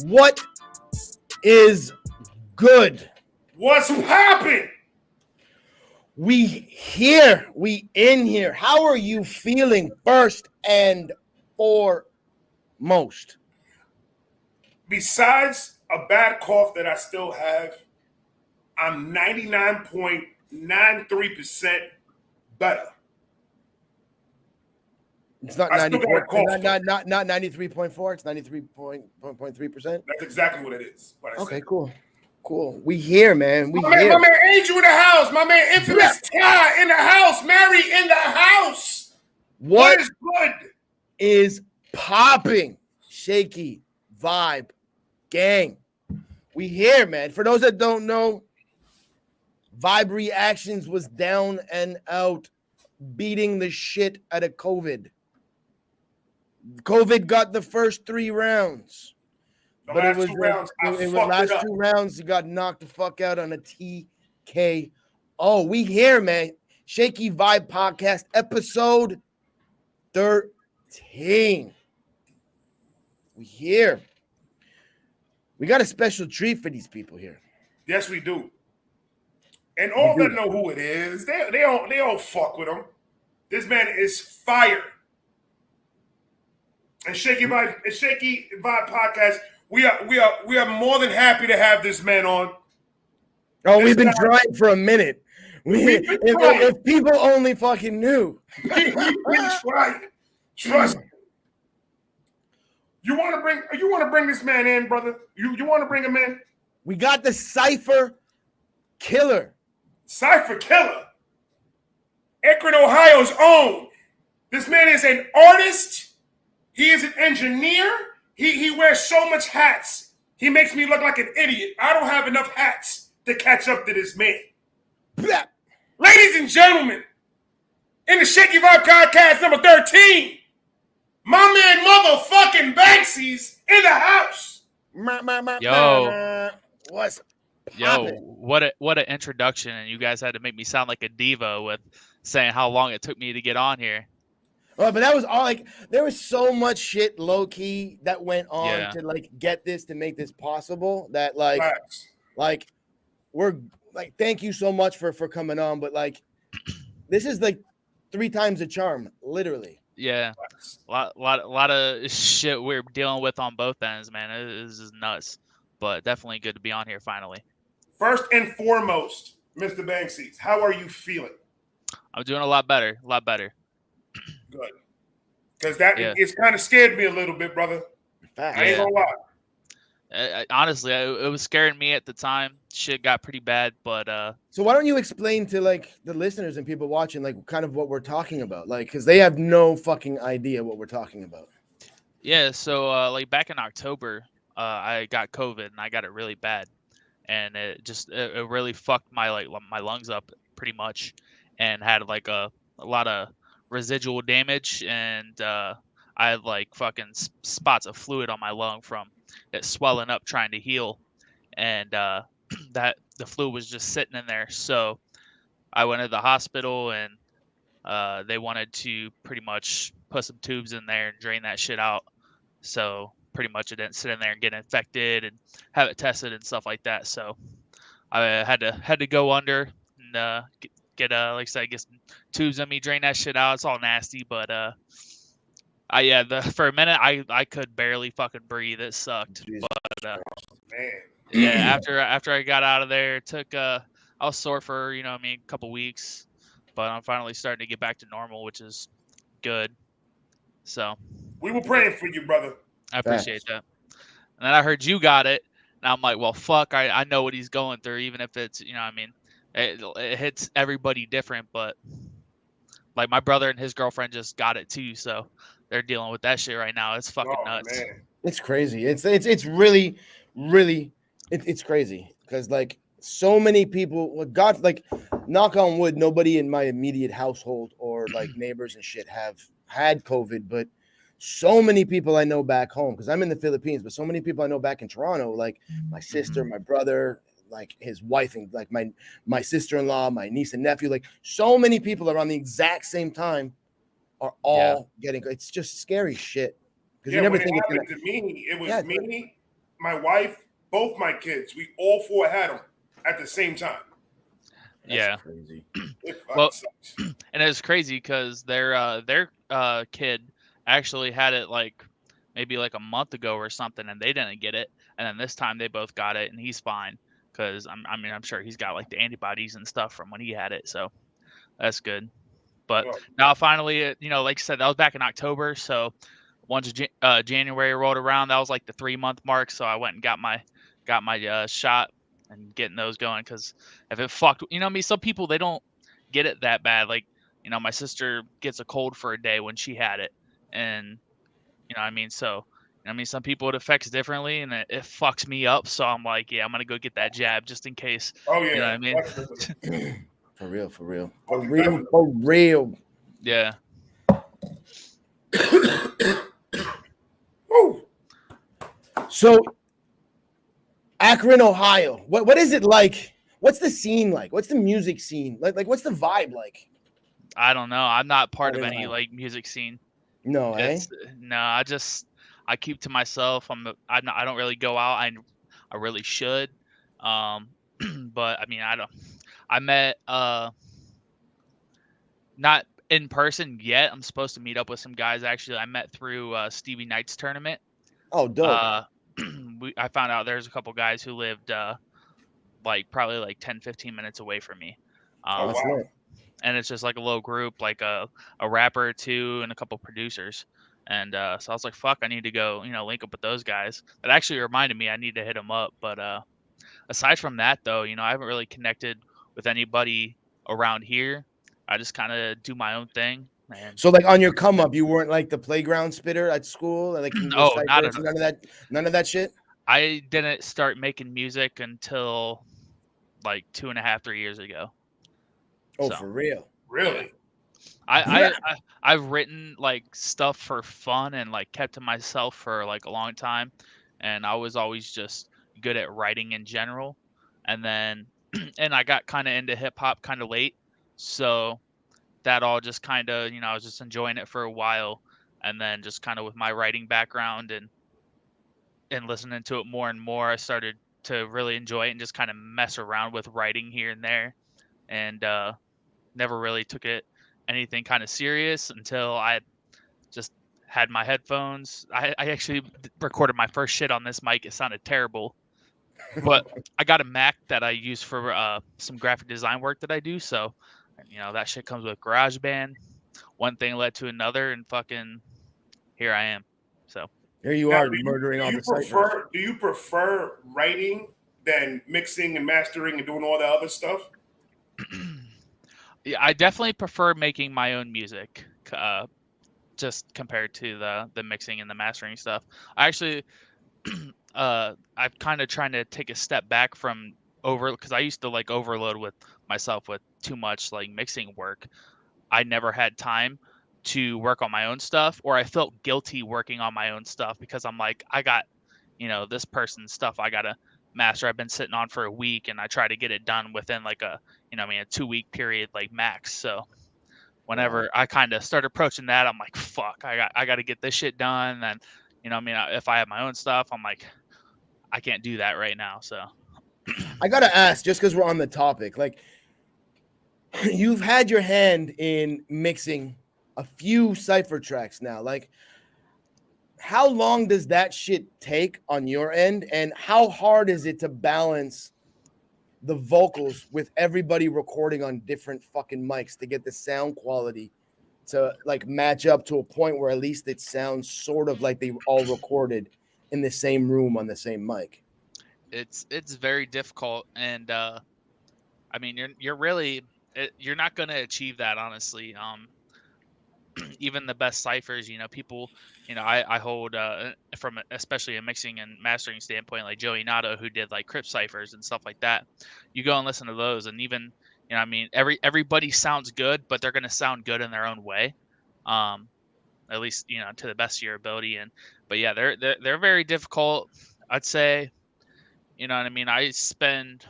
What is good? What's popping? We here. We in here. How are you feeling first and foremost? Besides a bad cough that I still have, I'm 99.93% better. It's not I still 94. got a cough, Not 93.4. It's 93.3%. That's exactly what it is. What I Okay, said. cool. We here, man. My man Angel in the house. My man Infamous Ty in the house. Mary in the house. What is good? Is popping? Shakey vibe gang. We here, man. For those that don't know, Vibe Reactions was down and out, beating the shit out of COVID. COVID got the first 3 rounds. But it was two rounds. Last 2 rounds, you got knocked the fuck out on a TK. Oh, we here, man. Shakey Vibe Podcast, episode 13. We here. We got a special treat for these people here. Yes, we do. And all of them know who it is. They don't fuck with him. This man is fire. And Shakey Vibe Podcast. We are more than happy to have this man on. Oh, we've been trying for a minute. If people only fucking knew. We've been trying. Trust me. You want to bring this man in, brother? You want to bring him in? We got the Cipher Killer. Cipher Killer. Akron, Ohio's own. This man is an artist. He is an engineer. He wears so much hats. He makes me look like an idiot. I don't have enough hats to catch up to this man. Blah. Ladies and gentlemen, in the Shakey Vibe Podcast number 13, my man motherfucking BANXY's in the house. Yo. What's poppin'? What an introduction, and you guys had to make me sound like a diva with saying how long it took me to get on here. Oh, but that was all like there was so much shit low key that went on to like get this to make this possible that like we're like thank you so much for coming on, but like this is like 3 times the charm, literally. Yeah, a lot of shit we're dealing with on both ends, man. This is nuts, but definitely good to be on here finally. First and foremost, Mr. BANXY, how are you feeling? I'm doing a lot better. Good. Because it's kind of scared me a little bit, brother. I ain't gonna lie. Honestly, it was scaring me at the time. Shit got pretty bad, but so why don't you explain to like the listeners and people watching like kind of what we're talking about, like because they have no fucking idea what we're talking about. Yeah, so like back in October, I got COVID and I got it really bad, and it really fucked my lungs up pretty much, and had like a lot of residual damage, and I had like fucking spots of fluid on my lung from it swelling up trying to heal, and that the fluid was just sitting in there. So I went to the hospital, and they wanted to pretty much put some tubes in there and drain that shit out, so pretty much it didn't sit in there and get infected and have it tested and stuff like that. So I had to go under and get like I said, get some tubes in me, drain that shit out. It's all nasty, but for a minute I could barely fucking breathe. It sucked. Jesus. But man. Yeah, after I got out of there, it took I was sore for a couple weeks, but I'm finally starting to get back to normal, which is good. So we were praying for you, brother. I appreciate that. And then I heard you got it, and I'm like, well, fuck, I know what he's going through, even if it's it hits everybody different, but like my brother and his girlfriend just got it too, so they're dealing with that shit right now. It's fucking nuts. Man. It's crazy. It's really it's crazy because like so many people, God, like knock on wood, nobody in my immediate household or like neighbors and shit have had COVID, but so many people I know back home, because I'm in the Philippines, but so many people I know back in Toronto, like my sister, my brother, like his wife, and like my sister-in-law, my niece and nephew, like so many people around the exact same time are all getting. It's just scary shit. Because you never think it happened to me. It was me, my wife, both my kids, we all four had them at the same time. Yeah. Crazy. It Well, sucks. and it was crazy because their kid actually had it like maybe like a month ago or something, and they didn't get it. And then this time they both got it, and he's fine because I'm sure he's got like the antibodies and stuff from when he had it, so that's good. But Oh, now finally, like I said, that was back in October. So once January rolled around, that was like the 3-month mark. So I went and got my shot and getting those going. Because if it fucked, some people they don't get it that bad. Like my sister gets a cold for a day when she had it, and so. Some people it affects differently, and it fucks me up. So I'm like, yeah, I'm gonna go get that jab just in case. oh You know yeah, what I mean? definitely. For real. For Okay, real. definitely. For real. Yeah. Woo. So, Akron, Ohio. What is it like? What's the scene like? What's the music scene like? What's the vibe like? I don't know. I'm not part of Akron, any Ohio. like music scene. No, eh? It's no. I keep to myself. I don't really go out. I really should. Um, but I mean I don't. I met not in person yet. I'm supposed to meet up with some guys. Actually, I met through Stevie Knight's tournament. Oh, dope. I found out there's a couple guys who lived like probably like 10-15 minutes away from me. Oh That's wow. lit. And it's just like a little group, like a rapper or two and a couple producers. And so I was like, fuck, I need to go, link up with those guys. That actually reminded me I need to hit them up. But aside from that, though, I haven't really connected with anybody around here. I just kind of do my own thing. And So, like on your come up, you weren't like the playground spitter at school, like King of oh, not Cypress, at none of that shit. I didn't start making music until like 2.5-3 years ago. Oh, So for real. Really? I've written like stuff for fun and like kept to myself for like a long time, and I was always just good at writing in general. And then and I got kind of into hip hop kind of late, so that all just kind of I was just enjoying it for a while, and then just kind of with my writing background and listening to it more and more, I started to really enjoy it and just kind of mess around with writing here and there, and never really took it anything kind of serious until I just had my headphones. I actually recorded my first shit on this mic. It sounded terrible, but I got a Mac that I use for some graphic design work that I do. So, that shit comes with GarageBand. One thing led to another, and fucking here I am. So Here you Now, are murdering all the ciphers. do you prefer writing than mixing and mastering and doing all that other stuff? yeah, I definitely prefer making my own music. Just compared to the mixing and the mastering stuff. I actually I'm kind of trying to take a step back from because I used to like overload with myself with too much like mixing work. I never had time to work on my own stuff, or I felt guilty working on my own stuff because I'm like, I got, this person's stuff I gotta master. I've been sitting on for a week, and I try to get it done within like a, a 2-week period, like max. So whenever I kind of start approaching that, I'm like, fuck, I got to get this shit done. And if I have my own stuff, I'm like, I can't do that right now. So I gotta ask, just because we're on the topic, like you've had your hand in mixing a few cipher tracks now. Like, how long does that shit take on your end, and how hard is it to balance the vocals with everybody recording on different fucking mics to get the sound quality to like match up to a point where at least it sounds sort of like they all recorded in the same room on the same mic? it's very difficult, and I mean, you're really you're not gonna achieve that honestly. Even the best ciphers, people, I hold from especially a mixing and mastering standpoint, like Joey Nato, who did like crypt ciphers and stuff like that. You go and listen to those, and even everybody sounds good, but they're gonna sound good in their own way, at least to the best of your ability. But yeah, they're very difficult. I'd say, I spend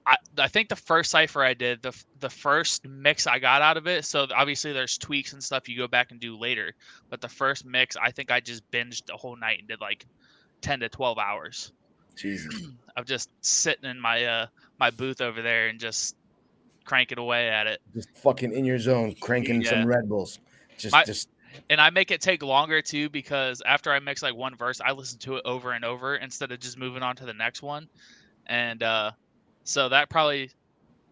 I think the first cipher I did, the first mix I got out of it. So obviously there's tweaks and stuff you go back and do later. But the first mix, I think I just binged the whole night and did like 10 to 12 hours. Jesus. Of just sitting in my my booth over there and just cranking away at it. Just fucking in your zone, cranking Yeah. some Red Bulls. My- Just And I make it take longer too because after I mix like one verse, I listen to it over and over instead of just moving on to the next one. And so that probably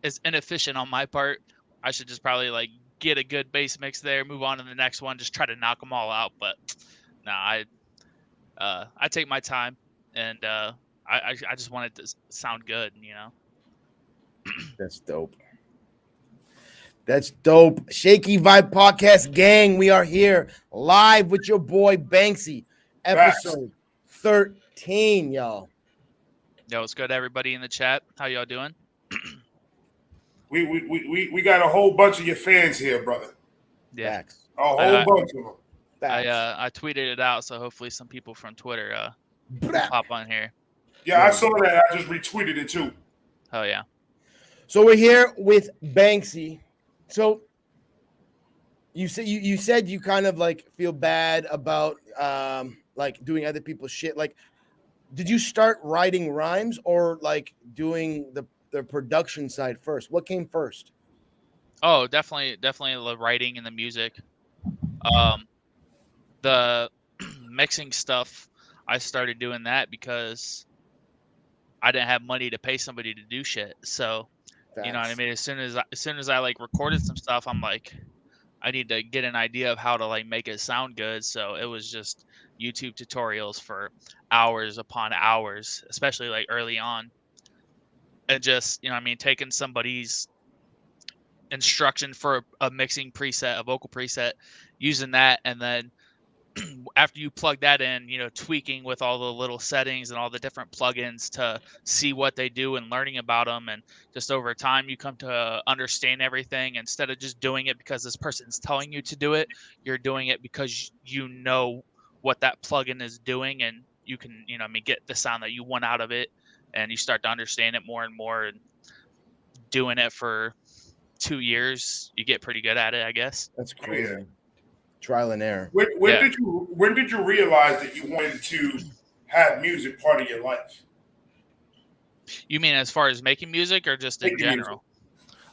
is inefficient on my part. I should just probably like get a good bass mix there, move on to the next one, just try to knock them all out. But no, I take my time, and I just want it to sound good, you know. that's dope. That's dope. Shaky Vibe Podcast gang. We are here live with your boy BANXY. Episode 13, y'all. Yo, what's good, everybody in the chat? How y'all doing? We got a whole bunch of your fans here, brother. Yeah, Facts. A whole bunch of them. Facts. I tweeted it out, so hopefully some people from Twitter Blah. pop on here. Yeah, I saw that. I just retweeted it too. Oh yeah. So we're here with BANXY. So you said you kind of like feel bad about like doing other people's shit. Like, did you start writing rhymes or like doing the production side first? What came first? Oh, definitely the writing and the music. The mixing stuff, I started doing that because I didn't have money to pay somebody to do shit. So, you know what I Facts. mean? As soon as I like recorded some stuff, I'm like, I need to get an idea of how to like make it sound good. So it was just YouTube tutorials for hours upon hours, especially like early on. And just, you know what I mean, taking somebody's instruction for a mixing preset, a vocal preset, using that, and then after you plug that in, you know, tweaking with all the little settings and all the different plugins to see what they do and learning about them. And just over time, you come to understand everything instead of just doing it because this person's telling you to do it. You're doing it because you know what that plugin is doing, and you can, you know, I mean, get the sound that you want out of it, and you start to understand it more and more. And doing it for 2 years, you get pretty good at it, I guess. That's crazy. Yeah. Trial and error. When did you realize that you wanted to have music part of your life? You mean as far as making music or just in general?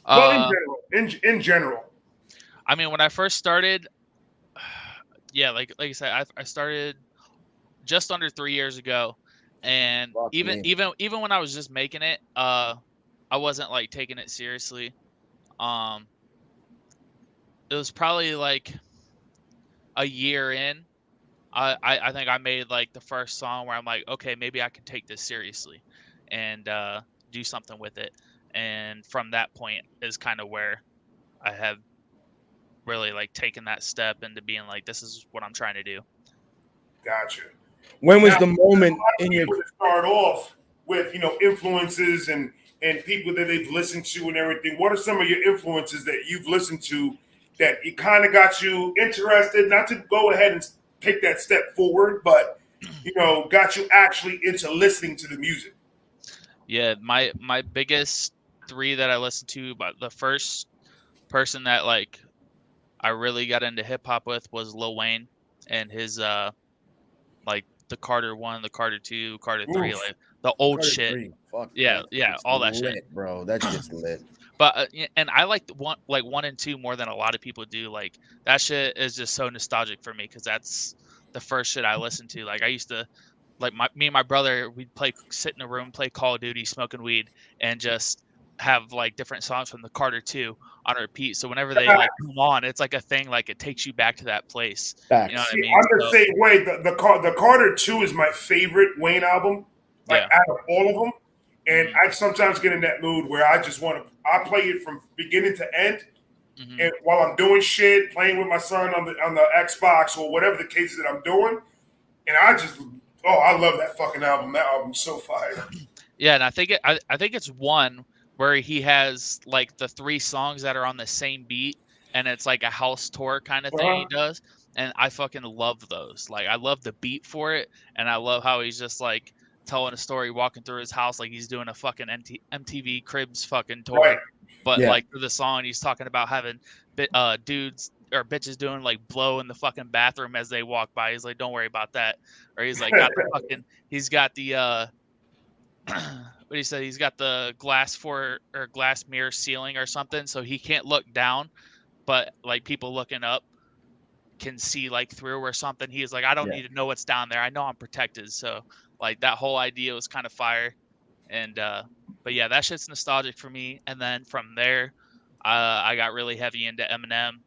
Well, in general. I mean, when I first started, yeah, like I said, I started just under 3 years ago, and even when I was just making it, I wasn't like taking it seriously. It was probably like a year in, I think I made like the first song where I'm like, okay, maybe I can take this seriously and do something with it. And from that point is kind of where I have really like taken that step into being like, this is what I'm trying to do. Gotcha. When was the moment in your start off with, you know, influences and people that they've listened to and everything? What are some of your influences that you've listened to that it kind of got you interested, not to go ahead and take that step forward, but, you know, got you actually into listening to the music? Yeah, my biggest three that I listened to, but the first person that like I really got into hip hop with was Lil Wayne and his like the Carter 1, the Carter 2, Carter 3, like the old Carter shit. 3. Fuck yeah, all that lit, shit, bro. That shit's lit. But and I like one and two more than a lot of people do. Like that shit is just so nostalgic for me because that's the first shit I listened to. Like I used to, like me and my brother, we'd sit in a room, play Call of Duty, smoking weed, and just have like different songs from the Carter 2 on repeat. So whenever they like come on, it's like a thing. Like it takes you back to that place. Facts. You know what I See, mean? I'm the same way. The Carter 2 is my favorite Wayne album, like out of all of them. And I sometimes get in that mood where I just want to. I play it from beginning to end, and while I'm doing shit, playing with my son on the Xbox or whatever the case that I'm doing, and I love that fucking album. That album's so fire. Yeah, and I think it's one where he has like the 3 songs that are on the same beat, and it's like a house tour kind of thing he does, and I fucking love those. Like I love the beat for it, and I love how he's just like telling a story, walking through his house like he's doing a fucking MTV Cribs fucking tour. Right. But Yeah. like through the song, he's talking about having dudes or bitches doing like blow in the fucking bathroom as they walk by. He's like, don't worry about that. Or he's like, he's got the what do you say? He's got the glass mirror ceiling or something, so he can't look down, but like people looking up can see like through or something. He's like, I don't need to know what's down there. I know I'm protected. So like that whole idea was kind of fire. And but yeah, that shit's nostalgic for me. And then from there, I got really heavy into Eminem,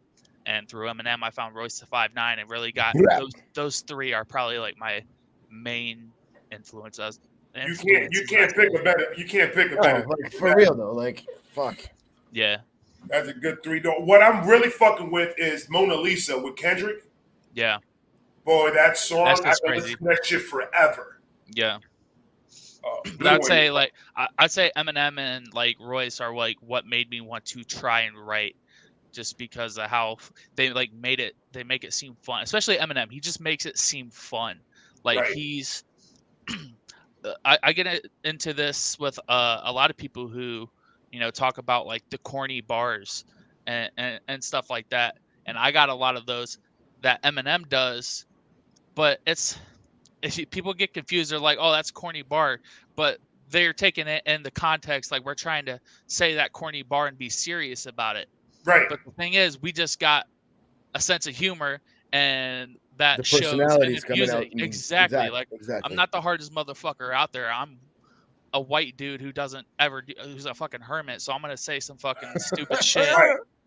and through Eminem, I found Royce the 5'9", and really got those three are probably like my main influences. You can't pick a better. Like, for real though, like fuck. Yeah. That's a good 3 door. What I'm really fucking with is Mona Lisa with Kendrick. Yeah. Boy, that song, That's I just can crazy. listen to that shit forever. Yeah. But I'd say like I'd say Eminem and like Royce are like what made me want to try and write, just because of how they like made it. They make it seem fun, especially Eminem. He just makes it seem fun. Like Right. he's. I get into this with a lot of people who, you know, talk about like the corny bars and stuff like that. And I got a lot of those that Eminem does, but people get confused. They're like, oh, that's corny bar, but they're taking it in the context. Like we're trying to say that corny bar and be serious about it. Right. But the thing is, we just got a sense of humor, and that The shows in personalities the coming music. out. Exactly. Like exactly. I'm not the hardest motherfucker out there. I'm a white dude who's a fucking hermit. So I'm gonna say some fucking stupid shit.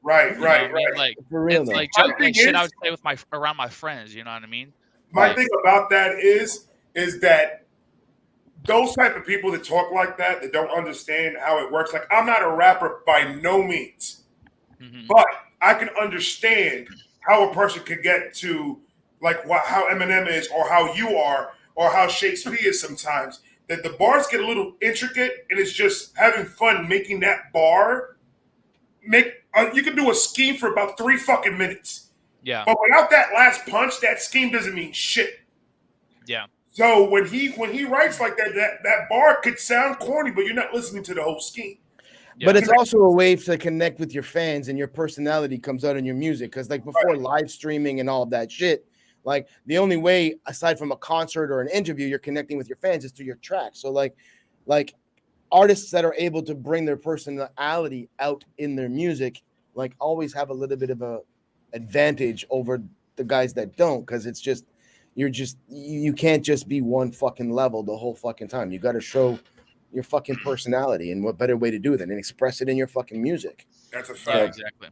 Right. You know what I mean? Like For real it's though. like shit I would say with around my friends. You know what I mean? My thing about that is that those type of people that talk like that don't understand how it works. Like I'm not a rapper by no means, but I can understand how a person could get to like how Eminem is, or how you are, or how Shakespeare is sometimes. That the bars get a little intricate, and it's just having fun making that bar. You can do a scheme for about 3 fucking minutes. Yeah. But without that last punch, that scheme doesn't mean shit. Yeah. So when he writes like that bar could sound corny, but you're not listening to the whole scheme. Yeah. But it's also a way to connect with your fans, and your personality comes out in your music. Because like before live streaming and all of that shit, like the only way aside from a concert or an interview you're connecting with your fans is through your tracks. So like artists that are able to bring their personality out in their music, like always have a little bit of a advantage over the guys that don't, because it's just you can't just be one fucking level the whole fucking time. You got to show your fucking personality, and what better way to do that and express it in your fucking music. That's a fact. Yeah, exactly.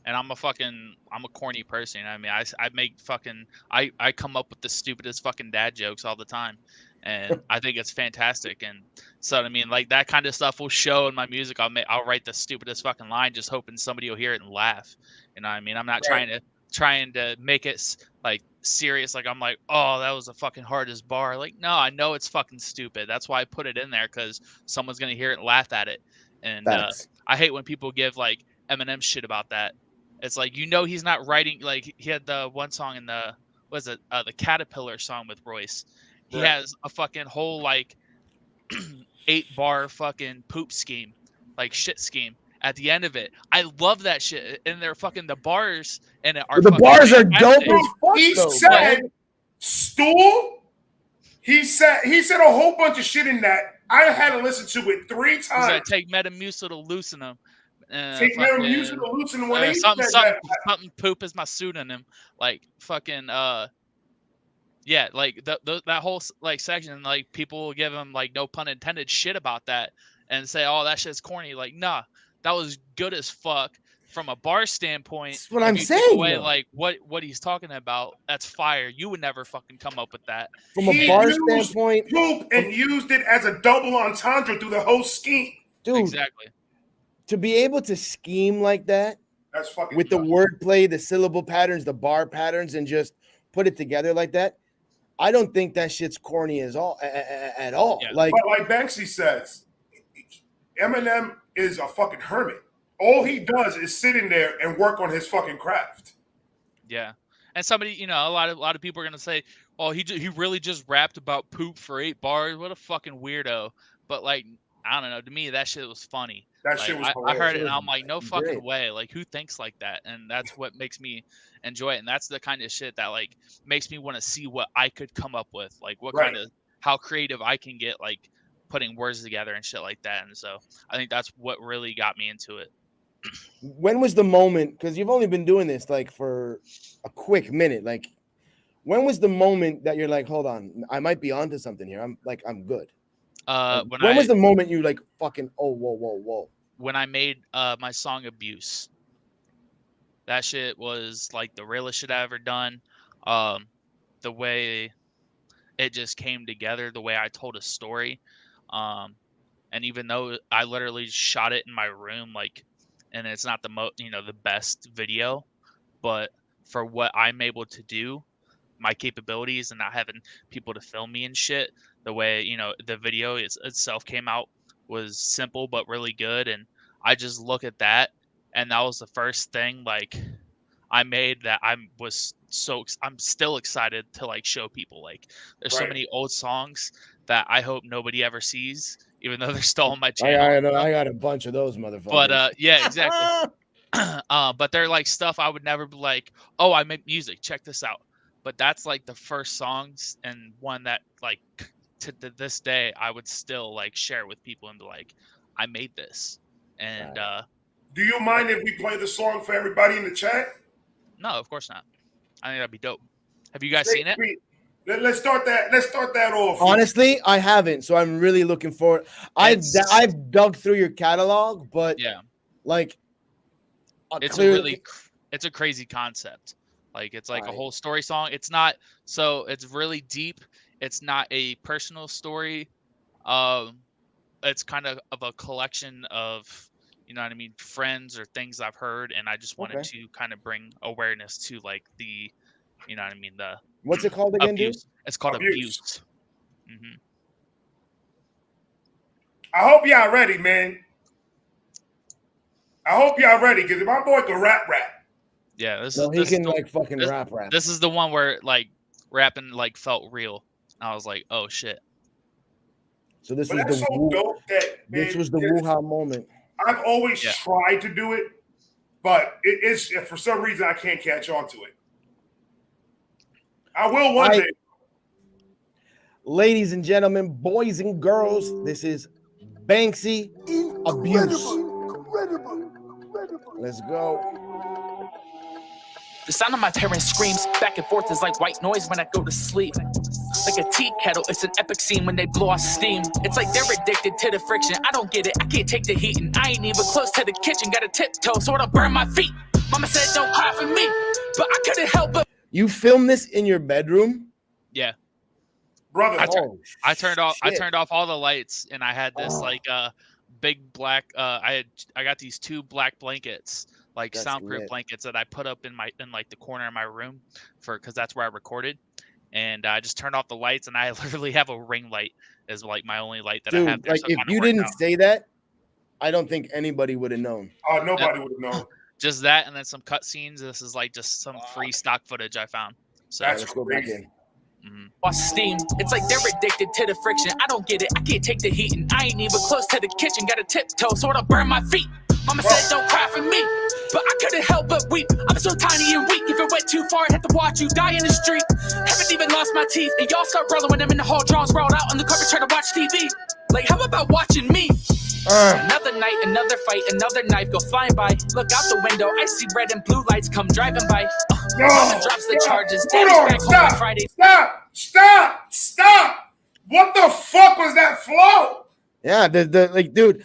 And I'm a corny person. I mean, I make fucking I come up with the stupidest fucking dad jokes all the time, and I think it's fantastic. And so I mean, like that kind of stuff will show in my music. I'll write the stupidest fucking line, just hoping somebody will hear it and laugh. You know what I mean? I'm not trying to make it like serious. Like I'm like, oh, that was the fucking hardest bar. Like, no, I know it's fucking stupid. That's why I put it in there, because someone's gonna hear it and laugh at it. And I hate when people give like Eminem shit about that. It's like, you know, he's not writing. Like he had the one song in the the Caterpillar song with Royce. He has a fucking whole like 8-bar fucking poop scheme, like shit scheme at the end of it. I love that shit. And they're fucking the bars and the bars are dope as fuck. He said stool. He said a whole bunch of shit in that. I had to listen to it 3 times. He's like, take Metamucil to loosen them. Take Metamucil to loosen them. Something poop is my pseudonym. Like fucking yeah, like that whole like section, like people will give him like no pun intended shit about that and say, oh, that shit's corny. Like, nah, that was good as fuck from a bar standpoint. That's what I'm saying. Away, like what he's talking about, that's fire. You would never fucking come up with that. From a bar standpoint, poop and used it as a double entendre through the whole scheme. Dude, exactly. To be able to scheme like that, that's fucking with the wordplay, the syllable patterns, the bar patterns, and just put it together like that, I don't think that shit's corny at all. Yeah. Like BANXY says, Eminem is a fucking hermit. All he does is sit in there and work on his fucking craft. Yeah. And somebody, you know, a lot of people are gonna say, "Oh, he really just rapped about poop for 8 bars. What a fucking weirdo." But like, I don't know. To me, that shit was funny. That Like shit was I hilarious. heard it It and was I'm like, no fucking great. way. Like, who thinks like that? And that's what makes me enjoy it. And that's the kind of shit that like makes me want to see what I could come up with. Like, what Right. kind of how creative I can get, like putting words together and shit like that. And so I think that's what really got me into it. When was the moment? Because you've only been doing this like for a quick minute. Like, when was the moment that you're like, hold on, I might be onto something here. I'm good. Like, when was the moment you like fucking whoa? When I made my song Abuse. That shit was like the realest shit I ever done. The way it just came together, the way I told a story. And even though I literally shot it in my room, like, and it's not the best video, but for what I'm able to do, my capabilities and not having people to film me and shit, the way, the video itself came out was simple but really good. And I just look at that, and that was the first thing like I made that I'm still excited to like show people. Like, there's so Right. many old songs that I hope nobody ever sees, even though they're still on my I channel. know, I got a bunch of those motherfuckers. But yeah, exactly. But they're like stuff I would never be like, oh, I make music, check this out. But that's like the first songs, and one that like to this day I would still like share with people and be like, I made this. And do you mind if we play the song for everybody in the chat? No, of course not. I think that'd be dope. Have you guys seen it? Let's start that off. Honestly, I haven't, so I'm really looking forward. I've dug through your catalog, but yeah, like it's a crazy concept. Like, it's like a whole story song. It's not, so it's really deep. It's not a personal story. It's kind of a collection of, you know what I mean, friends or things I've heard, and I just wanted to kind of bring awareness to like the, you know what I mean, the what's it called again, abuse. dude? It's called Abuse. Mm-hmm. I hope y'all ready, man. I hope y'all ready, because my boy can rap. Yeah, he can like fucking rap. This is the one where like rapping like felt real. I was like, oh shit. So this was the woo-ha moment. I've always tried to do it, but it's for some reason I can't catch on to it. I will one day. Ladies and gentlemen, boys and girls, this is BANXY Abuse. Incredible. Let's go. The sound of my parents' screams back and forth is like white noise when I go to sleep. Like a tea kettle, it's an epic scene when they blow off steam. It's like they're addicted to the friction. I don't get it, I can't take the heat, and I ain't even close to the kitchen. Gotta tiptoe so it'll burn my feet. Mama said don't cry for me, but I couldn't help but. You filmed this in your bedroom? Yeah. Brother, I turned off all the lights, and I had this like big black I got these 2 black blankets, like soundproof blankets, that I put up in like the corner of my room because that's where I recorded. And I just turned off the lights, and I literally have a ring light as like my only light that I have there. Like, if you didn't say that, I don't think anybody would have known. Oh, nobody would have known. Just that, and then some cutscenes. This is like just some free stock footage I found. So let's go back in. Steam. It's like they're addicted to the friction. I don't get it, I can't take the heat, and I ain't even close to the kitchen. Gotta tiptoe so it'll burn my feet. Mama said don't cry for me, but I couldn't help but weep. I'm so tiny and weak. If it went too far, I'd have to watch you die in the street. Haven't even lost my teeth, and y'all start rolling when I'm in the hall, drawn sprawled out on the carpet trying to watch TV. Like, how about watching me? Another night, another fight, another knife go flying by. Look out the window, I see red and blue lights come driving by. Mama drops the charges. Daddy's back home on Friday. Stop! What the fuck was that flow? Yeah, like, dude,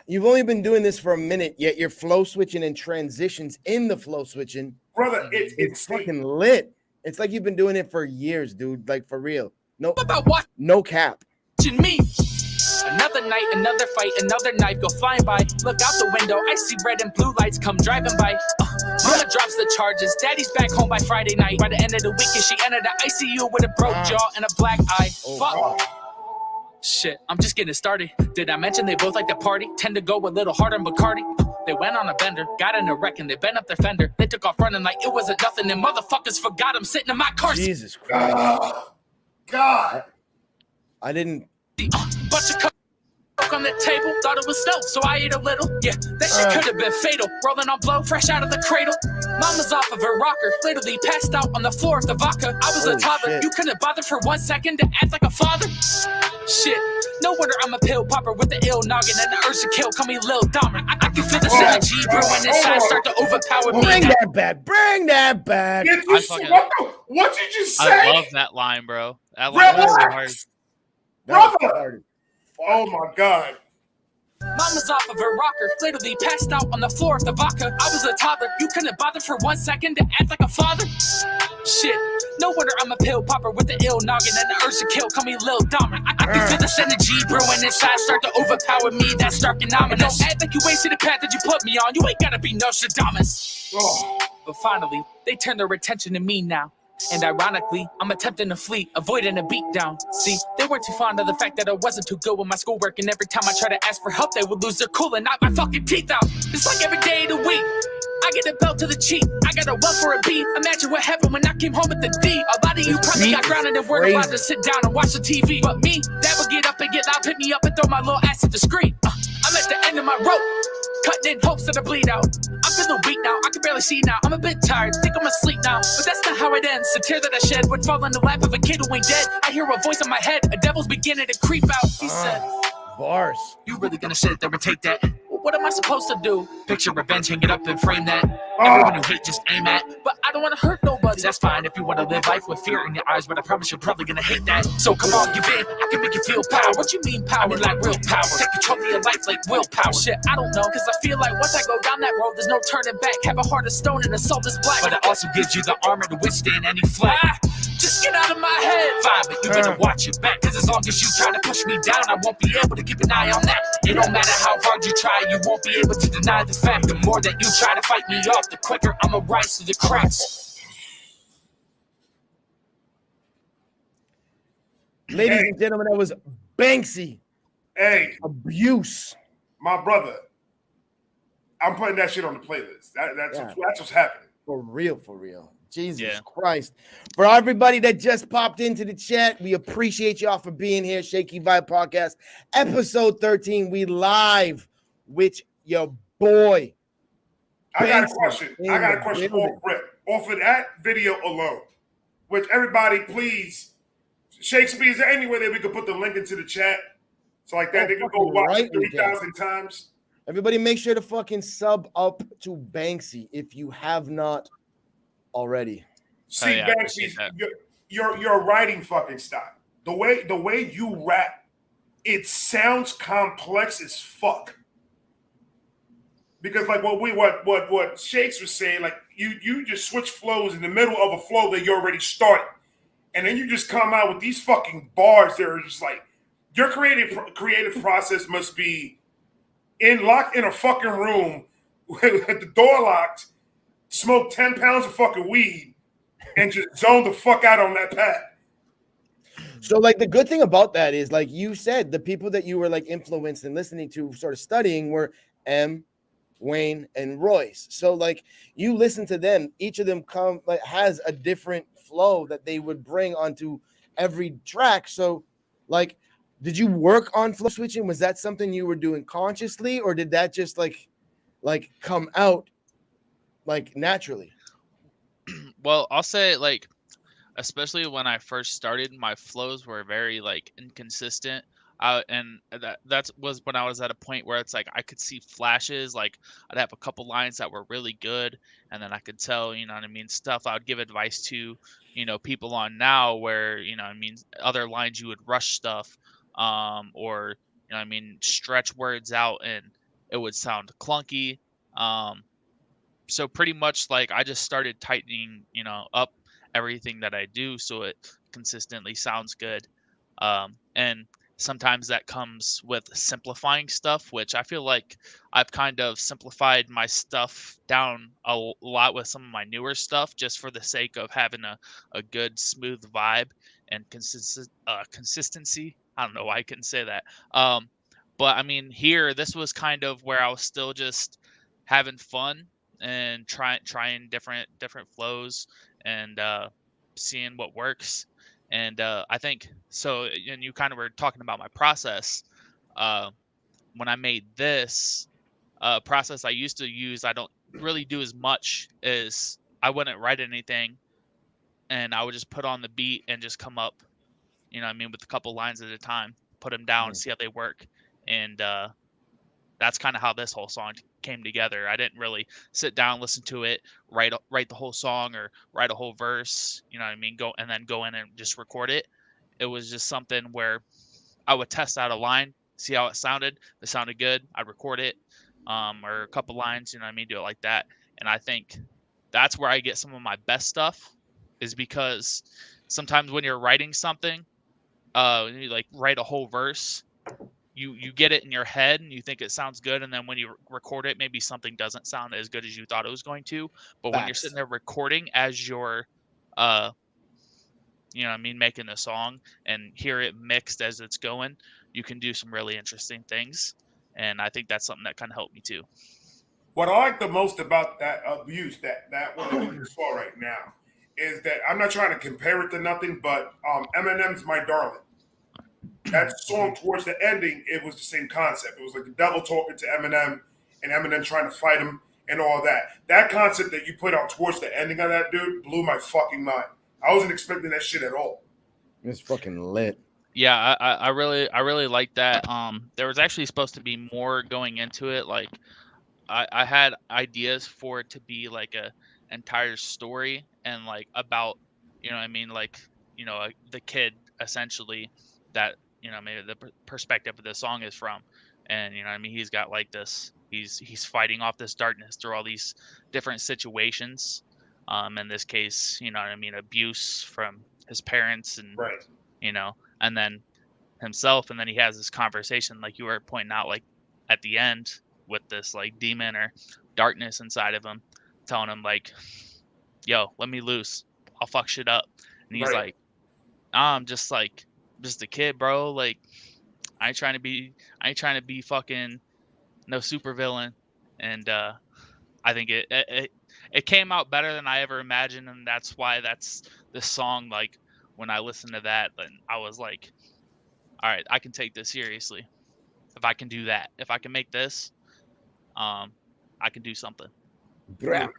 you've only been doing this for a minute, yet you're flow switching and transitions in the flow switching. Brother, it's fucking lit. It's like you've been doing it for years, dude. Like, for real. No cap. Watching me. Another night, another fight, another knife go flying by. Look out the window, I see red and blue lights come driving by. Mama drops the charges. Daddy's back home by Friday night. By the end of the weekend, she entered the ICU with a broke jaw and a black eye. Fuck. Shit, I'm just getting started. Did I mention they both like to party? Tend to go a little harder on Bacardi. They went on a bender, got in a wreck, and they bent up their fender. They took off running like it wasn't nothing, and motherfuckers forgot I'm sitting in my car. Jesus Christ. God. I didn't. Bunch of coke on the table, thought it was snow, so I ate a little. Yeah, that shit could have been fatal. Rolling on blow, fresh out of the cradle. Mama's off of her rocker, literally passed out on the floor of the vodka. I was a Holy toddler, shit. you couldn't bother for 1 second to act like a father. Shit, no wonder I'm a pill popper with the ill noggin and the urge to kill. Call me Lil Dahmer. I can feel the synergy brewing inside start to overpower me. Bring that back. Bring that back. What you just say? I love that line, bro. That line was so hard. Brother. Oh my God. Mama's off of her rocker, literally passed out on the floor of the vodka. I was a toddler, you couldn't bother for 1 second to act like a father. Shit, no wonder I'm a pill popper with the ill noggin and the urge to kill. Call me Lil Dahmer. I can feel the synergy brewing inside start to overpower me. That's stark and ominous. Don't act like you wasted the path that you put me on. You ain't gotta be Nostradamus. But finally, they turn their attention to me now. And ironically, I'm attempting to flee, avoiding a beatdown. See, they weren't too fond of the fact that I wasn't too good with my schoolwork, and every time I try to ask for help, they would lose their cool and knock my fucking teeth out. It's like every day of the week, I get a belt to the cheek. I got a one for a B. Imagine what happened when I came home with the D. A lot of you probably got grounded and weren't allowed to sit down and watch the TV. But me, that would get up and get loud, pick me up and throw my little ass at the screen. I'm at the end of my rope, cutting in hopes that I bleed out. I'm feeling weak now, I can barely see now. I'm a bit tired, think I'm asleep now. But that's not how it ends. The tear that I shed would fall in the lap of a kid who ain't dead. I hear a voice in my head, a devil's beginning to creep out. He said, Bars. you really gonna sit there and take that? Well, what am I supposed to do? Picture revenge, hang it up and frame that. Everyone who hate just aim at. But I don't wanna hurt nobody. That's fine if you wanna live life with fear in your eyes, but I promise you're probably gonna hate that. So come on, give in, I can make you feel power. What you mean power? I mean like real power. Take control of your life like willpower. Shit, I don't know, cause I feel like once I go down that road, there's no turning back. Have a heart of stone and a soul that's black. But it also gives you the armor to withstand any flag. Just get out of my head. Fine, but you better watch your back. Cause as long as you try to push me down, I won't be able to keep an eye on that. It don't matter how hard you try, you won't be able to deny the fact. The more that you try to fight me off, the quicker I'ma rise to the cracks. Ladies and gentlemen, that was BANXY. Hey, Abuse. my brother. I'm putting that shit on the playlist. That's what's happening. For real, for real. Jesus Yeah. Christ. For everybody that just popped into the chat, we appreciate y'all for being here. Shakey Vibe Podcast, episode 13. We live with your boy. I got a BANXY question. in I got a the question building. off of that video alone. Which everybody, please, Shakespeare, is there any way that we could put the link into the chat? So like that, they can go watch it 3,000 times. Everybody make sure to fucking sub up to BANXY if you have not already. See, yeah, I BANXY, appreciate that. your writing fucking style. The way you rap, it sounds complex as fuck. Because like what Shakes was saying, like you just switch flows in the middle of a flow that you already started. And then you just come out with these fucking bars that are just like your creative process must be locked in a fucking room with the door locked, smoke 10 pounds of fucking weed, and just zone the fuck out on that pad. So like the good thing about that is, like you said, the people that you were like influenced and listening to, sort of studying, were M, Wayne, and Royce. So like you listen to them, each of them has a different flow that they would bring onto every track. So like, did you work on flow switching? Was that something you were doing consciously, or did that just like come out like naturally? Well, I'll say like, especially when I first started, my flows were very like inconsistent. And that was when I was at a point where it's like I could see flashes. Like I'd have a couple lines that were really good, and then I could tell, you know what I mean, stuff I would give advice to, you know, people on now where, you know what I mean, other lines you would rush stuff, or, you know what I mean, stretch words out and it would sound clunky. So pretty much like I just started tightening, you know, up everything that I do so it consistently sounds good. And sometimes that comes with simplifying stuff, which I feel like I've kind of simplified my stuff down a lot with some of my newer stuff, just for the sake of having a good smooth vibe and consistency. I don't know why I couldn't say that. But I mean, here, this was kind of where I was still just having fun and trying different flows and seeing what works. And I think so. And you kind of were talking about my process. When I made this process I used to use, I don't really do as much as I wouldn't write anything, and I would just put on the beat and just come up, you know what I mean, with a couple lines at a time, put them down, see how they work. And that's kind of how this whole song came together. I didn't really sit down, listen to it, write the whole song or write a whole verse, you know what I mean, go in and just record it. It was just something where I would test out a line, see how it sounded. If it sounded good, I'd record it, or a couple lines, you know what I mean, do it like that. And I think that's where I get some of my best stuff, is because sometimes when you're writing something, you like write a whole verse, you get it in your head and you think it sounds good, and then when you record it, maybe something doesn't sound as good as you thought it was going to. But when you're Facts. sitting there recording as you're uh you know what I mean, making a song and hear it mixed as it's going, you can do some really interesting things. And I think that's something that kind of helped me too. What I like the most about that abuse, that one that you saw right now, is that I'm not trying to compare it to nothing, but Eminem's "My Darling." That song towards the ending, it was the same concept. It was like the devil talking to Eminem, and Eminem trying to fight him, and all that. That concept that you put out towards the ending of that, dude, blew my fucking mind. I wasn't expecting that shit at all. It's fucking lit. Yeah, I really like that. There was actually supposed to be more going into it. Like I had ideas for it to be like a entire story and like about, you know what I mean, like, you know, the kid essentially that, you know, maybe the perspective of the song is from. And you know what I mean, he's got like this, he's fighting off this darkness through all these different situations. In this case, you know what I mean, abuse from his parents and, Right. you know, and then himself, and then he has this conversation like you were pointing out, like at the end, with this like demon or darkness inside of him, telling him like, yo, let me loose, I'll fuck shit up. And he's Right. like, nah, I'm just like just a kid, bro, like I ain't trying to be fucking no super villain. And I think it came out better than I ever imagined, and that's why that's this song. Like when I listened to that, then I was like, all right, I can take this seriously. If I can do that, if I can make this, I can do something. Brap.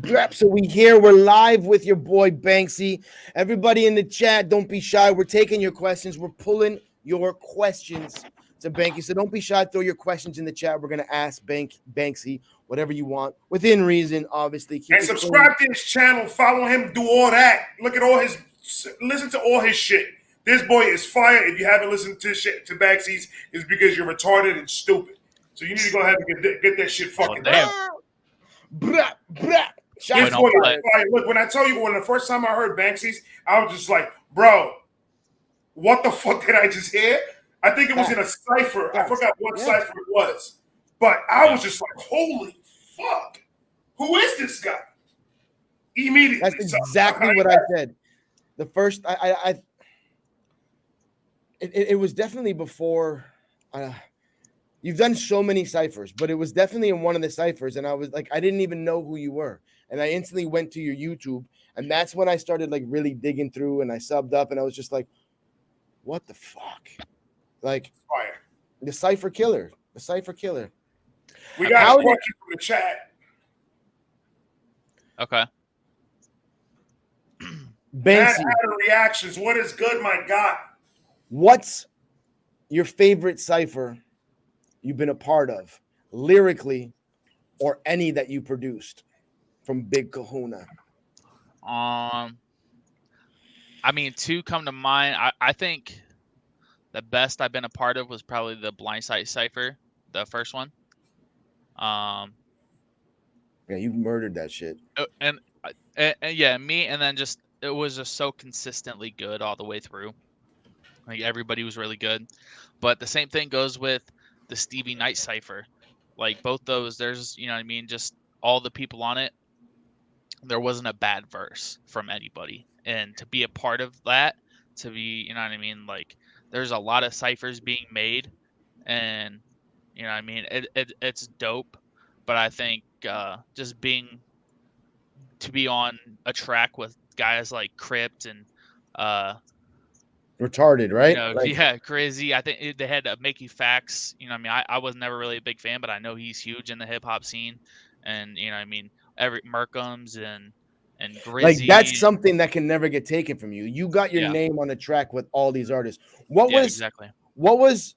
Brap. So we're live with your boy BANXY. Everybody in the chat, don't be shy. We're taking your questions. We're pulling your questions to BANXY. So don't be shy. Throw your questions in the chat. We're gonna ask BANXY whatever you want, within reason, obviously. Keep And subscribe to his channel, follow him, do all that. Look at all his, listen to all his shit. This boy is fire. If you haven't listened to shit to BANXY's, it's because you're retarded and stupid. So you need to go ahead and get that shit fucking damn. done. Brap, brap. This boy is fire. Look, when I tell you, when the first time I heard BANXY's, I was just like, bro, what the fuck did I just hear? I think it was in a cipher. I forgot what cipher it was. But I was just like, holy fuck. Who is this guy? Immediately. That's exactly what I said. The first, it was definitely before. You've done so many ciphers, but it was definitely in one of the ciphers, and I was like, I didn't even know who you were, and I instantly went to your YouTube, and that's when I started like really digging through, and I subbed up, and I was just like, what the fuck, like fire. The cipher killer. We got a question from the chat. Okay. BANXY, reactions. What is good, my God? What's your favorite cipher you've been a part of, lyrically, or any that you produced from Big Kahuna? I mean, two come to mind. I think the best I've been a part of was probably the Blind Sight Cipher, the first one. Yeah, you murdered that shit. And yeah, me, and then just it was just so consistently good all the way through. Like everybody was really good. But the same thing goes with the Stevie Knight Cipher. Like both those, there's, you know what I mean, just all the people on it, there wasn't a bad verse from anybody. And to be a part of that, to be, you know what I mean, like there's a lot of ciphers being made, and you know what I mean, it's dope. but I think just to be on a track with guys like Crypt and Retarded, right? Like, yeah, Crazy. I think they had Mickey Fax. I mean, I was never really a big fan, but I know he's huge in the hip hop scene, and I mean, every Merkums and like that's Grizzy. something that can never get taken from you. You got your Yeah, name on a track with all these artists. What yeah, was exactly. what was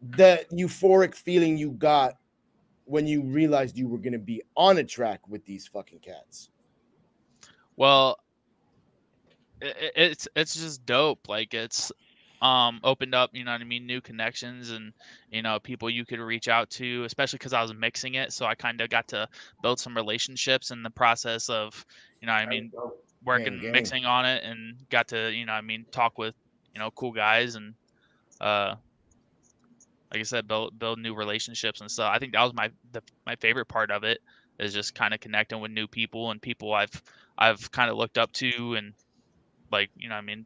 the euphoric feeling you got when you realized you were going to be on a track with these fucking cats? Well, it's just dope. Like it's opened up, you know what I mean, new connections and people you could reach out to, especially because I was mixing it, so I kind of got to build some relationships in the process of what I mean, Gang, working gang. mixing on it, and got to what I mean, talk with cool guys and uh like I said, build new relationships and stuff. I think that was my favorite part of it, is just kind of connecting with new people and people I've kind of looked up to, and like I mean,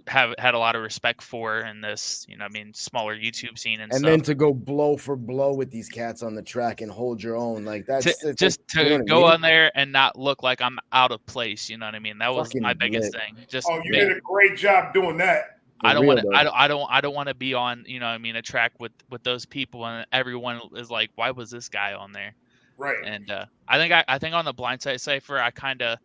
have had a lot of respect for in this I mean, smaller YouTube scene and And stuff. then to go blow for blow with these cats on the track and hold your own, like that's it's like, Just you know to what I go mean? on there and not look like I'm out of place, you know what I mean? That was my Fucking biggest lit. thing. Just Oh, you did a great job doing that. For I don't real want to. though. I don't want to be on. What I mean, a track with those people, and everyone is like, "Why was this guy on there?" Right. And I think on the Blindside Cipher, I kind of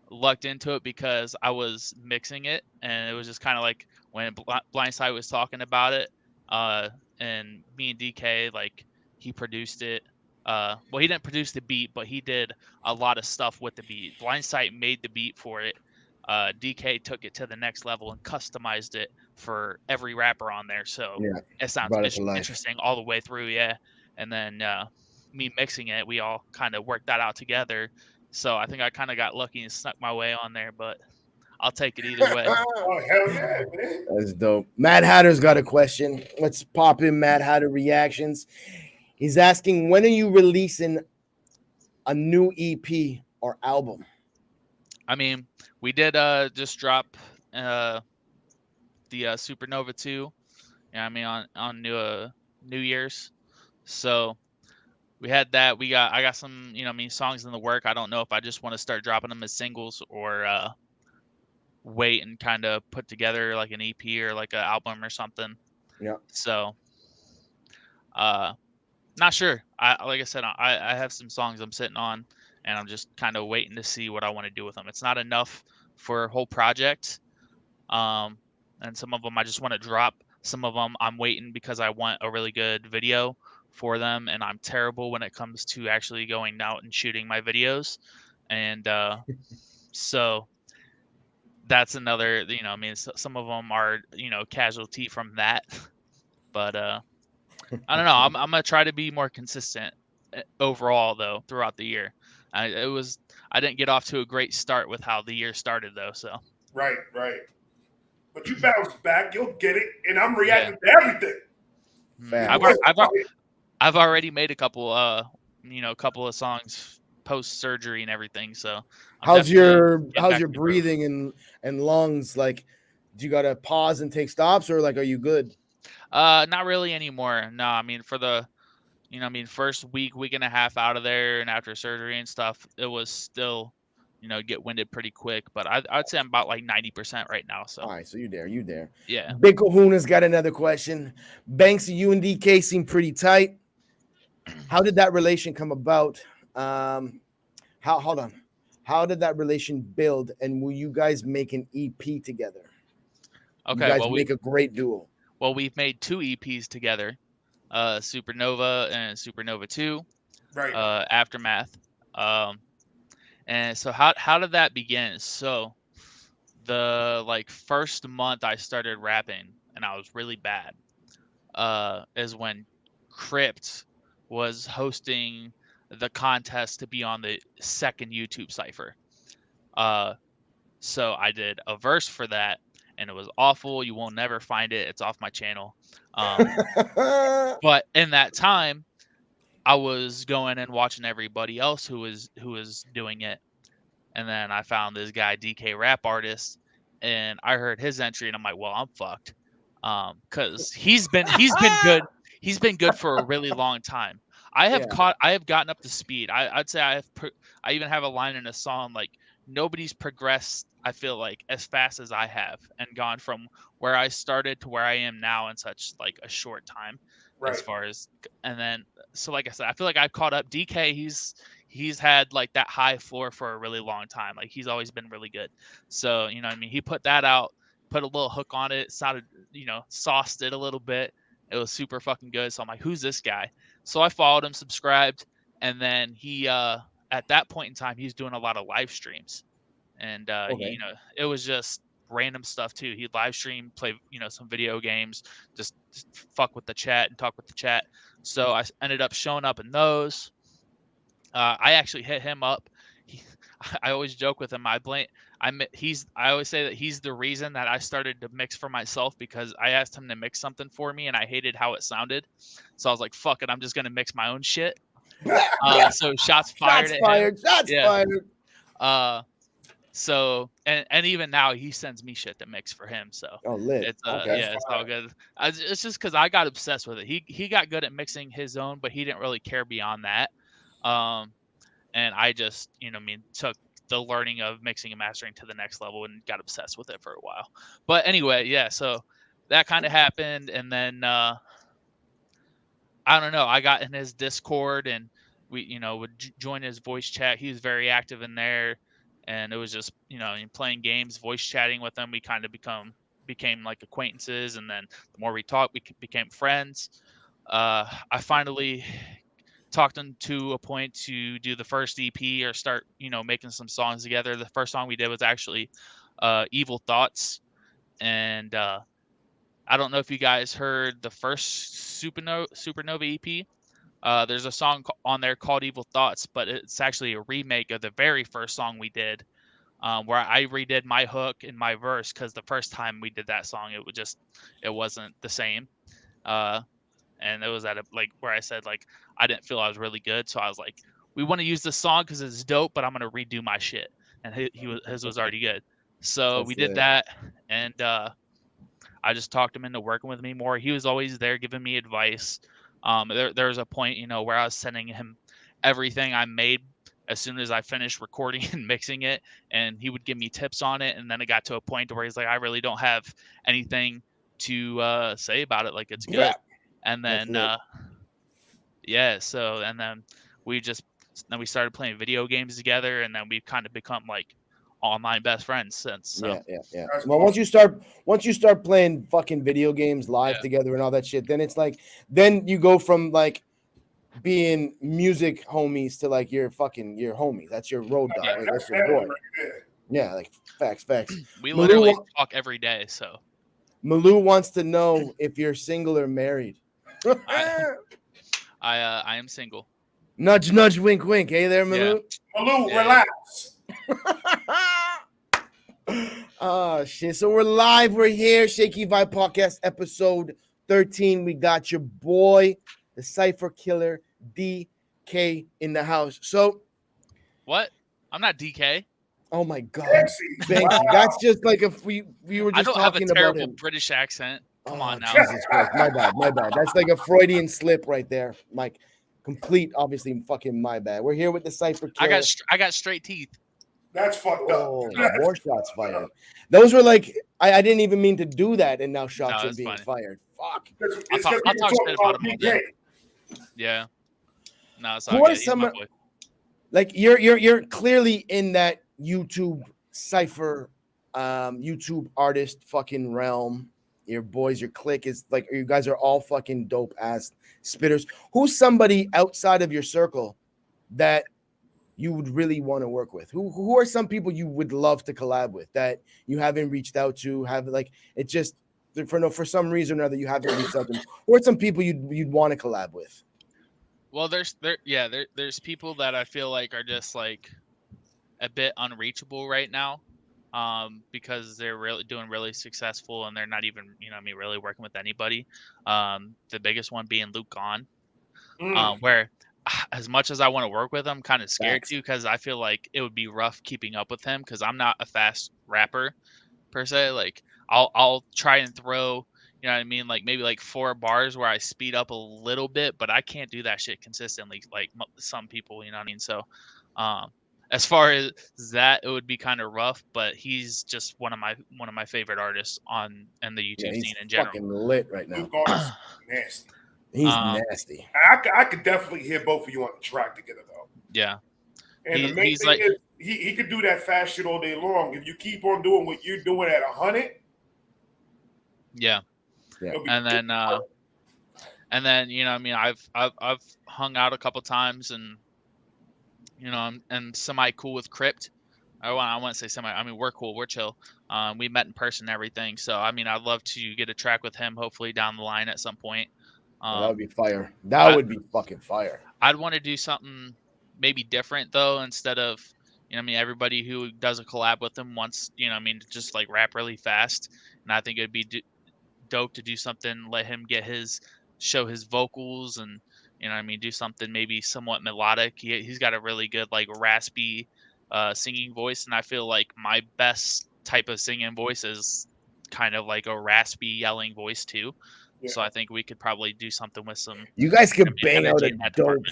lucked into it because I was mixing it, and it was just kind of like when Blindside was talking about it, and me and DK, like, he produced it. Well, he didn't produce the beat, but he did a lot of stuff with the beat. Blindside made the beat for it. DK took it to the next level and customized it for every rapper on there. So Yeah. it sounds Brought it to life. interesting all the way through. Yeah. And then me mixing it, we all kind of worked that out together. So I think I kind of got lucky and snuck my way on there, but I'll take it either way. Oh, hell yeah, man. That's dope. Mad Hatter's got a question. Let's pop in Mad Hatter reactions. He's asking, when are you releasing a new EP or album? I mean, we did just drop the Supernova 2. I mean, on New Year's. So we had that. I got some, I mean, songs in the work. I don't know if I just want to start dropping them as singles or wait and kind of put together like an EP or like an album or something. Yeah. So not sure. Like I said, I have some songs I'm sitting on, and I'm just kind of waiting to see what I want to do with them. It's not enough for a whole project. And some of them I just want to drop. Some of them I'm waiting because I want a really good video for them, and I'm terrible when it comes to actually going out and shooting my videos. And so that's another, I mean, some of them are, casualty from that. But I don't know. I'm gonna try to be more consistent overall though throughout the year. I didn't get off to a great start with how the year started though. So Right, right. But you bounce back, you'll get it, and I'm reacting to everything. I've already made a couple couple of songs post surgery and everything. So how's your back to breathing and lungs? Like, do you gotta pause and take stops, or like, are you good? Not really anymore. No, I mean, for the first week and a half out of there, and after surgery and stuff, it was still get winded pretty quick. But I'd say I'm about like 90% right now. So All right, so you there. yeah. Big Kahuna's got another question. BANXY, you and DK seem pretty tight. How did that relation come about? Hold on. How did that relation build? And will you guys make an EP together? Okay, you guys make a great duo. Well, we've made 2 EPs together, Supernova and Supernova 2, right. Aftermath. And so how did that begin? So the first month I started rapping and I was really bad, is when Crypt was hosting the contest to be on the second YouTube Cipher. So I did a verse for that, and it was awful. You won't never find it. It's off my channel. But in that time, I was going and watching everybody else who was doing it, and then I found this guy DK Rap Artist, and I heard his entry, and I'm like, well, I'm fucked, because he's been good. He's been good for a really long time. I have Yeah. gotten up to speed. I'd say I even have a line in a song like nobody's progressed. I feel like as fast as I have and gone from where I started to where I am now in such like a short time. As Right. far as and then so like I said, I feel like I've caught up. DK, he's had like that high floor for a really long time. Like he's always been really good. So you know what I mean. He put that out, put a little hook on it, sounded sauced it a little bit. It was super fucking good. So I'm like, who's this guy? So I followed him, subscribed, and then he at that point in time he's doing a lot of live streams, and Okay. it was just random stuff too. He'd live stream, play some video games, just fuck with the chat and talk with the chat. So I ended up showing up in those. I actually hit him up. I always joke with him. I always say that he's the reason that I started to mix for myself because I asked him to mix something for me and I hated how it sounded. So I was like, fuck it, I'm just gonna mix my own shit. So shots fired at him. Shots fired. So and even now he sends me shit to mix for him. So Oh, lit. it's Okay. yeah, it's all good. It's just because I got obsessed with it. He got good at mixing his own, but he didn't really care beyond that. And I just took the learning of mixing and mastering to the next level and got obsessed with it for a while. But anyway, yeah, so that kind of happened, and then I don't know. I got in his Discord and we would join his voice chat. He was very active in there. And it was just, playing games, voice chatting with them. We kind of became like acquaintances. And then the more we talked, we became friends. I finally talked him to a point to do the first EP or start, making some songs together. The first song we did was actually Evil Thoughts. And I don't know if you guys heard the first Supernova EP. There's a song on there called Evil Thoughts, but it's actually a remake of the very first song we did, where I redid my hook and my verse because the first time we did that song, it wasn't the same. And it was at where I said like I didn't feel I was really good, so I was like, we want to use this song because it's dope, but I'm gonna redo my shit, and his was already good. So we did that, and I just talked him into working with me more. He was always there giving me advice. There was a point, where I was sending him everything I made as soon as I finished recording and mixing it, and he would give me tips on it. And then it got to a point where he's like, I really don't have anything to say about it. Like it's good. Yeah. And then, so, and then we started playing video games together, and then we've kind of become like online best friends since. So. Yeah. Well, once you start playing fucking video games live together and all that shit, then it's like, then you go from like being music homies to like your homies. That's your road dog. Right? That's your boy. Yeah, like facts. We literally talk every day. So Malou wants to know if you're single or married. I am single. Nudge, nudge, wink, wink. Hey there, Malou. Yeah. Malou, relax. Oh shit! So we're live. We're here. Shakey Vibe Podcast, episode 13. We got your boy, the Cipher Killer, DK, in the house. So, what? I'm not DK. Oh my God, BANXY. Wow. That's just like if we were just I don't have a talking about terrible him. British accent. Come on now. Jesus Christ. My bad. That's like a Freudian slip right there, Mike. Complete, obviously, fucking my bad. We're here with the Cipher Killer. I got straight teeth. That's fucked up. Oh, more shots fired. Those were like, I didn't even mean to do that, and now shots are being fired. Fuck. I'll talk shit about him all day. Yeah. No, it's Who are some like you're clearly in that YouTube Cipher, YouTube artist fucking realm. Your boys, your clique is like, you guys are all fucking dope ass spitters. Who's somebody outside of your circle that you would really want to work with? Who are some people you would love to collab with that you haven't reached out to? Have like it just for some reason or other you haven't reached out to them? Or some people you'd want to collab with? Well, there's people that I feel like are just like a bit unreachable right now, because they're really doing really successful and they're not even really working with anybody. The biggest one being Luke Gone, where as much as I want to work with him, I'm kind of scared too, because I feel like it would be rough keeping up with him because I'm not a fast rapper per se. Like I'll try and throw you know what I mean, like maybe like 4 bars where I speed up a little bit, but I can't do that shit consistently like some people, you know what I mean? So as far as that, it would be kind of rough, but he's just one of my favorite artists in the Yeah, YouTube he's scene in general. fucking lit right now. Luke Artist is nasty. He's nasty. I could definitely hear both of you on the track together though. Yeah. And the main thing is he could do that fast shit all day long. If you keep on doing what you're doing at 100. Yeah. And then you know, I mean, I've hung out a couple times, and you know, I'm semi cool with Crypt. I want to say semi. I mean, we're cool. We're chill. We met in person and everything. So I mean, I'd love to get a track with him. Hopefully down the line at some point. That would be fire. That would be fucking fire. I'd want to do something maybe different though, instead of, you know, I mean, everybody who does a collab with him wants, you know, I mean, to just like rap really fast. And I think it'd be dope to do something, let him show his vocals, and you know what I mean, do something maybe somewhat melodic. He's got a really good like raspy singing voice, and I feel like my best type of singing voice is kind of like a raspy yelling voice too. Yeah. So I think we could probably do something with some. You guys could bang out a dope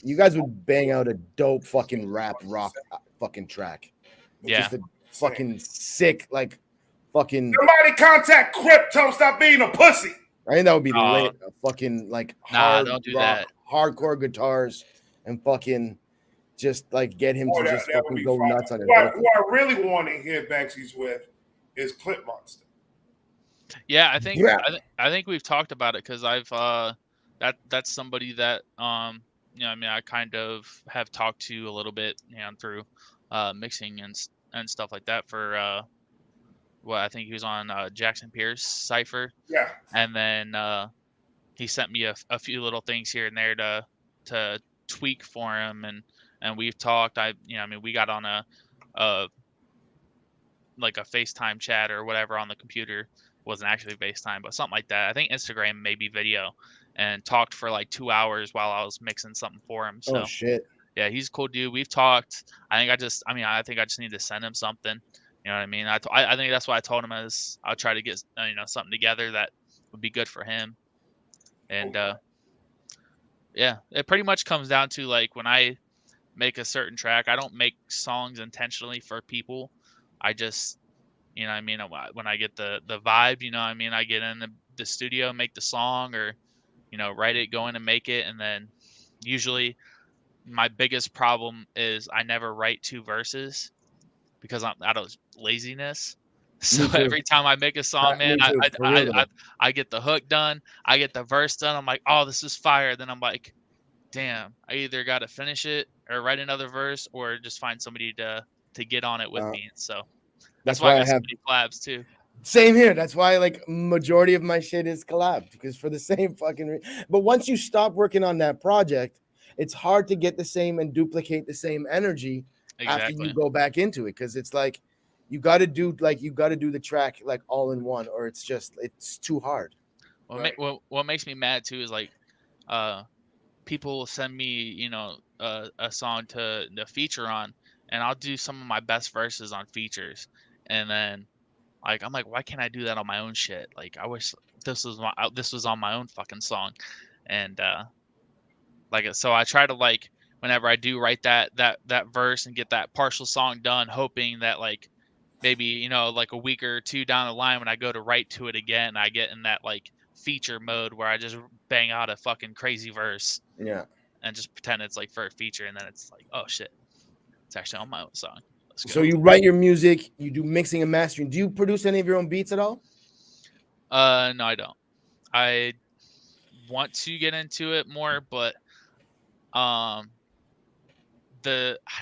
You guys would bang out a dope fucking rock fucking track. Yeah. Just a fucking sick like fucking. Somebody contact Crypt. Tell him stop being a pussy. I think that would be lit. A fucking like don't do that. Hardcore guitars and fucking just like get him to just fucking go nuts on it. What I really want to hear BANXY's with is Clip Monster. Yeah, I think we've talked about it, because I've that's somebody that you know, I mean, I kind of have talked to a little bit, you know, through mixing and stuff like that for well, I think he was on Jackson Pierce Cipher. Yeah. And then he sent me a few little things here and there to tweak for him, and we've talked. You know, I mean, we got on a like a FaceTime chat or whatever on the computer. Wasn't actually FaceTime, but something like that. I think Instagram, maybe video, and talked for like 2 hours while I was mixing something for him. So, oh shit. Yeah, he's a cool dude. We've talked. I think I just need to send him something. You know what I mean? I think that's what I told him, is I'll try to get you know, something together that would be good for him. And yeah, it pretty much comes down to like when I make a certain track, I don't make songs intentionally for people. I just, you know what I mean, when I get the vibe, you know what I mean, I get in the studio, make the song, or, you know, write it, go in and make it. And then usually my biggest problem is I never write 2 verses because I'm out of laziness. So every time I make a song, man, I get the hook done, I get the verse done. I'm like, oh, this is fire. Then I'm like, damn, I either got to finish it or write another verse, or just find somebody to get on it with me. So that's why I have collabs too. Same here. That's why like majority of my shit is collabed, because for the same fucking but once you stop working on that project, it's hard to get the same and duplicate the same energy after you go back into it, because it's like you got to do the track like all in one, or it's too hard. Well, what makes me mad too is like people will send me, you know, a song to feature on, and I'll do some of my best verses on features, and then like I'm like, why can't I do that on my own shit? Like I wish this was on my own fucking song. And like, so I try to, like, whenever I do write that verse and get that partial song done, hoping that like maybe, you know, like a week or 2 down the line when I go to write to it again, I get in that like feature mode where I just bang out a fucking crazy verse. Yeah. And just pretend it's like for a feature, and then it's like, oh shit, it's actually on my own song. So you write your music, you do mixing and mastering. Do you produce any of your own beats at all? No, I don't. I want to get into it more, but I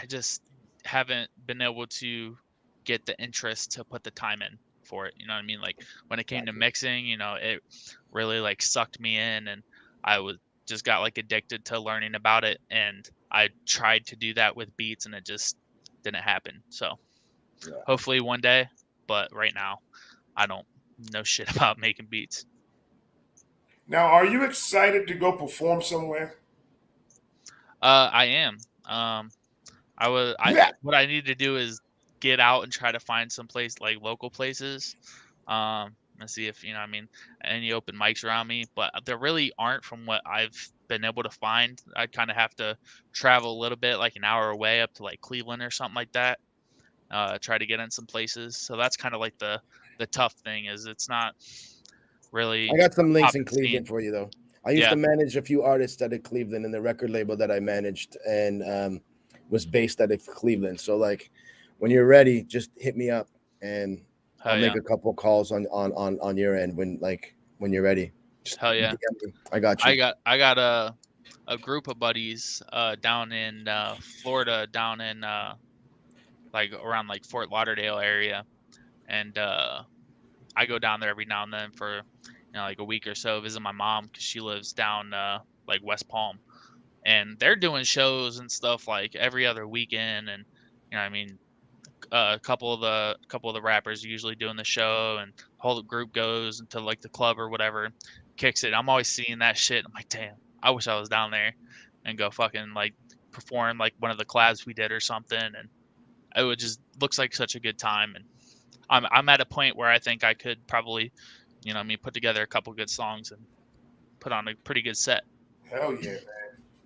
just haven't been able to get the interest to put the time in for it. You know what I mean? Like when it came to mixing, you know, it really like sucked me in, and I just got like addicted to learning about it, and I tried to do that with beats, and it just didn't happen. So hopefully one day, but right now I don't know shit about making beats. Now, are you excited to go perform somewhere? I am. What I need to do is get out and try to find some place, like local places. and see if any open mics around me. But there really aren't, from what I've been able to find. I kind of have to travel a little bit, like an hour away, up to like Cleveland or something like that. Try to get in some places. So that's kind of like the tough thing, is it's not really I got some links in popping scene. Cleveland for you though. I used to manage a few artists at Cleveland, and the record label that I managed and was based at Cleveland. So like, when you're ready, just hit me up, and I'll make a couple calls on your end when you're ready. Just Hell yeah. I got you. I got a group of buddies down in Florida, down in like around like Fort Lauderdale area, and I go down there every now and then for like a week or so, visit my mom, because she lives down like West Palm, and they're doing shows and stuff like every other weekend, and a couple of the rappers are usually doing the show, and the whole group goes into like the club or whatever, kicks it. I'm always seeing that shit. I'm like, damn, I wish I was down there and go fucking like perform like one of the collabs we did or something, and it would just looks like such a good time. And I'm at a point where I think I could probably put together a couple good songs and put on a pretty good set. Hell yeah, man.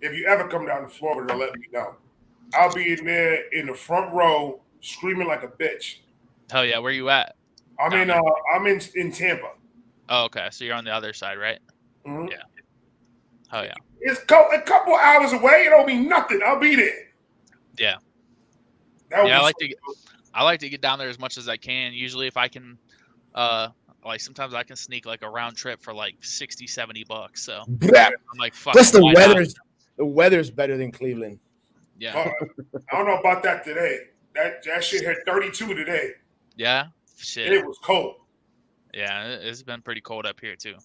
If you ever come down to Florida, let me know. I'll be in there in the front row screaming like a bitch. Hell yeah. Where you at? I'm in Tampa. Oh, okay. So you're on the other side, right? Mm-hmm. Yeah. Oh yeah. It's a couple hours away. It don't mean nothing. I'll be there. Yeah. I like to get down there as much as I can. Usually if I can like sometimes I can sneak like a round trip for like $60-$70. So I'm like, fuck. Plus the weather's better than Cleveland. Yeah. I don't know about that today. That shit had 32 today. Yeah. Shit. It was cold. Yeah, it's been pretty cold up here too.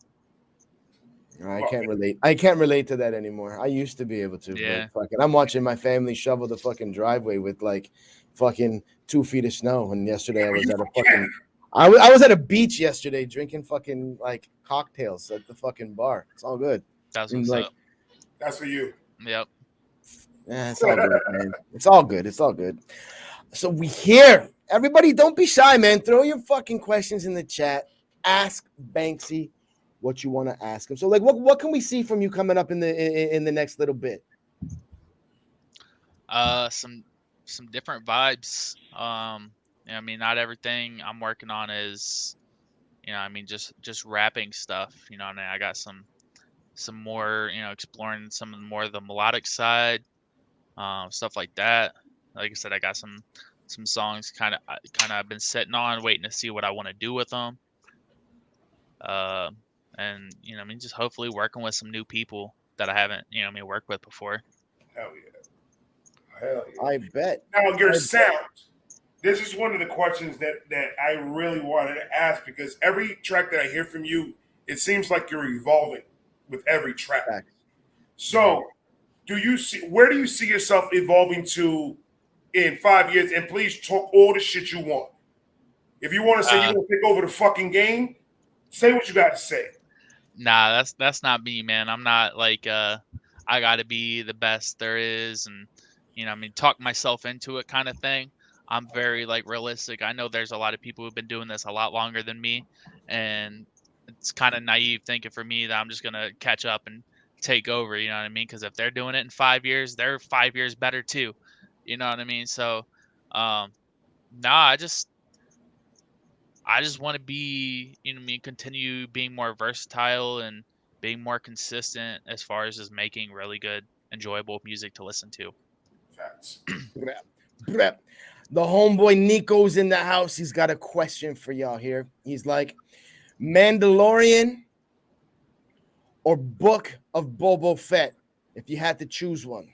I can't relate. I can't relate to that anymore. I used to be able to. Yeah. But I'm watching my family shovel the fucking driveway with like fucking 2 feet of snow. And yesterday I was at a fucking. I was at a beach yesterday drinking fucking like cocktails at the fucking bar. It's all good. That's what's up. That's for you. Yep. Yeah, it's all good, man. It's all good. It's all good. So we here. Everybody, don't be shy, man. Throw your fucking questions in the chat. Ask Banksy what you want to ask him. So, like, what can we see from you coming up in the next little bit? Some different vibes. Not everything I'm working on is, just rapping stuff. I got some more, exploring some more of the melodic side, stuff like that. Like I said, I got some songs kind of I've been sitting on, waiting to see what I want to do with them. And just hopefully working with some new people that I haven't, worked with before. Hell yeah. Hell yeah. I bet. Now your sound. This is one of the questions that I really wanted to ask, because every track that I hear from you, it seems like you're evolving with every track. Facts. So where do you see yourself evolving to in 5 years? And please talk all the shit you want. If you want to say you're going to take over the fucking game, say what you got to say. Nah, that's not me, man. I'm not like I got to be the best there is, and talk myself into it kind of thing. I'm very like realistic. I know there's a lot of people who've been doing this a lot longer than me, and it's kind of naive thinking for me that I'm just gonna catch up and take over. You know what I mean? Because if they're doing it in 5 years, they're 5 years better too. You know what I mean? So, I just want to be, continue being more versatile and being more consistent as far as just making really good, enjoyable music to listen to. Facts. The homeboy Nico's in the house. He's got a question for y'all here. He's like, Mandalorian or Book of Boba Fett, if you had to choose one.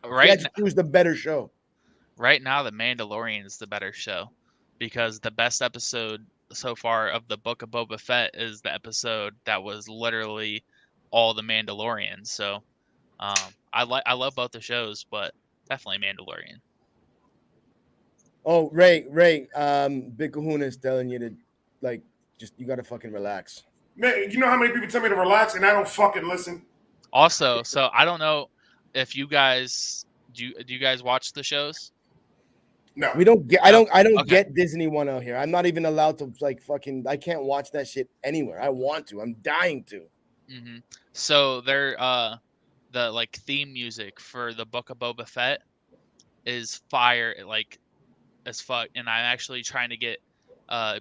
Right. You had to choose the better show. Right now, The Mandalorian is the better show, because the best episode so far of the Book of Boba Fett is the episode that was literally all the Mandalorian. So I love both the shows, but definitely Mandalorian. Oh, Ray, Big Kahuna is telling you to, like, just, you got to fucking relax. Man, you know how many people tell me to relax and I don't fucking listen? Also, so I don't know if you guys, do you guys watch the shows? No. We don't get. I don't Okay. get Disney One out here. I'm not even allowed to like fucking. I can't watch that shit anywhere. I want to. I'm dying to. Mm-hmm. So they're the like theme music for the Book of Boba Fett is fire, like as fuck. And I'm actually trying to get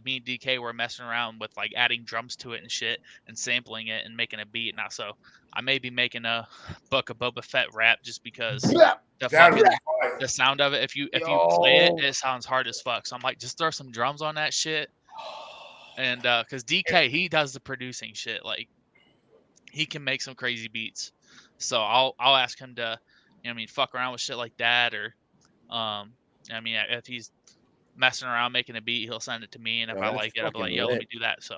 me and DK were messing around with like adding drums to it and shit and sampling it and making a beat now. So I may be making a Book of Boba Fett rap just because the That fucking was fire. the sound of it. If you play it, Yo. it sounds hard as fuck. So I'm like, just throw some drums on that shit. And because DK he does the producing shit, like he can make some crazy beats. So I'll ask him to, you know, I mean, fuck around with shit like that, or I mean, if he's messing around making a beat, he'll send it to me, and if Yo, I that's like it, I'll be like, fucking yo, let me lit. do that. So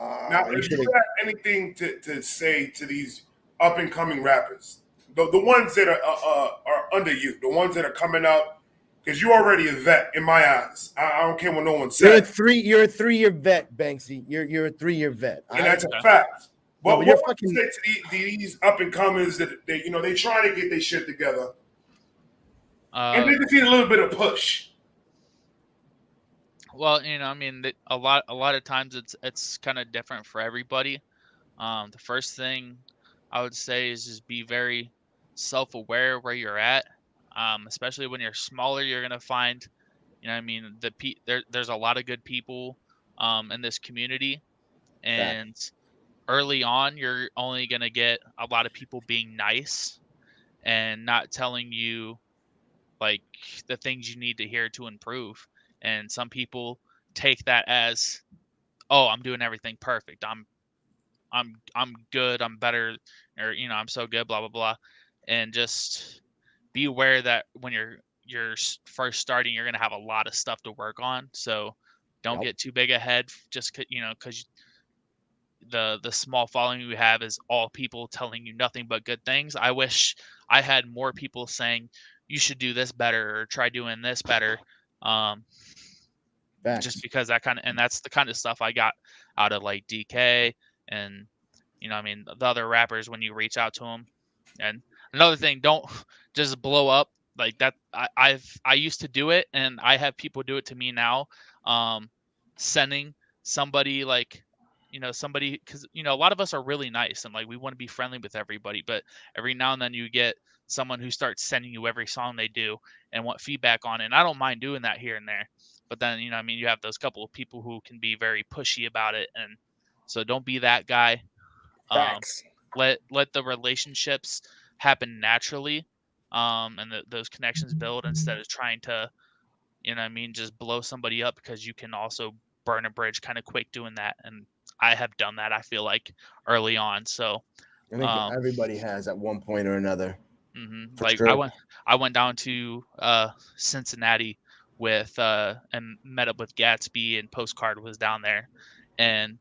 Now, You if you should've- have anything to say to these up and coming rappers, the ones that are under you, the ones that are coming up, because you're already a vet in my eyes. I don't care what no one You're a says, You're a 3-year vet, Banksy. You're a 3-year vet. and that's a fact. No, But but you're what would you say to these up and comers that they trying to get their shit together, and they just need a little bit of push? well, you know, I mean, a lot of times it's kind of different for everybody. The first thing I would say is just be very self-aware where you're at. Especially when you're smaller, you're gonna find, you know, what I mean, there's a lot of good people in this community, and early on, you're only gonna get a lot of people being nice and not telling you like the things you need to hear to improve. And some people take that as, oh, I'm doing everything perfect. I'm good. I'm better, or you know, I'm so good. Blah blah blah, and just be aware that when you're first starting, you're gonna have a lot of stuff to work on. So don't get too big ahead. Just you know, because the small following you have is all people telling you nothing but good things. I wish I had more people saying you should do this better or try doing this better. Just because that's the kind of stuff I got out of like DK and, you know, I mean, the other rappers when you reach out to them. And another thing, don't just blow up like that. I used to do it, and I have people do it to me now. Sending somebody like, you know, somebody, because you know, a lot of us are really nice and like we want to be friendly with everybody, but every now and then you get someone who starts sending you every song they do and want feedback on it. And I don't mind doing that here and there. But then, you know, I mean, you have those couple of people who can be very pushy about it, and so don't be that guy. Let the relationships happen naturally, and those connections build instead of trying to, you know what I mean, just blow somebody up, because you can also burn a bridge kind of quick doing that. And I have done that, I feel like, early on. So I think everybody has at one point or another. Like sure. I went down to Cincinnati with and met up with Gatsby, and Postcard was down there, and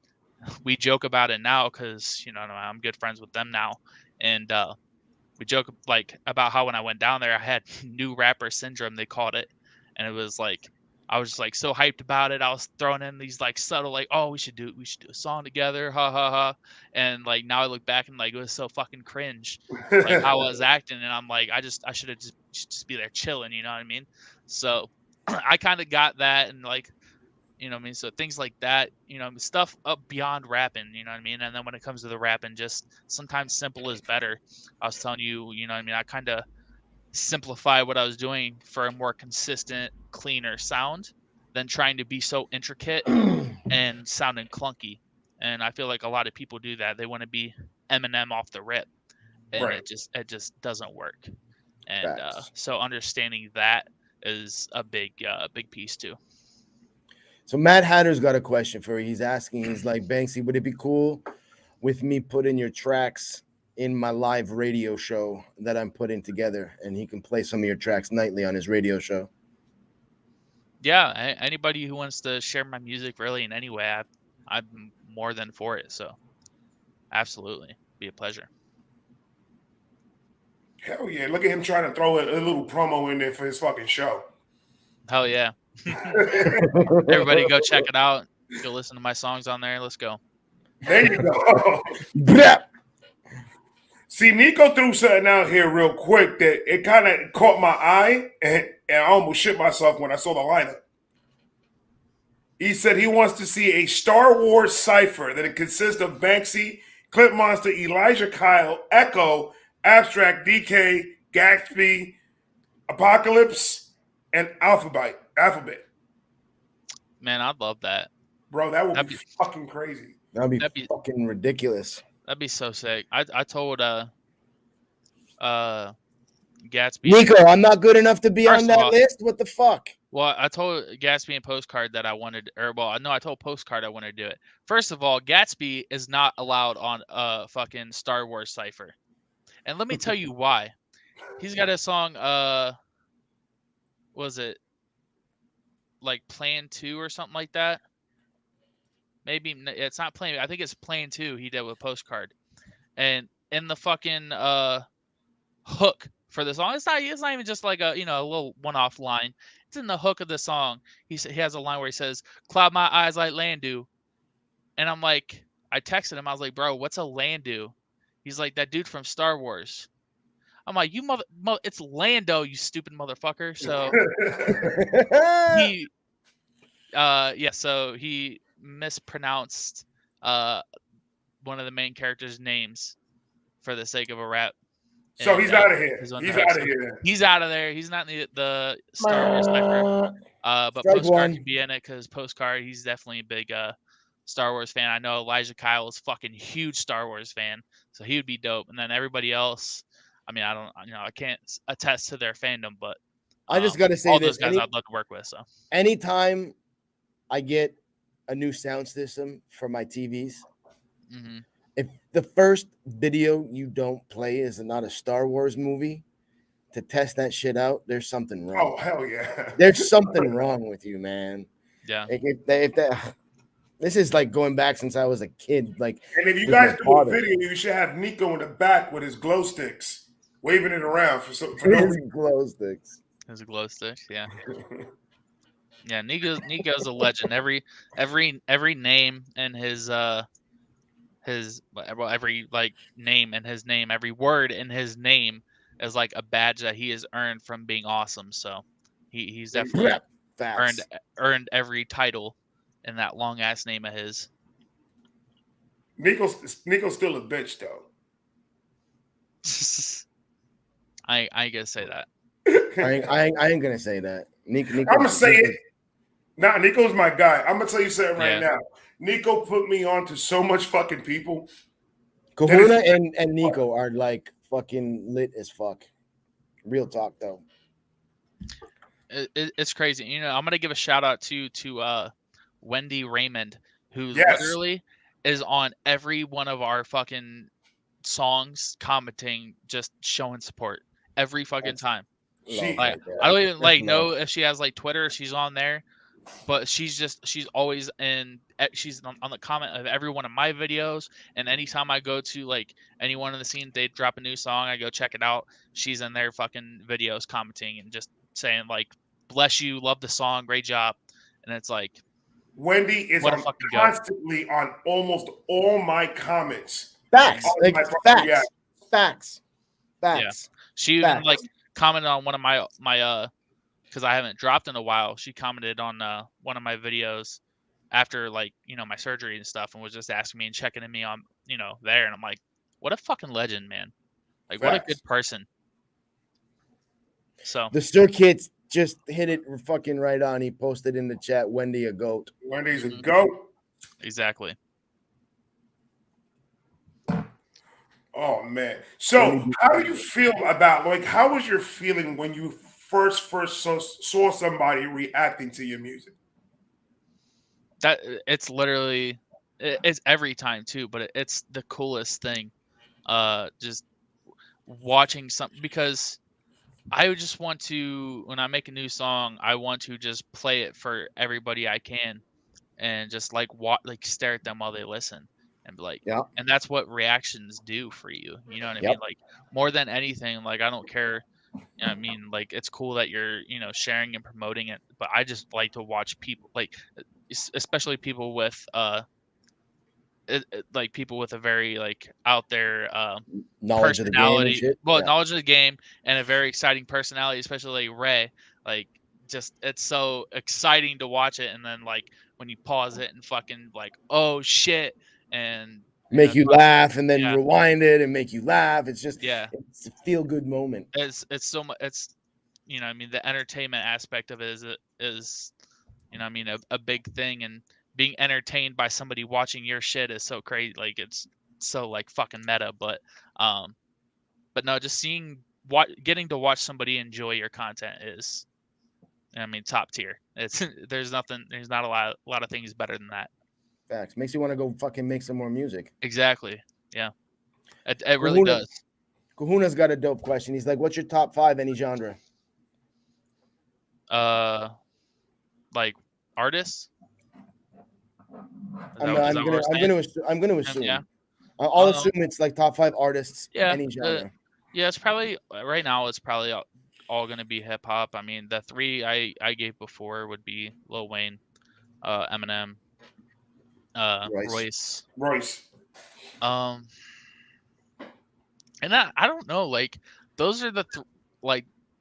we joke about it now because, you know, I'm good friends with them now, and we joke like about how when I went down there I had new rapper syndrome, they called it, and it was like I was just like so hyped about it. I was throwing in these like subtle like, oh, we should do a song together, ha ha ha. And like now I look back and like it was so fucking cringe, like how I was acting, and I'm like I should have just be there chilling, you know what I mean? So I kind of got that, and like, you know what I mean? So things like that, you know, stuff up beyond rapping, you know what I mean? And then when it comes to the rapping, just sometimes simple is better. I was telling you, you know what I mean? I kind of simplify what I was doing for a more consistent, cleaner sound than trying to be so intricate and sounding clunky. And I feel like a lot of people do that. They want to be Eminem off the rip, and Right. it just doesn't work. And so understanding that is a big piece too. So Matt Hatter's got a question for you. He's asking, he's like, Banksy, would it be cool with me putting your tracks in my live radio show that I'm putting together, and he can play some of your tracks nightly on his radio show? Yeah, anybody who wants to share my music really in any way, I'm more than for it. So absolutely, be a pleasure. Hell yeah, look at him trying to throw a little promo in there for his fucking show. Hell yeah. Everybody go check it out. Go listen to my songs on there. Let's go. There you go. See, Nico threw something out here real quick that it kind of caught my eye, and I almost shit myself when I saw the lineup. He said he wants to see a Star Wars Cipher that it consists of BANXY, Clip Monster, Elijah Kyle, Echo, Abstract, DK, Gatsby, Apocalypse, and Alphabet. Man, I'd love that. Bro, that would That'd be be- fucking crazy. That'd That'd be be- fucking ridiculous. That'd be so sick. I told Gatsby. Nico, I'm not good enough to be First on of that all- list. What the fuck? Well, I told Gatsby and Postcard that I wanted, I told Postcard I wanted to do it. First of all, Gatsby is not allowed on a fucking Star Wars Cipher, and let me tell you why. He's got a song, was it like Plan 2 or something like that? Maybe it's not Plan. I think it's Plan 2. He did with Postcard, and in the fucking hook for the song, it's not even just like a a little one-off line. It's in the hook of the song. He has a line where he says, "Cloud my eyes like Landu," and I'm like, I texted him. I was like, "Bro, what's a Landu?" He's like, "That dude from Star Wars." I'm like, "You it's Lando, you stupid motherfucker." So he, so he mispronounced one of the main characters' names for the sake of a rap. So he's out of here. He's He's out of here. He's out of there. He's not in the Star Wars Cipher. But Strike Postcard one. can be in it because Postcard, he's definitely a big Star Wars fan. I know Elijah Kyle is fucking huge Star Wars fan, so he would be dope. And then everybody else, I mean, I can't attest to their fandom, but I just gotta say all this. those guys I'd love to work with. So Anytime I get a new sound system for my TVs, hmm if the first video you don't play is not a Star Wars movie, to test that shit out, there's something wrong. Oh, hell yeah. There's something wrong with you, man. yeah, This is like going back since I was a kid. Like, And if you with guys my do a father. video, you should have Nico in the back with his glow sticks, waving it around for no his reason. glow sticks. there's a glow stick. Yeah, yeah. Nico's a legend. Every name and his every like name and his name, every word in his name is like a badge that he has earned from being awesome. So he's definitely Yeah, facts. earned every title in that long ass name of his. Nico's still a bitch though. I ain't gonna say that. I ain't gonna say that. Nico, I'm gonna say it. Nah, Nico's my guy. I'm gonna tell you something right now. Nico put me on to so much fucking people. Kahuna and Nico are like fucking lit as fuck. Real talk though. It's crazy. I'm gonna give a shout out to Wendy Raymond, who Yes. literally is on every one of our fucking songs, commenting, just showing support every fucking time. She- Like, I don't even know if she has like Twitter, she's on there, but she's always she's on the comment of every one of my videos, and anytime I go to like anyone in the scene, they drop a new song, I go check it out. She's in their fucking videos commenting and just saying like, "Bless you, love the song, great job," and it's like, Wendy is What a on fucking go. constantly on almost all my comments. Facts, All like my fucking facts, reactions. facts. she even Facts. like commented on one of my because I haven't dropped in a while. She commented on one of my videos after like my surgery and stuff, and was just asking me and checking in me on there, and I'm like, what a fucking legend, man! Like, what a Facts. good person. So The circuits just hit it fucking right on. He posted in the chat, Wendy a goat. Wendy's a Mhm. goat. exactly. Oh man. So how do you feel about how was your feeling when you first saw somebody reacting to your music? That it's literally it's every time too, but it's the coolest thing. Just watching something, because I would just want to, when I make a new song, I want to just play it for everybody I can, and just like stare at them while they listen, and be like, Yeah. And that's what reactions do for you. You know what I Yep. mean? Like, more than anything, like, I don't care. I mean, like, it's cool that you're, sharing and promoting it, but I just like to watch people, like, especially people with like people with a very like out there Knowledge of the game and shit. Well, Yeah. knowledge of the game and a very exciting personality, especially like Ray. Like, just it's so exciting to watch it, and then like when you pause it and fucking like, oh shit, and Make you laugh and then yeah, rewind it and make you laugh. It's just yeah, it's a feel good moment. it's so much. It's I mean, the entertainment aspect of it is I mean, a big thing, and being entertained by somebody watching your shit is so crazy. Like, it's so like fucking meta, but no, just getting to watch somebody enjoy your content is, I mean, top tier. It's there's not a lot of things better than that. Facts. Makes you want to go fucking make some more music. Exactly. Yeah. It really does. Kahuna's got a dope question. He's like, "What's your top 5 any genre?" Like artists. I'm gonna assume. Yeah. I'll assume it's like top 5 artists. Yeah. Any genre. Yeah, it's probably right now. It's probably all gonna be hip hop. I mean, the 3 I gave before would be Lil Wayne, Eminem, Royce. And I don't know, like those are the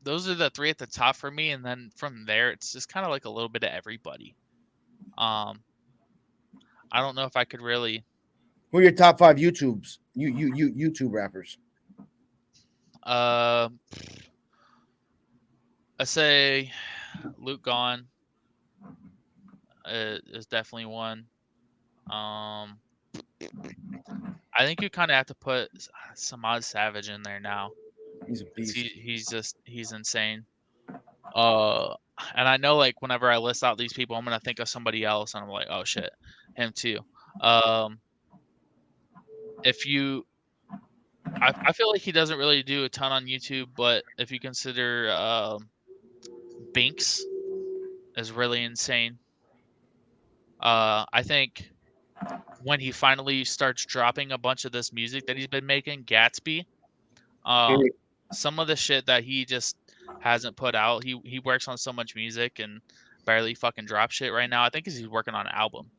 those are the 3 at the top for me, and then from there it's just kind of like a little bit of everybody. I don't know if I could really. Who are your top 5 YouTube rappers? I say Luke Gone is definitely one. I think you kind of have to put Samad Savage in there now. He's a beast. He's insane. And I know, like, whenever I list out these people, I'm gonna think of somebody else, and I'm like, oh shit, him too. If you, I feel like he doesn't really do a ton on YouTube, but if you consider BANXY is really insane. I think when he finally starts dropping a bunch of this music that he's been making, Gatsby, some of the shit that he just hasn't put out, he works on so much music and barely fucking drops shit right now. I think he's working on an album,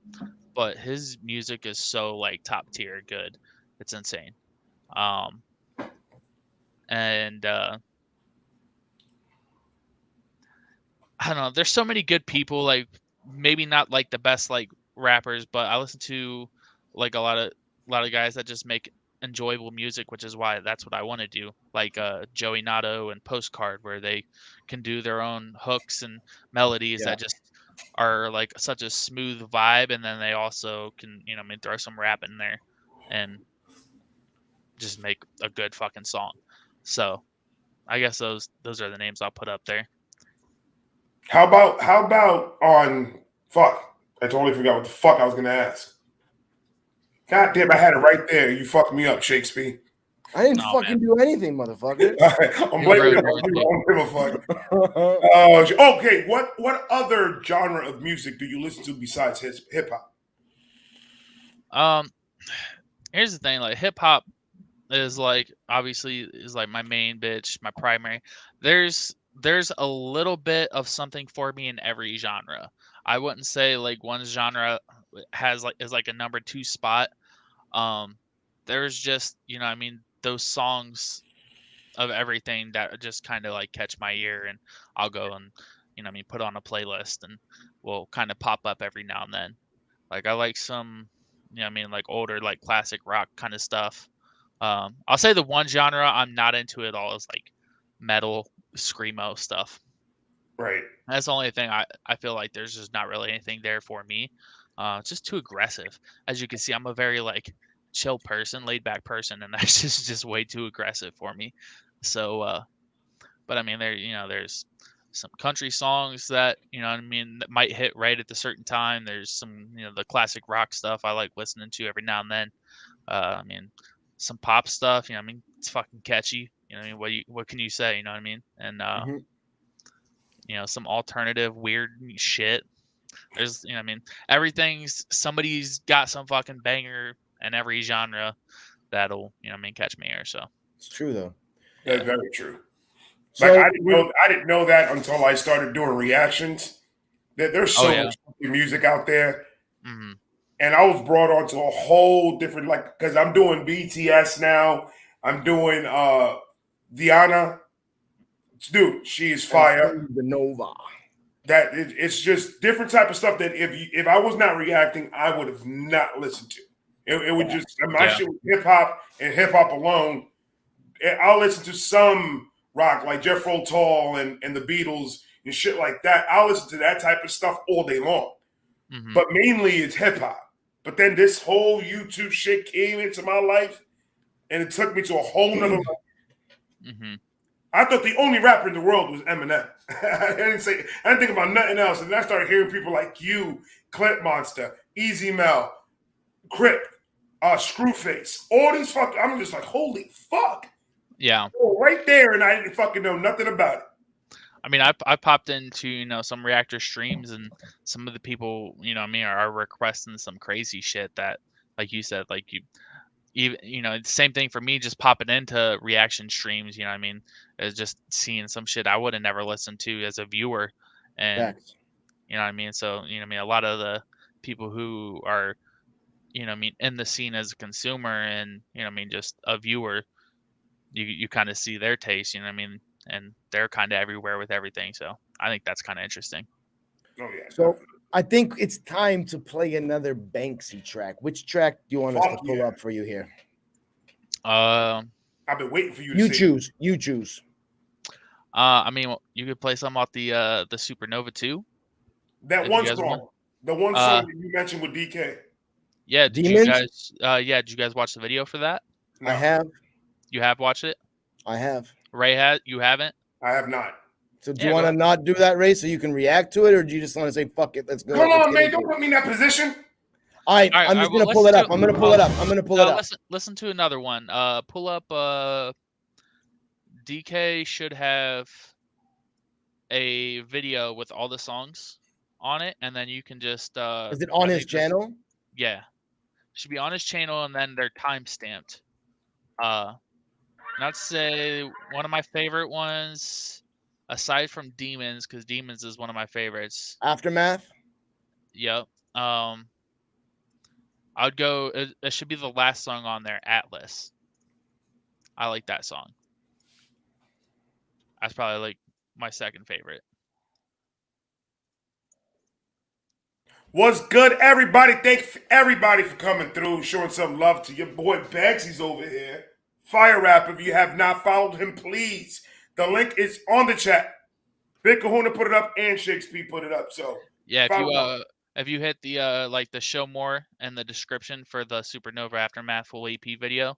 but his music is so like top tier good. It's insane. And I don't know. There's so many good people. Like, maybe not like the best like rappers, but I listen to like a lot of guys that just make enjoyable music, which is why that's what I want to do. Like Joey Nato and Postcard, where they can do their own hooks and melodies that just are like such a smooth vibe, and then they also can throw some rap in there and just make a good fucking song. So I guess those are the names I'll put up there. How about on fuck? I totally forgot what the fuck I was gonna ask. God damn, I had it right there. You fucked me up, Shakespeare. I didn't fucking do anything, motherfucker. I'm blaming you. I don't give a fuck. Okay, what other genre of music do you listen to besides hip hop? Here's the thing, like hip hop is like obviously is like my main bitch, my primary. There's a little bit of something for me in every genre. I wouldn't say like one genre is like a number 2 spot. There's just those songs of everything that just kind of like catch my ear, and I'll go and put on a playlist, and will kind of pop up every now and then. Like I like some like older like classic rock kind of stuff. I'll say the one genre I'm not into at all is like metal screamo stuff. Right. That's the only thing I feel like there's just not really anything there for me. It's just too aggressive. As you can see, I'm a very like chill person, laid back person, and that's just way too aggressive for me. So, but I mean, there's some country songs that that might hit right at the certain time. There's some the classic rock stuff I like listening to every now and then. I mean, some pop stuff. It's fucking catchy. What can you say? And some alternative weird shit. There's everything's somebody's got some fucking banger in every genre that'll catch my ear. So it's true though. That's very true. So like, I didn't know that until I started doing reactions. There's so much music out there. Mm-hmm. and I was brought onto a whole different, like, because I'm doing BTS now. I'm doing Diana. Dude, she is fire. The Nova. It's just different type of stuff that if I was not reacting, I would have not listened to. It would just my shit was hip hop and hip hop alone. I'll listen to some rock like Jethro Tull and the Beatles and shit like that. I'll listen to that type of stuff all day long. Mm-hmm. But mainly it's hip hop. But then this whole YouTube shit came into my life, and it took me to a whole nother level. Mm-hmm. I thought the only rapper in the world was Eminem. I didn't think about nothing else. And then I started hearing people like you, Clint Monster, Easy Mel, Crip, Screwface, all these fucking. I'm just like, holy fuck. Yeah. Right there, and I didn't fucking know nothing about it. I mean, I popped into some reactor streams, and some of the people are requesting some crazy shit that, like you said, like even it's the same thing for me, just popping into reaction streams. It's just seeing some shit I would have never listened to as a viewer, and Facts. So a lot of the people who are in the scene as a consumer and just a viewer, you kind of see their taste, and they're kind of everywhere with everything. So I think that's kind of interesting. Oh yeah. So I think it's time to play another BANXY track. Which track do you want us to pull up for you here? I've been waiting for you to You choose. You choose. I mean, you could play some off the Supernova 2. That one song. The one song that you mentioned with DK. Yeah, did you guys watch the video for that? No. I have. You have watched it? I have. Ray has. You haven't? I have not. So do you want to not do that, Ray, so you can react to it, or do you just want to say fuck it? Let's go. Come on, man! Don't put me in that position. I'm just gonna pull it up. I'm gonna pull it up. Listen to another one. Pull up. DK should have a video with all the songs on it, and then you can just. Is it on his channel? Yeah, should be on his channel, and then they're time stamped. Not to say one of my favorite ones, aside from Demons, because Demons is one of my favorites. Aftermath. Yep. I would go. It should be the last song on there, Atlas. I like that song. That's probably like my second favorite. What's good, everybody? Thanks everybody for coming through, showing some love to your boy BANXY's over here. Fire Rap. If you have not followed him, please. The link is on the chat. Big Kahuna put it up and Shakey put it up. So yeah, if you hit the like the show more in the description for the Supernova Aftermath full EP video,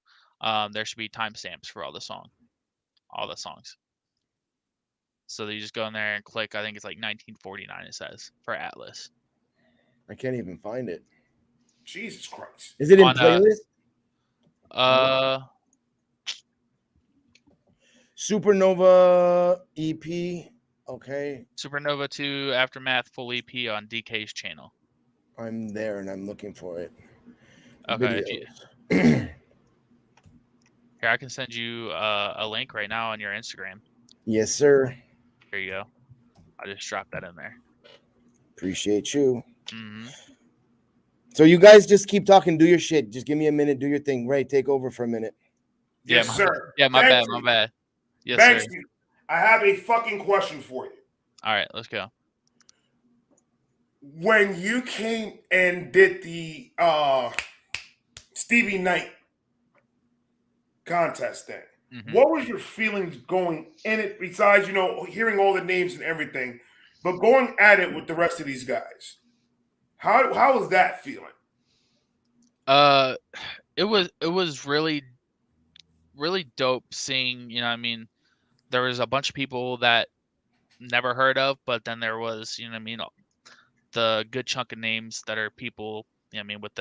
there should be timestamps for all the songs. So you just go in there and click. I think it's like 1949. It says for Atlas. I can't even find it. Jesus Christ! Is it in playlist? Supernova EP. Okay. Supernova 2 Aftermath full EP on DK's channel. I'm there and I'm looking for it. Okay. Here, I can send you a link right now on your Instagram. Yes, sir. Here you go. I'll just drop that in there. Appreciate you. Mm-hmm. So you guys just keep talking. Do your shit. Just give me a minute. Do your thing. Ray, take over for a minute. Yes, sir. Yeah, my bad. Yes, BANXY, sir. I have a fucking question for you. All right, let's go. When you came and did the Stevie Knight contest thing, what was your feelings going in it, besides, hearing all the names and everything, but going at it with the rest of these guys? How was that feeling? It was really, really dope seeing, there was a bunch of people that never heard of, but then there was, the good chunk of names that are people, with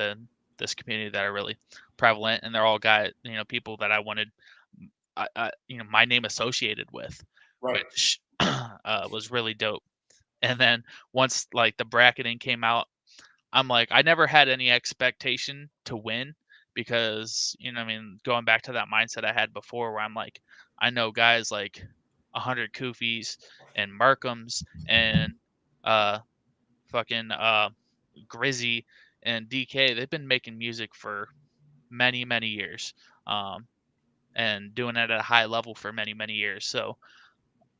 this community that are really prevalent, and they're all people that I wanted, my name associated with, right. Which was really dope. And then once like the bracketing came out, I'm like, I never had any expectation to win because, going back to that mindset I had before where I'm like, I know guys like 100 Koofies and Markhams and fucking Grizzy and DK, they've been making music for many, many years, and doing it at a high level for many, many years. So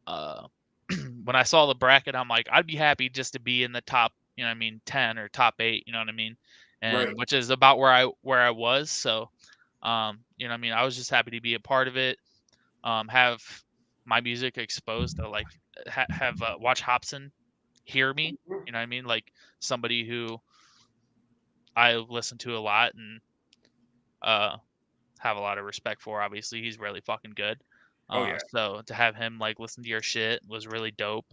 when I saw the bracket, I'm like, I'd be happy just to be in the top, 10 or top 8, you know what I mean? And Right. which is about where I was. So, I was just happy to be a part of it. Have my music exposed to like have Watch Hobson hear me, you know what I mean? Like somebody who I listen to a lot and have a lot of respect for. Obviously, he's really fucking good. Oh yeah. So to have him like listen to your shit was really dope,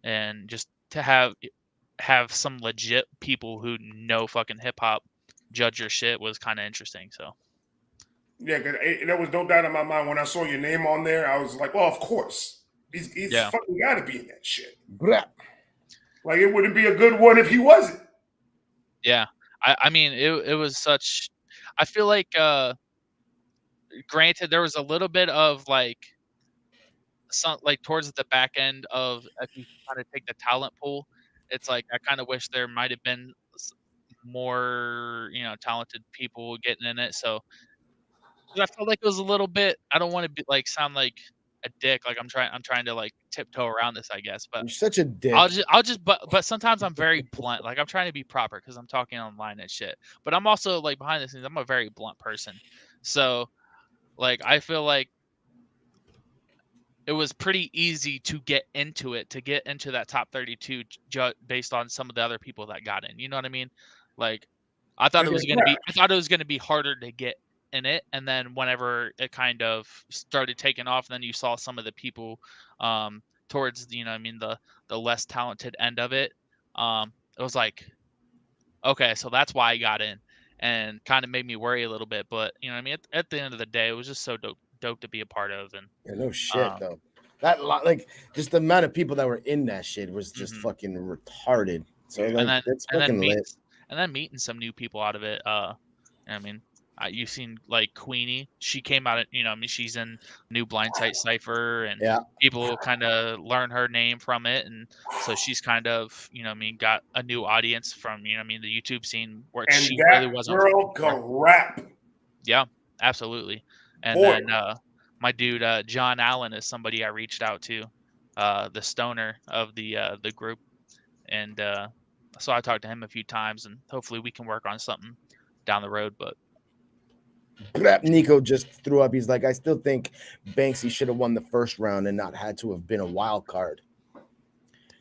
and just to have some legit people who know fucking hip hop judge your shit was kind of interesting. So Yeah, because there was no doubt in my mind when I saw your name on there. I was like, well, of course, he's yeah, fucking got to be in that shit. Brap. Like it wouldn't be a good one if he wasn't. yeah. I mean, it was such. I feel like, granted, there was a little bit of like some like towards the back end of if you kind of take the talent pool, it's like I kind of wish there might have been more talented people getting in it. So 'cause I felt like it was a little bit. I don't want to be like sound like a dick. Like I'm trying to like tiptoe around this, I guess. But You're such a dick. but sometimes I'm very blunt. Like I'm trying to be proper because I'm talking online and shit. But I'm also like behind the scenes. I'm a very blunt person. So like I feel like it was pretty easy to get into that top 32 based on some of the other people that got in. You know what I mean? Like I thought it was going to be harder to get in it, and then whenever it kind of started taking off, then you saw some of the people towards the less talented end of it. It was like, okay, so that's why I got in, and kind of made me worry a little bit. But at the end of the day, it was just so dope to be a part of. And Yeah, no shit though. That like just the amount of people that were in that shit was just fucking retarded. So like that's fucking lit. And then meeting some new people out of it. You've seen like Queenie. She came out at she's in new BANXY Cipher, and people kind of learn her name from it, and so she's kind of got a new audience from the YouTube scene where And she that really wasn't. girl can rap. Yeah, absolutely. And Boy. then my dude John Allen is somebody I reached out to, the stoner of the group, and so I talked to him a few times, and hopefully we can work on something down the road. But Nico just threw up. He's like, I still think BANXY should have won the first round and not had to have been a wild card.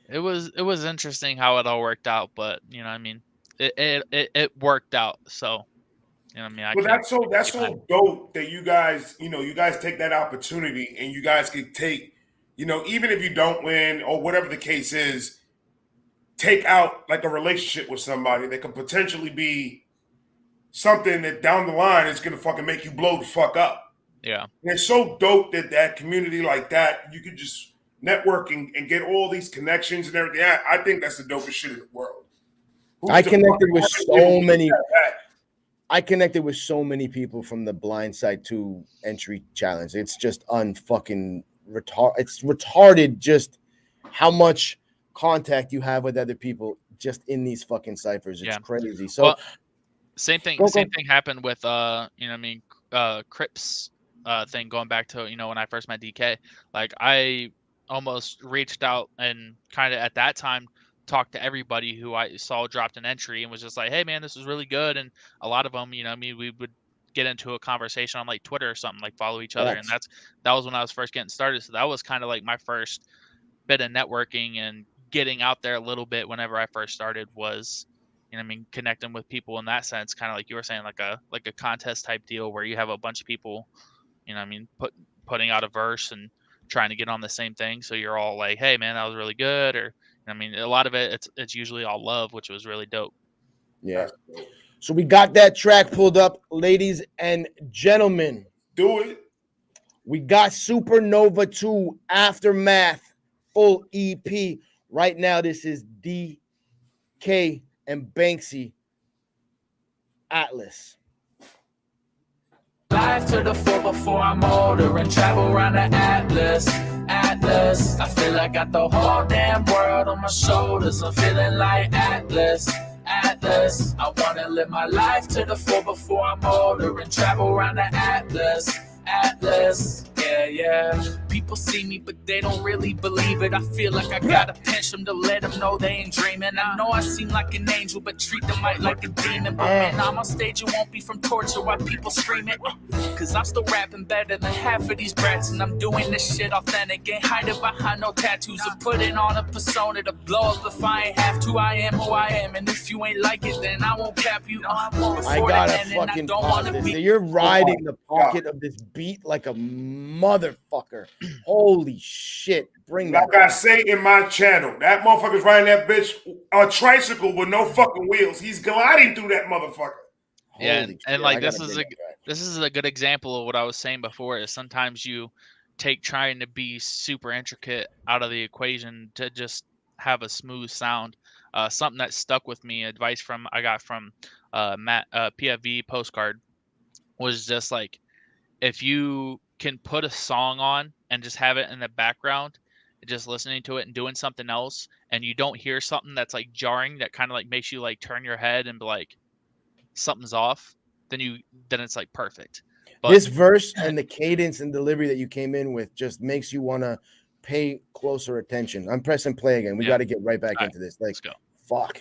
It was interesting how it all worked out, but it worked out. So Well, that's so dope that you guys take that opportunity, and you guys could take, even if you don't win or whatever the case is, take out like a relationship with somebody that could potentially be something that down the line is gonna fucking make you blow the fuck up. Yeah. And it's so dope that community like that, you could just network and get all these connections and everything. I think that's the dopest shit in the world. I connected with so many people from the Blindside 2 entry challenge. It's just unfucking retarded. It's retarded just how much contact you have with other people just in these fucking ciphers. It's crazy. So same thing happened with Crips thing, going back to when I first met DK. Like I almost reached out and kind of at that time talked to everybody who I saw dropped an entry and was just like, hey man, this is really good. And a lot of them, we would get into a conversation on like Twitter or something, like follow each other. And that was when I was first getting started. So that was kind of like my first bit of networking and getting out there a little bit whenever I first started was, connecting with people in that sense, kind of like you were saying, like a contest type deal where you have a bunch of people, putting out a verse and trying to get on the same thing. So you're all like, hey man, that was really good. Or, a lot of it's usually all love, which was really dope. Yeah. So we got that track pulled up, ladies and gentlemen. Do it. We got Supernova 2 Aftermath full EP. Right now, this is DK and BANXY Atlas. Life to the full before I'm older and travel around the Atlas. I feel like I got the whole damn world on my shoulders. I'm feeling like Atlas. Atlas. I wanna live my life to the full before I'm older and travel around the Atlas. Atlas, yeah. People see me, but they don't really believe it. I feel like I gotta pinch them to let them know they ain't dreaming. I know I seem like an angel, but treat them like a demon. But when I'm on stage, it won't be from torture while people scream it. Cause I'm still rapping better than half of these brats, and I'm doing this shit authentic. Ain't hiding behind no tattoos or putting on a persona to blow up if I ain't have to. I am who I am, and if you ain't like it, then I won't cap you. I gotta fucking pause this. So you're riding the pocket of this beat like a motherfucker. Holy shit. Bring that. Like I say in my channel, that motherfucker's riding that bitch on a tricycle with no fucking wheels. He's gliding through that motherfucker. Yeah, and like this is a a good example of what I was saying before. Is sometimes you take trying to be super intricate out of the equation to just have a smooth sound. Something that stuck with me, advice I got from Matt PFV Postcard, was just like, if you can put a song on and just have it in the background, just listening to it and doing something else, and you don't hear something that's like jarring, that kind of like makes you like turn your head and be like, something's off, then it's like perfect. But this verse and the cadence and delivery that you came in with just makes you want to pay closer attention. I'm pressing play again. We got to get right back into this. Like, let's go. Fuck.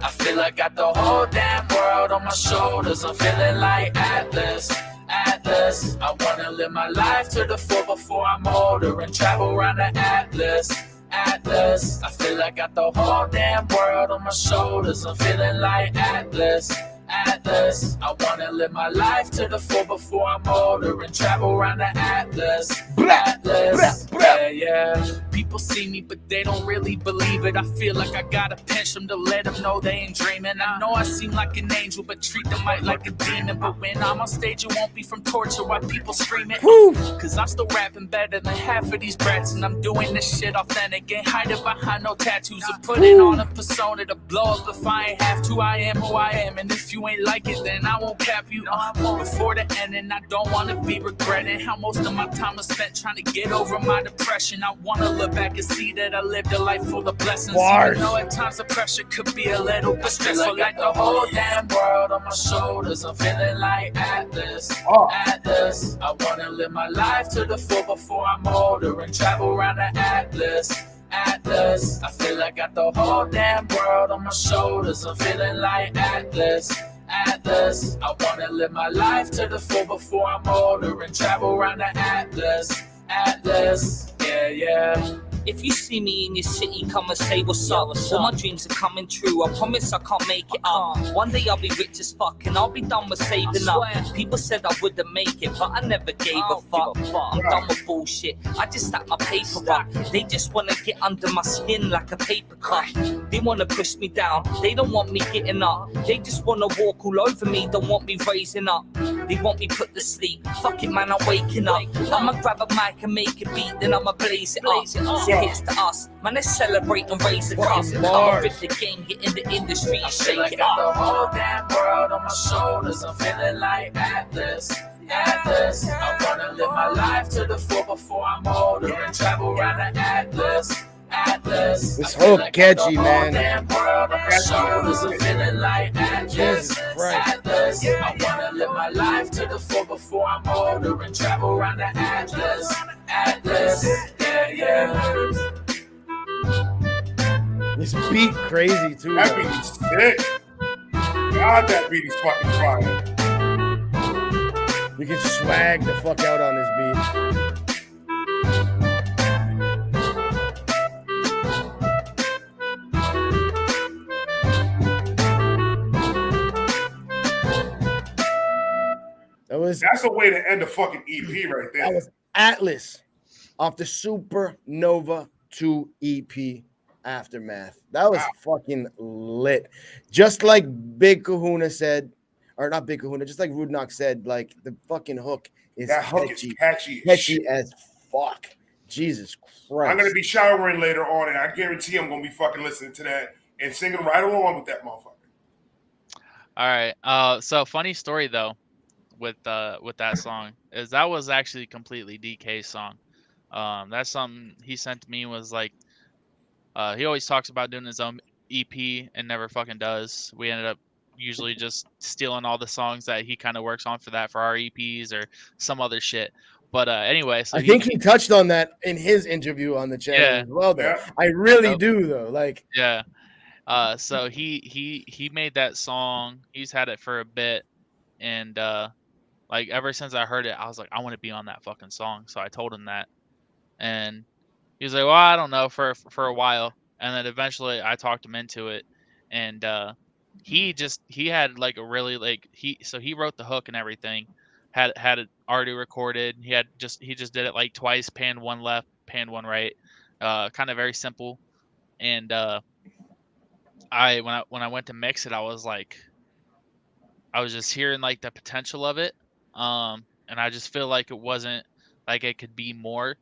I feel I got the whole damn world on my shoulders. I'm feeling like Atlas. Atlas. I wanna live my life to the full before I'm older and travel around the Atlas. Atlas. I feel I got the whole damn world on my shoulders. I'm feeling like Atlas. Atlas. I wanna live my life to the full before I'm older and travel around the Atlas. Atlas. Yeah. People see me, but they don't really believe it. I feel like I gotta pinch them to let them know they ain't dreaming. I know I seem like an angel, but treat them like a demon. But when I'm on stage, it won't be from torture while people scream it. Cause I'm still rapping better than half of these brats, and I'm doing this shit authentic. Ain't hiding behind no tattoos or putting on a persona to blow up if I ain't have to. I am who I am, and if you ain't like it, then I won't cap you. Before the end, and I don't wanna be regretting how most of my time was spent trying to get over my depression. I wanna look back and see that I lived a life full of blessings. Even though at times the pressure could be a little bit stressful. Like the whole damn world on my shoulders. I'm feeling like Atlas. Atlas. I wanna live my life to the full before I'm older and travel around the Atlas. Atlas. I feel I got the whole damn world on my shoulders. I'm feeling like Atlas. Atlas. I wanna live my life to the full before I'm older and travel around the Atlas. Atlas. Yeah. If you see me in your city, come and say what's up. All my dreams are coming true. I promise I can't make it up. One day I'll be rich as fuck and I'll be done with saving up. People said I wouldn't make it, but I never gave a fuck. I'm done with bullshit. I just stack my paper up. They just wanna get under my skin like a paper cut. They wanna push me down. They don't want me getting up. They just wanna walk all over me. Don't want me raising up. They want me put to sleep. Fuck it, man, I'm waking up. I'ma grab a mic and make a beat, then I'ma blaze it up. Hits to us, man, let's celebrate and raise the cup. I'ma rip the game, get in the industry and shake it up. The whole damn world on my shoulders. I'm feeling like Atlas. Atlas. I wanna live my life to the full before I'm older and travel around the Atlas. Atlas. This hook catchy, man. Damn world on my shoulders. I'm feeling like Atlas. Atlas. I wanna live my life to the full before I'm older and travel around the Atlas. Atlas. Yeah. This beat crazy too. That beat is sick. God, that beat is fucking fire. You can swag the fuck out on this beat. That's the way to end a fucking EP right there. That was Atlas off the Supernova 2 EP Aftermath. That was fucking lit. Just like Big Kahuna said, or not Big Kahuna, just like Rudnock said, like the fucking hook is catchy as fuck. Jesus Christ. I'm gonna be showering later on, and I guarantee I'm gonna be fucking listening to that and singing right along with that motherfucker. All right. So funny story though, with that song is that was actually completely DK's song. That's something he sent to me. Was like, he always talks about doing his own EP and never fucking does. We ended up usually just stealing all the songs that he kind of works on for our EPs or some other shit. But anyway, so I think he touched on that in his interview on the channel Yeah. as well. Though Yeah. I really Yep. do though. Like, yeah. So he made that song. He's had it for a bit, and like ever since I heard it, I was like, I want to be on that fucking song. So I told him that, and he was like, well, I don't know for a while, and then eventually I talked him into it, and he had like a really like he wrote the hook and everything, had it already recorded. He just did it like twice, panned one left, panned one right, kind of very simple, and when I went to mix it, I was like, I was just hearing like the potential of it, and I just feel like it wasn't like it could be more,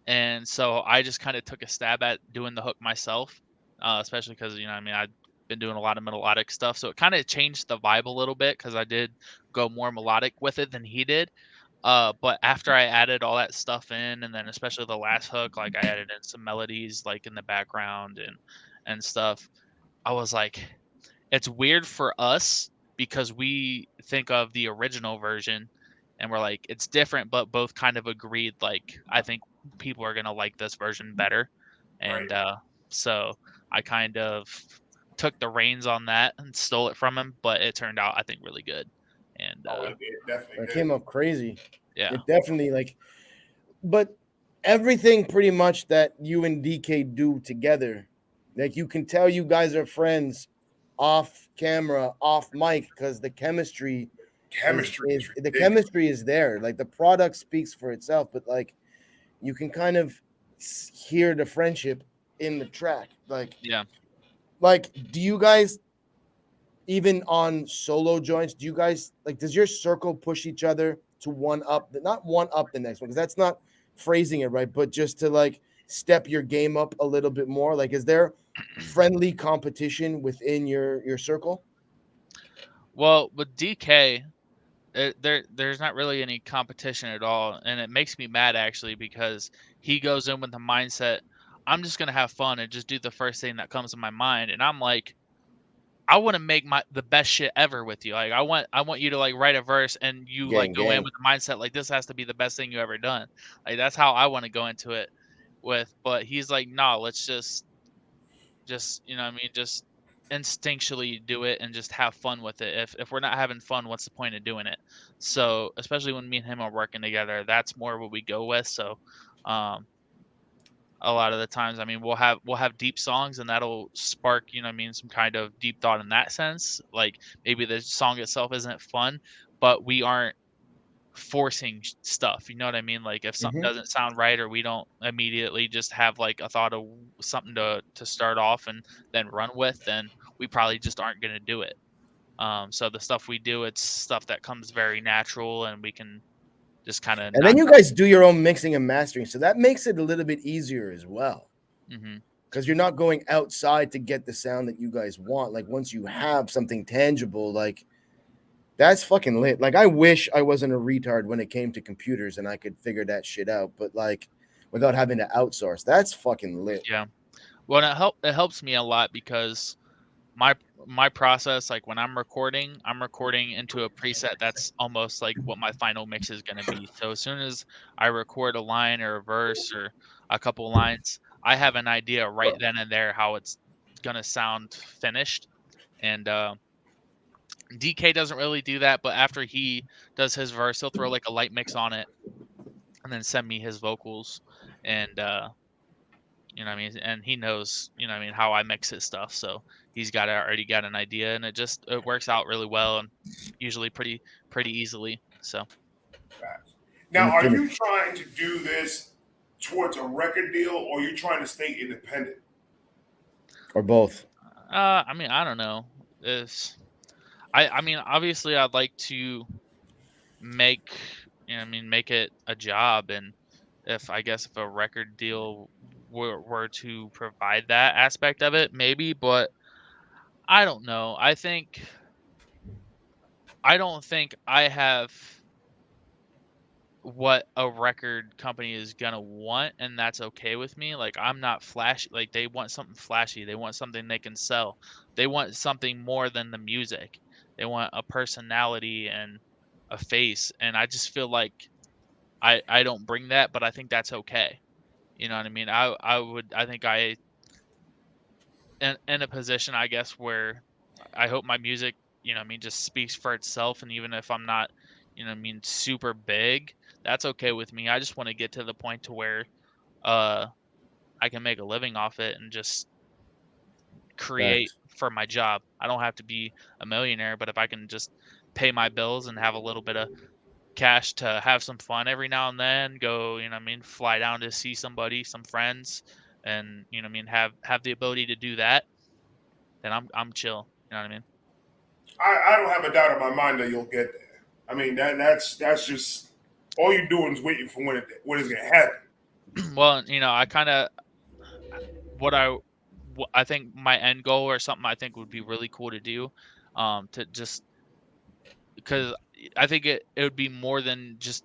and so I just kind of took a stab at doing the hook myself, especially because I mean I've been doing a lot of melodic stuff, so it kind of changed the vibe a little bit because I did go more melodic with it than he did. But after I added all that stuff in, and then especially the last hook, like I added in some melodies like in the background and stuff, I was like, it's weird for us because we think of the original version and we're like, it's different, but both kind of agreed, like, I think people are going to like this version better. And Right. So I kind of took the reins on that and stole it from him, but it turned out, I think, really good. And Oh, it definitely it did. came up crazy. yeah. It definitely like, but everything pretty much that you and DK do together, like you can tell you guys are friends off camera, off mic, because the chemistry Chemistry is is the ridiculous. chemistry is there. Like the product speaks for itself, but like you can kind of hear the friendship in the track. Yeah. Like, do you guys even on solo joints? Do you guys like? Does your circle push each other to not one up the next one? Because that's not phrasing it right, but just to like step your game up a little bit more. Like, is there friendly competition within your circle? Well, with DK, there's not really any competition at all, and it makes me mad actually because he goes in with the mindset, I'm just gonna have fun and just do the first thing that comes to my mind, and I'm like, I want to make the best shit ever with you. Like I want you to like write a verse and you like Gang, go in gang. with the mindset like this has to be the best thing you ever done. Like that's how I want to go into it with. But he's like, no, let's just what I mean, just instinctually do it and just have fun with it. If we're not having fun, what's the point of doing it? So especially when me and him are working together, that's more what we go with. So um a lot of the times, I mean, we'll have deep songs and that'll spark, what I mean, some kind of deep thought in that sense. Like maybe the song itself isn't fun, but we aren't forcing stuff. You know what I mean? Like if something Mm-hmm. doesn't sound right or we don't immediately just have like a thought of something to start off and then run with, then we probably just aren't going to do it. So the stuff we do, it's stuff that comes very natural and we can just kind of And knock then you out. guys do your own mixing and mastering, so that makes it a little bit easier as well. Hmm. Because you're not going outside to get the sound that you guys want. Like once you have something tangible, like that's fucking lit. Like I wish I wasn't a retard when it came to computers and I could figure that shit out, but like without having to outsource. That's fucking lit. Yeah. Well, it helps me a lot because my my process, like when I'm recording into a preset that's almost like what my final mix is going to be. So as soon as I record a line or a verse or a couple lines, I have an idea right then and there how it's going to sound finished. And DK doesn't really do that, but after he does his verse, he'll throw like a light mix on it and then send me his vocals. And what I mean, and he knows, what I mean, how I mix his stuff, so he's already got an idea, and it works out really well and usually pretty easily. So Now, And are finish you trying to do this towards a record deal, or are you trying to stay independent? or both. I mean, I don't know. It's I mean, obviously, I'd like to make make it a job, and if I guess if a record deal were to provide that aspect of it, maybe, but I don't know. I don't think I have what a record company is gonna want, and that's okay with me. Like, I'm not flashy. Like, they want something flashy. They want something they can sell. They want something more than the music. They want a personality and a face, and I just feel like I don't bring that, but I think that's okay. You know what I mean? I think I in a position, I guess, where I hope my music, you know what I mean, just speaks for itself, and even if I'm not, you know what I mean, super big, that's okay with me. I just want to get to the point to where uh I can make a living off it and just create Facts. for my job. I don't have to be a millionaire, but if I can just pay my bills and have a little bit of cash to have some fun every now and then, go, you know what I mean, fly down to see somebody, some friends, and you know what I mean, have the ability to do that, then I'm chill. You know what I mean? I don't have a doubt in my mind that you'll get there. I mean that's just all you're doing is waiting for when it's gonna happen. Well, you know, I kind of what I I think my end goal or something I think would be really cool to do, to just because I think it would be more than just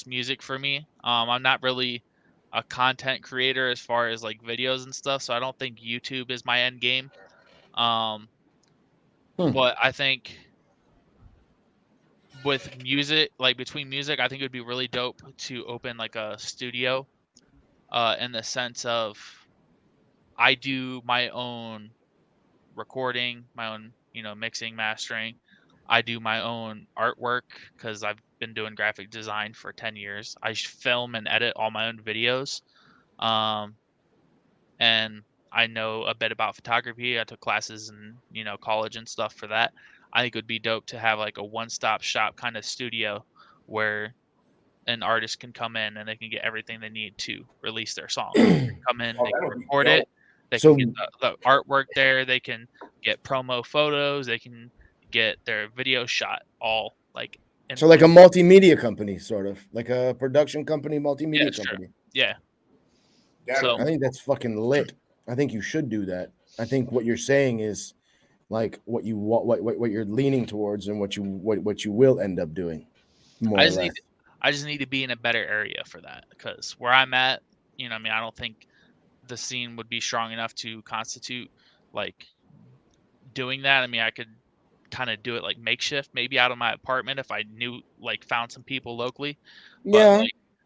music for me. I'm not really a content creator as far as like videos and stuff, so I don't think YouTube is my end game. Um, Hmm. but I think with music, like between music, I think it would be really dope to open like a studio, in the sense of I do my own recording, my own, you know, mixing, mastering. I do my own artwork because I've been doing graphic design for 10 years. I film and edit all my own videos. Um, and I know a bit about photography. I took classes in, you know, college and stuff for that. I think it would be dope to have like a one-stop shop kind of studio where an artist can come in and they can get everything they need to release their song. Come in, Oh, they that can would be record it, dope. they can So get the artwork there, they can get promo photos, they can get their video shot all like in so like one. a multimedia company, sort of like a production company, Yeah, multimedia sure. company. Yeah. That'll So I be think that's fucking lit. I think you should do that. I think what you're saying is like what you want, what you're leaning towards, and what you will end up doing, more I or just need less. I just need to be in a better area for that because where I'm at, you know, what I mean, I don't think the scene would be strong enough to constitute like doing that. I mean, I could kind of do it like makeshift, maybe out of my apartment if I knew like found some people locally. But Yeah,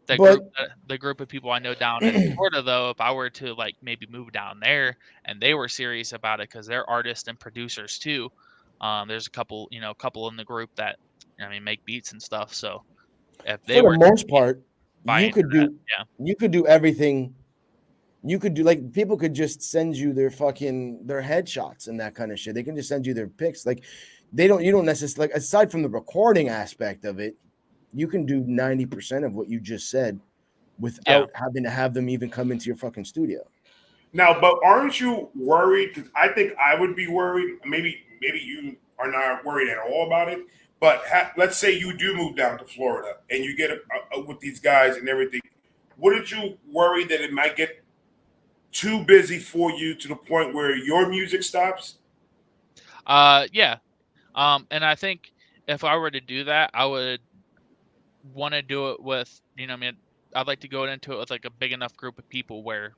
like but the group of people I know down in Florida, though, if I were to like maybe move down there and they were serious about it because they're artists and producers too. There's a couple, you know, a couple in the group that I mean make beats and stuff. So if they for the were to most part, buy you into could that, do yeah, you could do everything. You could do like people could just send you their headshots and that kind of shit. They can just send you their pics. Like you don't necessarily like aside from the recording aspect of it, you can do 90% of what you just said yeah. without having to have them even come into your fucking studio. now. But aren't you worried? Because I think I would be worried. Maybe you are not worried at all about it. But let's say you do move down to Florida and you get with these guys and everything. Wouldn't you worry that it might get too busy for you to the point where your music stops? Yeah. And I think if I were to do that, I would want to do it with, you know, what I mean, I'd like to go into it with like a big enough group of people where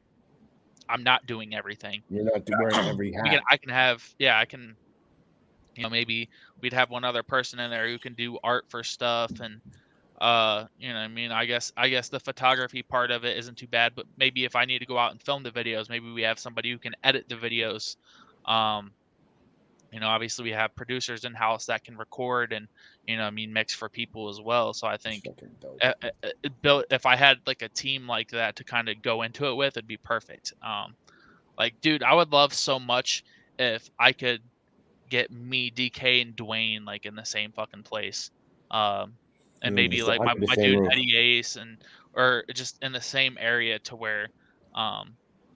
I'm not doing everything. You're not wearing every hat. I can have, yeah, I can, you know, maybe we'd have one other person in there who can do art for stuff and, you know what I mean? I guess the photography part of it isn't too bad, but maybe if I need to go out and film the videos, maybe we have somebody who can edit the videos. Um, you know, obviously we have producers in house that can record and, you know, I mean, mix for people as well. So I It's think fucking dope. built if I had like a team like that to kind of go into it with, it'd be perfect. Like, dude, I would love so much if I could get me, DK, and Dwayne like in the same fucking place. And maybe like Under the my same dude roof. Eddie Ace and or just in the same area to where,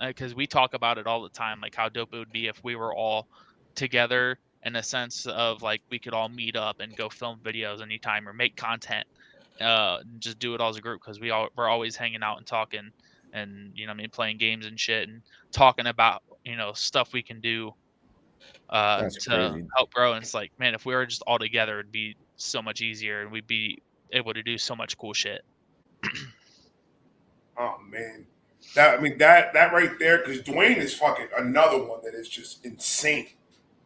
because we talk about it all the time, like how dope it would be if we were all together in a sense of like we could all meet up and go film videos anytime or make content, and just do it all as a group because we're always hanging out and talking and you know what I mean playing games and shit and talking about you know stuff we can do That's to crazy. help grow. And it's like, man, if we were just all together, it'd be so much easier and we'd be able to do so much cool shit. Oh man, that right there, because Dwayne is fucking another one that is just insane.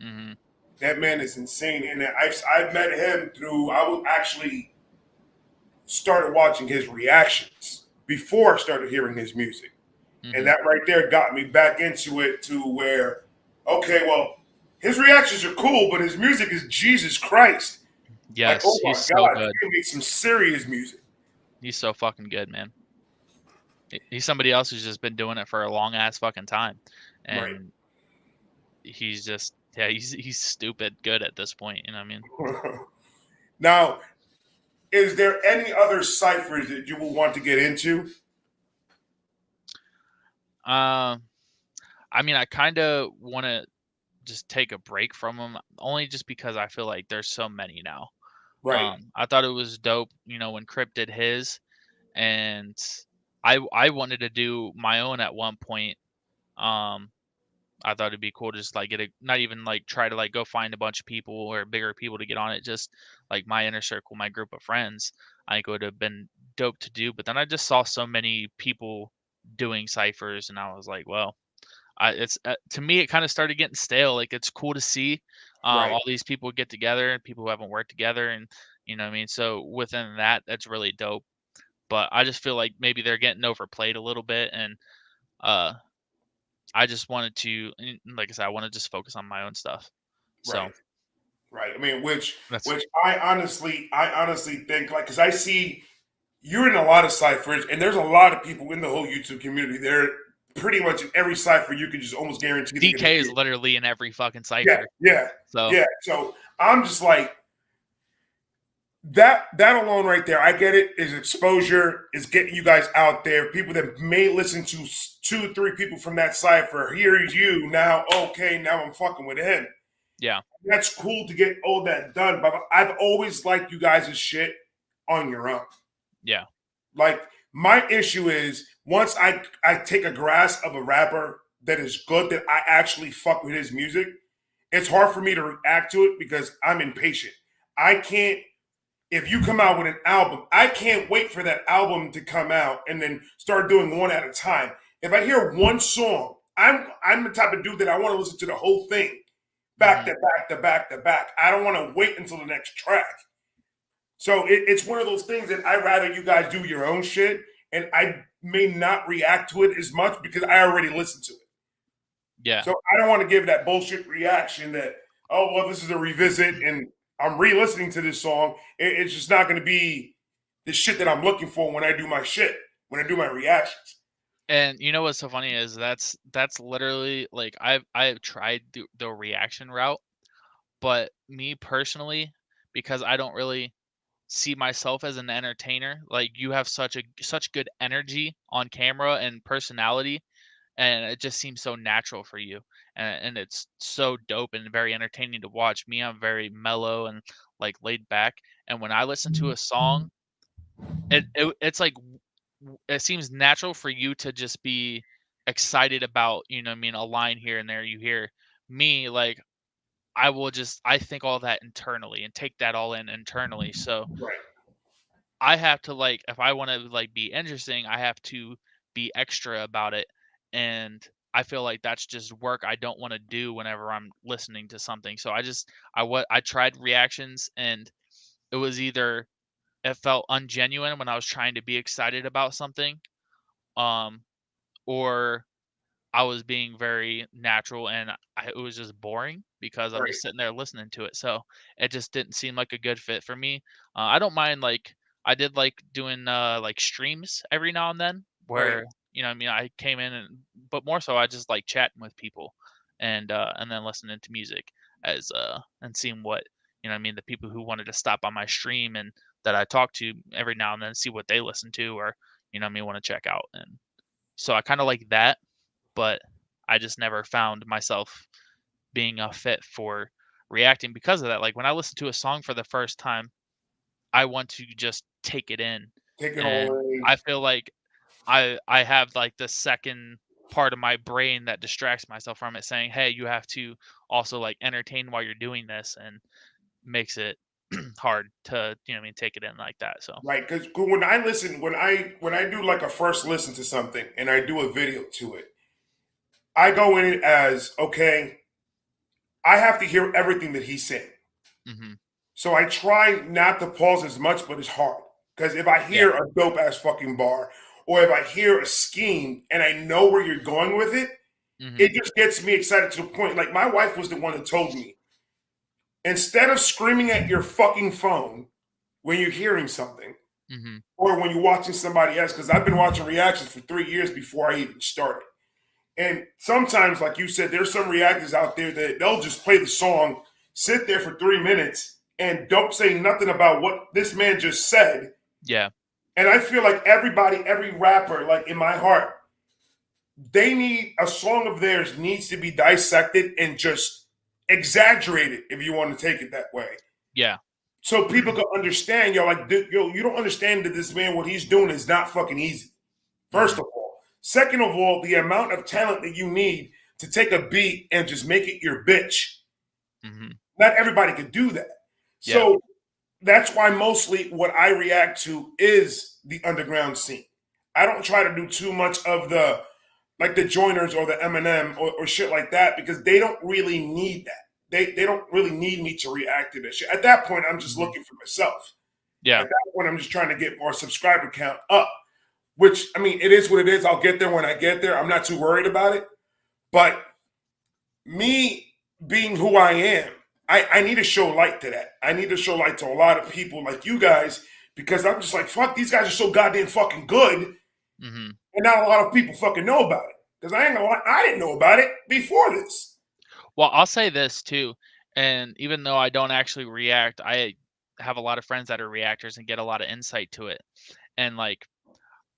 Hmm. That man is insane, and I've met him through. I was actually started watching his reactions before I started hearing his music, and Hmm. that right there got me back into it to where, okay, well, his reactions are cool, but his music is Jesus Christ. Like, Yes, oh he's my so God, good. he can make some serious music. He's so fucking good, man. He's somebody else who's just been doing it for a long ass fucking time, Right. and he's just he's stupid good at this point. You know what I mean? Now, is there any other ciphers that you will want to get into? Um, I mean, I kind of want to just take a break from them, only just because I feel like there's so many now. Right. I thought it was dope, when Crip did his, and I wanted to do my own at one point. Um, I thought it'd be cool to just like get a not even like try to like go find a bunch of people or bigger people to get on it, just like my inner circle, my group of friends. I think it would have been dope to do, but then I just saw so many people doing ciphers, and I was like, well, it's to me it kind of started getting stale. Like it's cool to see Right. all these people get together and people who haven't worked together, and you know what I mean. So within that, that's really dope. But I just feel like maybe they're getting overplayed a little bit, and uh, I just wanted to, like I said, I want to just focus on my own stuff. So Right. Right. I mean, which that's which I honestly think, like, because I see you're in a lot of ciphers, and there's a lot of people in the whole YouTube community. They're pretty much in every cipher. You can just almost guarantee they're gonna DK is be. literally in every fucking Yeah, cipher. yeah, So yeah. So I'm just like that alone right there. I get it. Is exposure, is getting you guys out there. People that may listen to 2, 3 people from that cipher. Here's you now. Okay, now I'm fucking with him. yeah, That's cool to get all that done. But I've always liked you guys' shit on your own. yeah, Like, my issue is once I take a grasp of a rapper that is good, that I actually fuck with his music, it's hard for me to react to it because I'm impatient. I can't. If you come out with an album, I can't wait for that album to come out and then start doing one at a time. If I hear one song, I'm the type of dude that I want to listen to the whole thing back hmm, to back to back to back. I don't want to wait until the next track. So it's one of those things that I'd rather you guys do your own shit, and I may not react to it as much because I already listened to it. yeah. So I don't want to give that bullshit reaction that, oh, well, this is a revisit and I'm re-listening to this song. It's just not going to be the shit that I'm looking for when I do my shit, when I do my reactions. And you know what's so funny is that's literally like I've tried the reaction route, but me personally, because I don't really see myself as an entertainer, like you have such good energy on camera and personality, and it just seems so natural for you, and it's so dope and very entertaining to watch. Me, I'm very mellow and like laid back, and when I listen to a song, it's like it seems natural for you to just be excited about, you know what I mean, a line here and there you hear. Me, like I think all that internally and take that all in internally. So Right, I have to like if I want to like be interesting, I have to be extra about it. And I feel like that's just work I don't want to do whenever I'm listening to something. So I tried reactions, and it was either it felt ungenuine when I was trying to be excited about something, um, or I was being very natural, and it was just boring because I'm right, just sitting there listening to it. So it just didn't seem like a good fit for me. I don't mind like I did like doing like streams every now and then right, where you know what I mean I came in, and but more so I just like chatting with people and then listening to music as and seeing what you know what I mean the people who wanted to stop on my stream and that I talk to every now and then, see what they listen to or you know what I mean want to check out. And so I kind of like that, but I just never found myself being a fit for reacting because of that. Like when I listen to a song for the first time, I want to just take it in. take it all And in. I feel like I have like the second part of my brain that distracts myself from it saying, "Hey, you have to also like entertain while you're doing this," and makes it hard to take it in like that. So Right, because when I listen, when I do like a first listen to something and I do a video to it, I go in it as, okay, I have to hear everything that he's saying. mm-hmm. So I try not to pause as much, but it's hard. Because if I hear a dope ass fucking bar, or if I hear a scheme and I know where you're going with it, mm-hmm. it just gets me excited to the point. Like, my wife was the one that told me, instead of screaming at your fucking phone when you're hearing something, mm-hmm. or when you're watching somebody else, because I've been watching reactions for 3 years before I even started. And sometimes, like you said, there's some reactors out there that they'll just play the song, sit there for 3 minutes, and don't say nothing about what this man just said. Yeah. And I feel like everybody, every rapper, like in my heart, they need a song of theirs needs to be dissected and just exaggerated, if you want to take it that way. Yeah. So people can understand, you don't understand that this man, what he's doing is not fucking easy. First of all. Second of all, the amount of talent that you need to take a beat and just make it your bitch. Mm-hmm. Not everybody could do that. Yeah. So that's why mostly what I react to is the underground scene. I don't try to do too much of the Joiners or the Eminem or shit like that, because they don't really need that. They don't really need me to react to this shit. At that point, I'm just looking for myself. Yeah. At that point, I'm just trying to get our subscriber count up. Which, I mean, it is what it is. I'll get there when I get there. I'm not too worried about it. But me being who I am, I need to show light to that. I need to show light to a lot of people like you guys, because I'm just like, fuck, these guys are so goddamn fucking good. Mm-hmm. And not a lot of people fucking know about it. Because I ain't gonna lie, I didn't know about it before this. Well, I'll say this too. And even though I don't actually react, I have a lot of friends that are reactors and get a lot of insight to it. And like,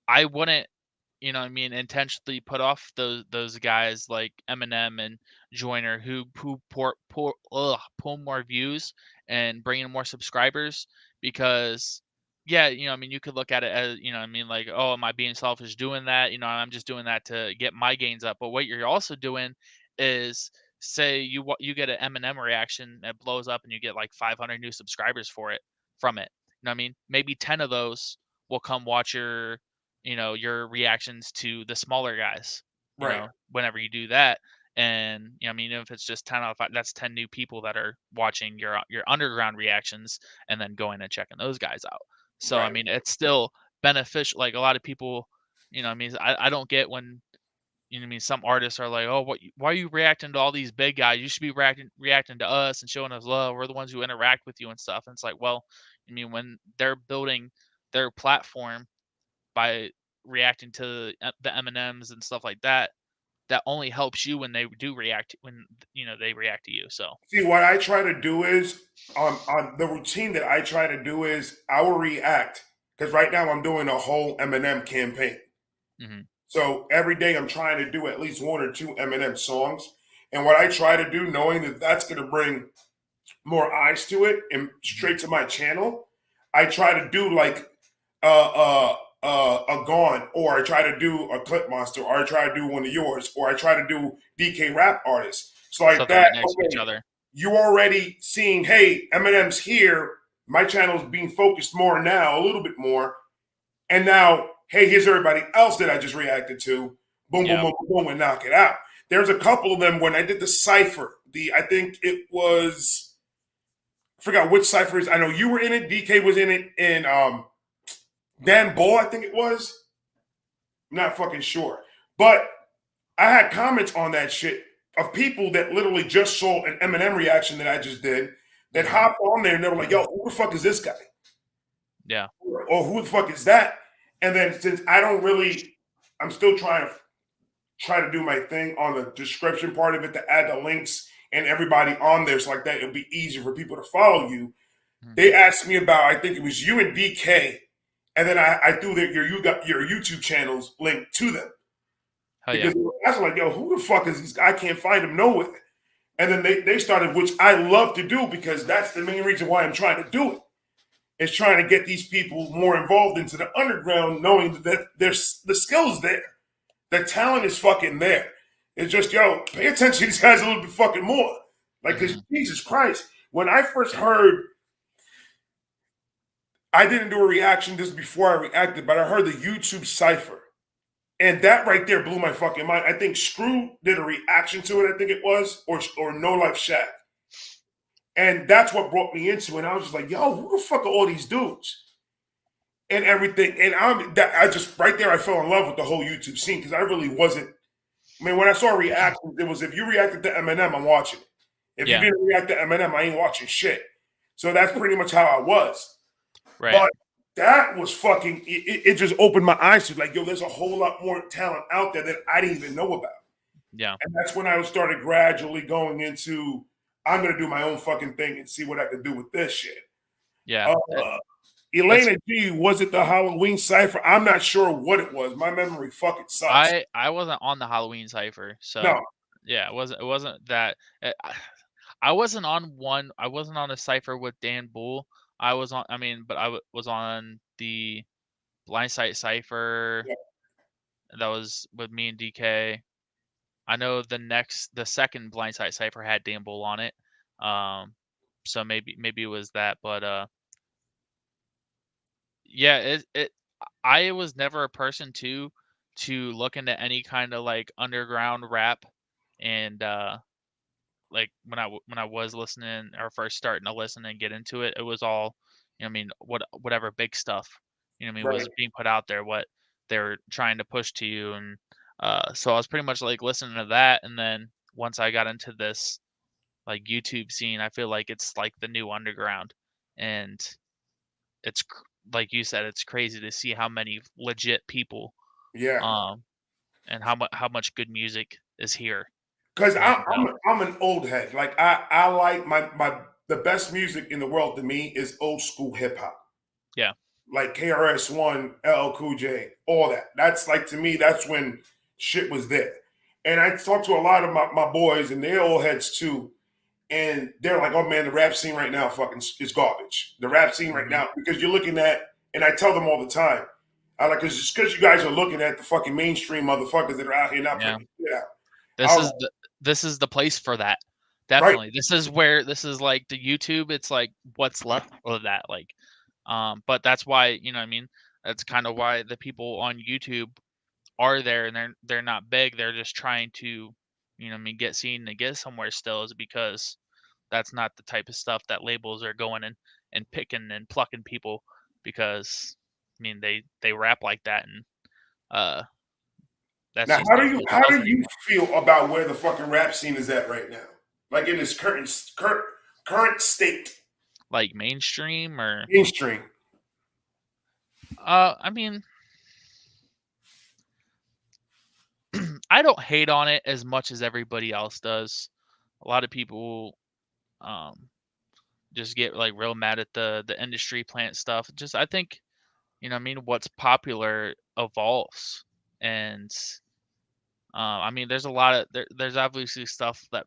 I wouldn't, intentionally put off those guys like Eminem and Joyner who pull more views and bring in more subscribers, because you could look at it as, like, oh, am I being selfish doing that? I'm just doing that to get my gains up. But what you're also doing is, say you get an Eminem reaction that blows up and you get like 500 new subscribers from it. Maybe 10 of those will come watch your reactions to the smaller guys, Right. whenever you do that. And if it's just 10 out of 5, that's 10 new people that are watching your underground reactions and then going and checking those guys out. So Right. it's still beneficial. Like, a lot of people, I don't get when some artists are like, oh, why are you reacting to all these big guys? You should be reacting to us and showing us love. We're the ones who interact with you and stuff. And it's like, well, when they're building their platform by reacting to the M&Ms and stuff like that, that only helps you when they do react, when they react to you. So See, what I try to do is, on the routine that I try to do is, I will react, because right now I'm doing a whole Eminem campaign. mm-hmm. So every day I'm trying to do at least 1 or 2 Eminem songs. And what I try to do, knowing that that's going to bring more eyes to it and straight to my channel, I try to do like a Gone, or I try to do a Clip Monster, or I try to do one of yours, or I try to do DK rap artists. So like Something that, next to each other. You already seeing, hey, Eminem's here. My channel is being focused more now, a little bit more. And now, hey, here's everybody else that I just reacted to. Boom, boom, boom, boom, and knock it out. There's a couple of them when I did the Cipher. I think it was, I forgot which Cipher is. I know you were in it. DK was in it. And Dan Bull, I think it was. I'm not fucking sure. But I had comments on that shit of people that literally just saw an Eminem reaction that I just did, that hopped on there and they were like, yo, who the fuck is this guy? Yeah. Or who the fuck is that? And then since I'm still trying to do my thing on the description part of it, to add the links and everybody on there, so like that it'll be easier for people to follow you. Mm-hmm. They asked me about, I think it was you and DK, and then I threw your YouTube channels link to them. Because I was like, yo, who the fuck is this guy? I can't find him nowhere. And then they started, which I love to do, because that's the main reason why I'm trying to do it. Is trying to get these people more involved into the underground, knowing that there's the skills there. The talent is fucking there. It's just, yo, pay attention to these guys a little bit fucking more. Like, because Jesus Christ, when I first heard I didn't do a reaction just before I reacted, but I heard the YouTube Cipher. And that right there blew my fucking mind. I think Screw did a reaction to it, I think it was, or No Life Shack. And that's what brought me into it. And I was just like, yo, who the fuck are all these dudes? And everything. And I just, right there, I fell in love with the whole YouTube scene because I really wasn't. I mean, when I saw reactions, it was if you reacted to Eminem, I'm watching it. If you didn't react to Eminem, I ain't watching shit. So that's pretty much how I was. Right. But that was fucking, it just opened my eyes to like, yo, there's a whole lot more talent out there that I didn't even know about. Yeah. And that's when I started gradually going into, I'm going to do my own fucking thing and see what I can do with this shit. Yeah. Elena G, was it the Halloween Cipher? I'm not sure what it was. My memory fucking sucks. I wasn't on the Halloween Cipher, so No. yeah, it wasn't that. I wasn't on one. I wasn't on a Cipher with Dan Bull. I was on. I mean, but I was on the Blindsight Cipher. Yeah. That was with me and DK. I know the second Blindsight Cipher had Dan Bull on it. So maybe it was that, but yeah, I was never a person to look into any kind of like underground rap, and like when I was listening or first starting to listen and get into it, it was all, you know, I mean, whatever big stuff, you know, what I mean, was being put out there, what they're trying to push to you, and so I was pretty much like listening to that, and then once I got into this like YouTube scene, I feel like it's like the new underground, and it's like you said, it's crazy to see how many legit people, and how much good music is here. Because I'm an old head. Like I like the best music in the world to me is old school hip hop. Yeah. Like KRS-One, LL Cool J, all that. That's like, to me, that's when shit was there. And I talked to a lot of my boys, and they're old heads too. And they're like, oh man, the rap scene right now fucking is garbage. The rap scene right now, because you're looking at, and I tell them all the time, I like, it's just because you guys are looking at the fucking mainstream motherfuckers that are out here not putting shit out. This is the place for that. Definitely. Right. This is like the YouTube. It's like what's left of that. Like, but that's why, you know what I mean? That's kind of why the people on YouTube are there, and they're not big. They're just trying to, you know what I mean, get seen and get somewhere still, is because that's not the type of stuff that labels are going and picking and plucking people, because I mean they rap like that, and that's now, just how do you feel about where the fucking rap scene is at right now? Like in its current state? Like mainstream or mainstream? I mean, I don't hate on it as much as everybody else does. A lot of people just get like real mad at the industry plant stuff. Just, I think, you know what I mean, what's popular evolves, and I mean, there's a lot of there's obviously stuff that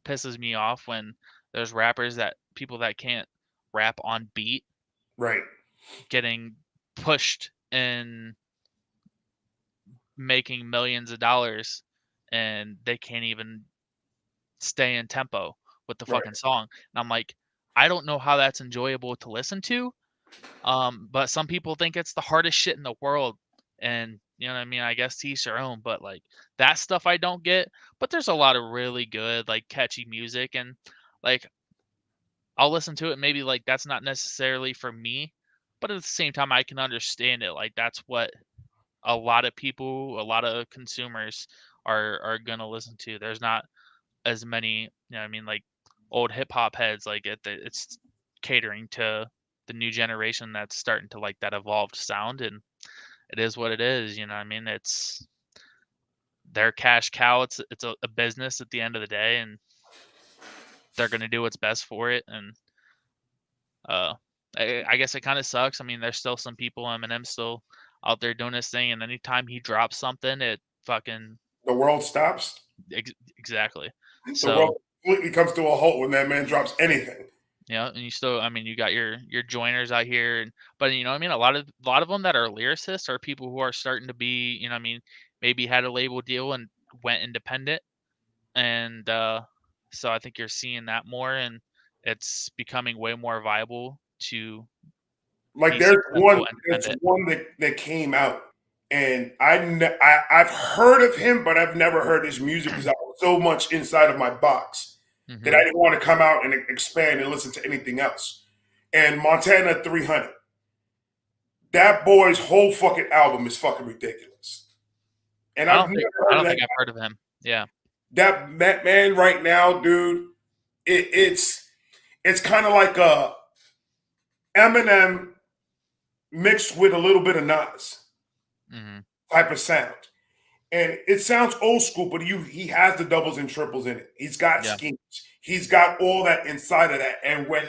pisses me off when there's people that can't rap on beat, right, getting pushed and making millions of dollars, and they can't even stay in tempo with the fucking song. And I'm like, I don't know how that's enjoyable to listen to. But some people think it's the hardest shit in the world, and you know what I mean, I guess to each their own. But like, that stuff I don't get. But there's a lot of really good, like, catchy music, and like, I'll listen to it. Maybe like that's not necessarily for me, but at the same time, I can understand it. Like, that's what a lot of people, a lot of consumers are gonna listen to. There's not as many, you know what I mean, like old hip hop heads. Like, it's catering to the new generation that's starting to like that evolved sound, and it is what it is. You know what I mean? It's their cash cow. It's a business at the end of the day, and they're gonna do what's best for it. And I guess it kind of sucks. I mean, there's still some people, Eminem's still out there doing his thing, and anytime he drops something, it fucking, the world stops. Exactly. The world completely comes to a halt when that man drops anything. Yeah, and you still, I mean, you got your joiners out here, but you know what I mean, a lot of them that are lyricists are people who are starting to be, you know what I mean, maybe had a label deal and went independent, and so I think you're seeing that more, and it's becoming way more viable to Like he's there's successful there's independent. one that came out, and I've heard of him, but I've never heard his music because I was so much inside of my box that I Mhm. didn't want to come out and expand and listen to anything else. And Montana 300, that boy's whole fucking album is fucking ridiculous. And I I've don't never think heard I of don't that. think I've heard of him. Yeah. That man right now, dude. It's kind of like a Eminem mixed with a little bit of Nas Mhm. type of sound. And it sounds old school, but he has the doubles and triples in it. He's got Yeah. schemes. He's got all that inside of that. And when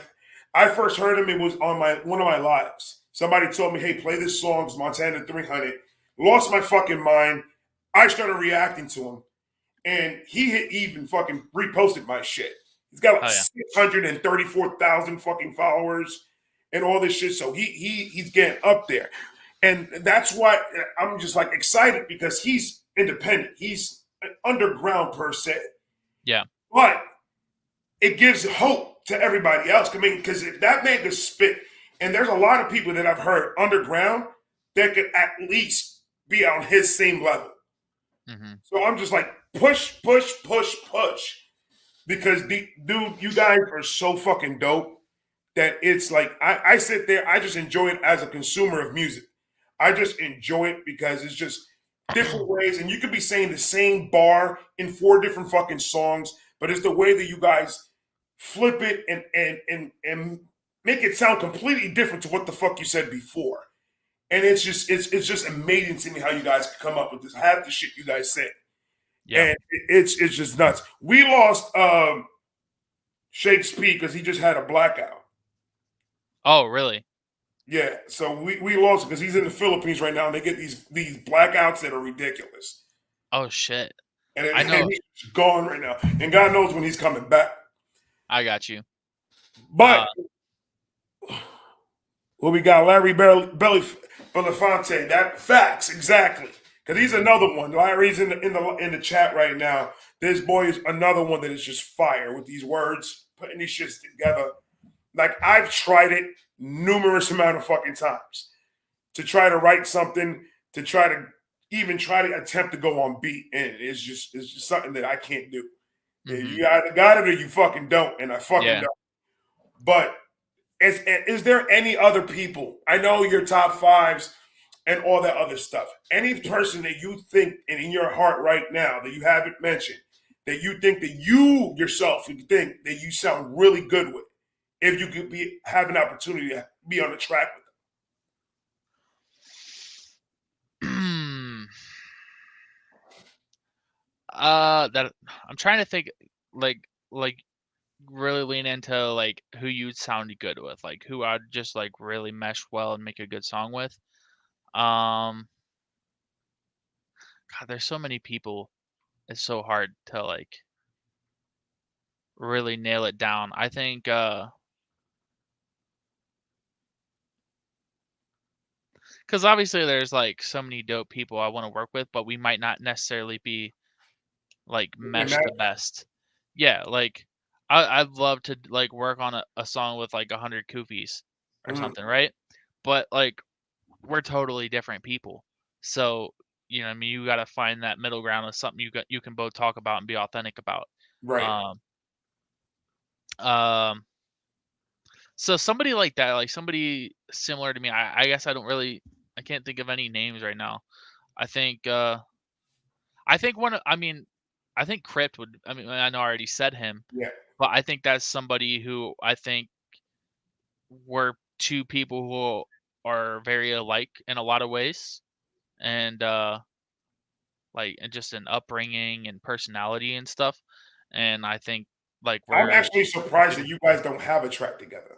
I first heard him, it was on one of my lives. Somebody told me, "Hey, play this song, it's Montana 300." Lost my fucking mind. I started reacting to him, and he even fucking reposted my shit. He's got like Oh yeah. 634,000 fucking followers and all this shit. So he's getting up there. And that's why I'm just like excited because he's independent. He's underground per se. Yeah. But it gives hope to everybody else. I mean, because if that man could spit, and there's a lot of people that I've heard underground that could at least be on his same level. Mhm. So I'm just like, push, push, push, push. Because dude, you guys are so fucking dope that it's like I sit there, I just enjoy it as a consumer of music. I just enjoy it because it's just different ways, and you could be saying the same bar in 4 different fucking songs, but it's the way that you guys flip it and make it sound completely different to what the fuck you said before. And it's just amazing to me how you guys come up with this half the shit you guys say. Yeah. And it's just nuts. We lost Shakey because he just had a blackout. Oh, really? Yeah, so we lost because he's in the Philippines right now, and they get these blackouts that are ridiculous. Oh shit. And, I know. and he's gone right now, and God knows when he's coming back. I got you. But well, we got Larry Belafonte. That facts exactly because he's another one. Larry's in the chat right now. This boy is another one that is just fire with these words, putting these shits together. Like I've tried it numerous amount of fucking times to try to write something, to try to attempt to go on beat, and it's just something that I can't do. Mhm. You either got it or you fucking don't, and I fucking Yeah. don't. But is there any other people? I know your top fives and all that other stuff. Any person that you think and in your heart right now that you haven't mentioned, that you think that you yourself think that you sound really good with, if you could have an opportunity to be on the track with That I'm trying to think, like really lean into like who you'd sound good with, like who I'd just like really mesh well and make a good song with. God, there's so many people. It's so hard to like really nail it down. I think because obviously there's like so many dope people I want to work with, but we might not necessarily be like and mesh that, the best. Yeah, like I'd love to like work on a song with like 100 Koofies or something, right? But like we're totally different people. So, I mean, you got to find that middle ground of something you can both talk about and be authentic about. right. Um um so somebody like that, like somebody similar to me, I guess I can't think of any names right now. I think I think I think Crypt would, I know I already said him, Yeah. but I think that's somebody who I think we're two people who are very alike in a lot of ways. And like and just in upbringing and personality and stuff. And I think like I'm we're actually surprised that you guys don't have a track together.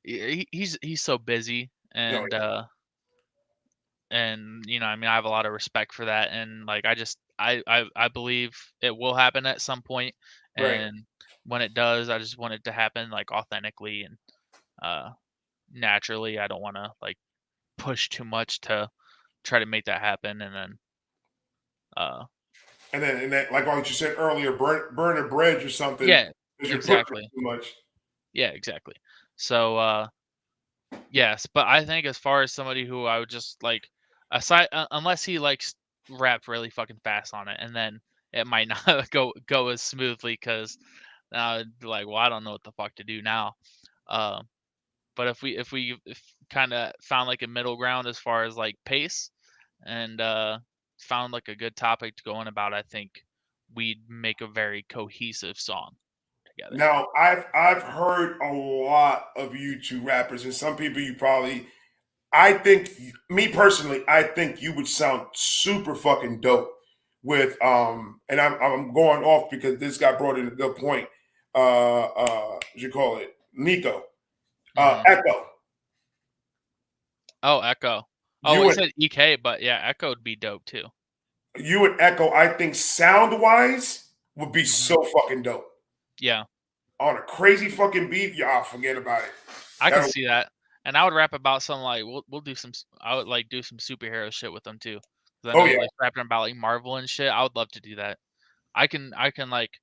he's so busy. No, And I mean I have a lot of respect for that, and like I believe it will happen at some point, right. and when it does I just want it to happen like authentically and uh naturally. I don't want to like push too much to try to make that happen. And then uh And then like what you said earlier, burn a bridge or something yeah, because you're pushing exactly. too much. Yeah, exactly. So Yes, but I think as far as somebody who I would just like, aside unless he likes rapped really fucking fast on it, and then it might not go as smoothly because now I'd be like, well, I don't know what the fuck to do now. Uh, but if kind of found like a middle ground as far as like pace, and found like a good topic to go on about, I think we'd make a very cohesive song together. Now, I've heard a lot of you two rappers, and some people you probably. I think, me personally, I think you would sound super fucking dope with and I'm going off because this guy brought in a good point. What you call it, Nico, Mhm. Echo. Oh, Echo. Oh, You we and said EK, but yeah, Echo would be dope too. you and Echo, I think sound wise would be Mhm. so fucking dope Yeah, on a crazy fucking beat. Y'all forget about it. I can That'll, see that. And I would rap about some like we'll do some. I would like do some superhero shit with them too. 'Cause I oh know you yeah, like rapping about like Marvel and shit. I would love to do that. I can like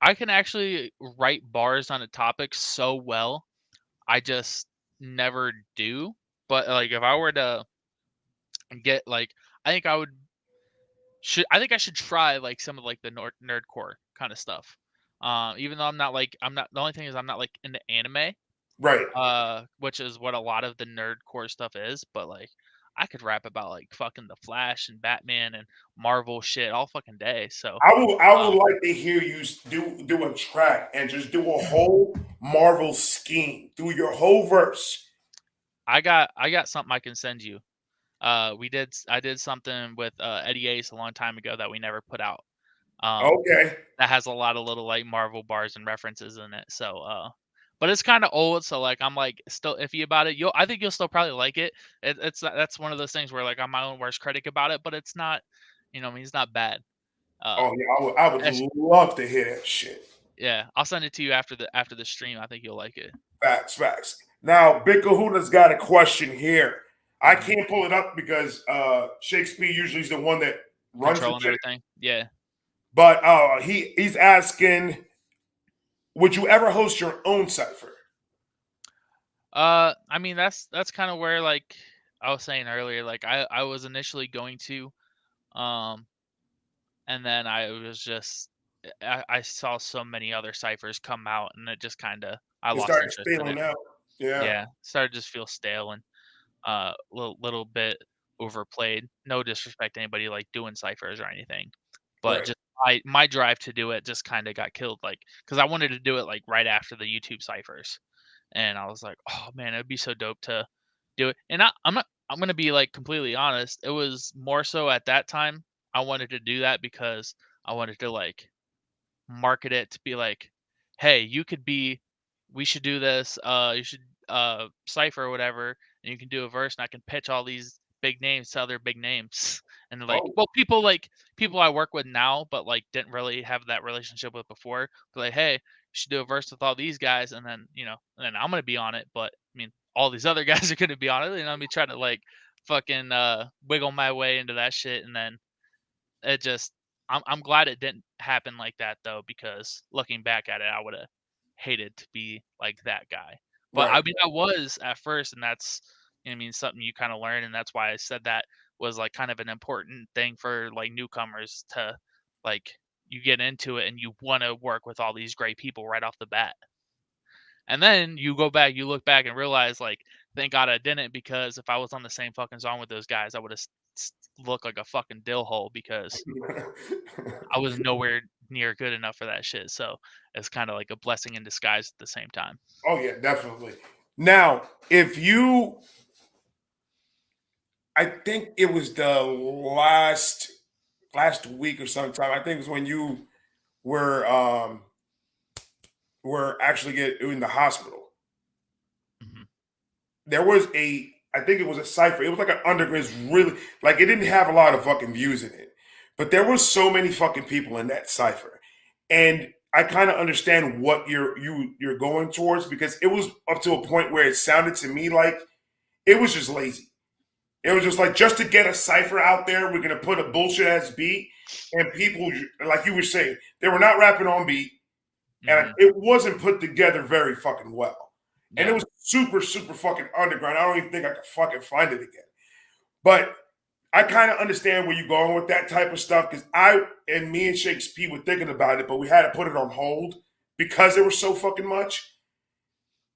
I can actually write bars on a topic so well. I just never do. But like if I were to get like, I think I think I should try like some of like the nerdcore kind of stuff. Even though I'm not the only thing is I'm not like into anime, right. which is what a lot of the nerdcore stuff is. But like I could rap about like fucking the Flash and Batman and Marvel shit all fucking day. So I would um, like to hear you do a track and just do a whole Marvel scheme, do your whole verse. I got something I can send you. I did something with Eddie Ace a long time ago that we never put out. Um, Okay. that has a lot of little like Marvel bars and references in it. So but it's kind of old, so like I'm like still iffy about it. I think you'll still probably like it. It's that's one of those things where like I'm my own worst critic about it, but it's not, I mean, it's not bad. Uh, Oh yeah, I would that's- love to hear that shit. yeah, I'll send it to you after the stream. I think you'll like it. Facts, facts. Now, Big Kahuna's got a question here. I Hmm. can't pull it up because Shakespeare usually is the one that runs the Controlling shit. everything. Yeah. But he's asking, would you ever host your own cipher? I mean that's kind of where like I was saying earlier, like I was initially going to, um, and then I was just I saw so many other ciphers come out, and it just kind of I It lost started interest in it. spailing out. Yeah. Yeah, started to just feel stale and little bit overplayed. No disrespect to anybody like doing ciphers or anything, but Right. just my drive to do it just kind of got killed, like because I wanted to do it like right after the YouTube ciphers. And I was like, "Oh man, it'd be so dope to do it." And I'm gonna be like completely honest. It was more so at that time I wanted to do that because I wanted to like market it to be like, "Hey, we should do this. You should cipher or whatever, and you can do a verse, and I can pitch all these big names to other big names." And they're like, Oh, well, people I work with now, but like didn't really have that relationship with before. But like, hey, you should do a verse with all these guys, and then and then I'm gonna be on it. But I mean, all these other guys are gonna be on it, and I'm be trying to like fucking wiggle my way into that shit, and then it just I'm glad it didn't happen like that though, because looking back at it, I would have hated to be like that guy. But right. I mean, I was at first, and that's I mean something you kind of learn, and that's why I said that was like kind of an important thing for like newcomers to like you get into it and you want to work with all these great people right off the bat. And then you go back, you look back and realize like, thank God I didn't, because if I was on the same fucking song with those guys, I would have looked like a fucking dill hole because I was nowhere near good enough for that shit. So it's kind of like a blessing in disguise at the same time. Oh yeah, definitely. Now, if you, I think it was the last week or sometime. I think it was when you were were actually get in the hospital. Hmm. There was I think it was a cipher. It was like an underground. It's really like it didn't have a lot of fucking views in it, but there was so many fucking people in that cipher, and I kind of understand what you're going towards because it was up to a point where it sounded to me like it was just lazy. It was just like just to get a cipher out there, we're gonna put a bullshit ass beat, and people like you were saying they were not rapping on beat, and Hmm. it wasn't put together very fucking well. And Yeah. it was super, super fucking underground. I don't even think I could fucking find it again. But I kind of understand where you're going with that type of stuff because me and Shakespeare were thinking about it, but we had to put it on hold because there was so fucking much.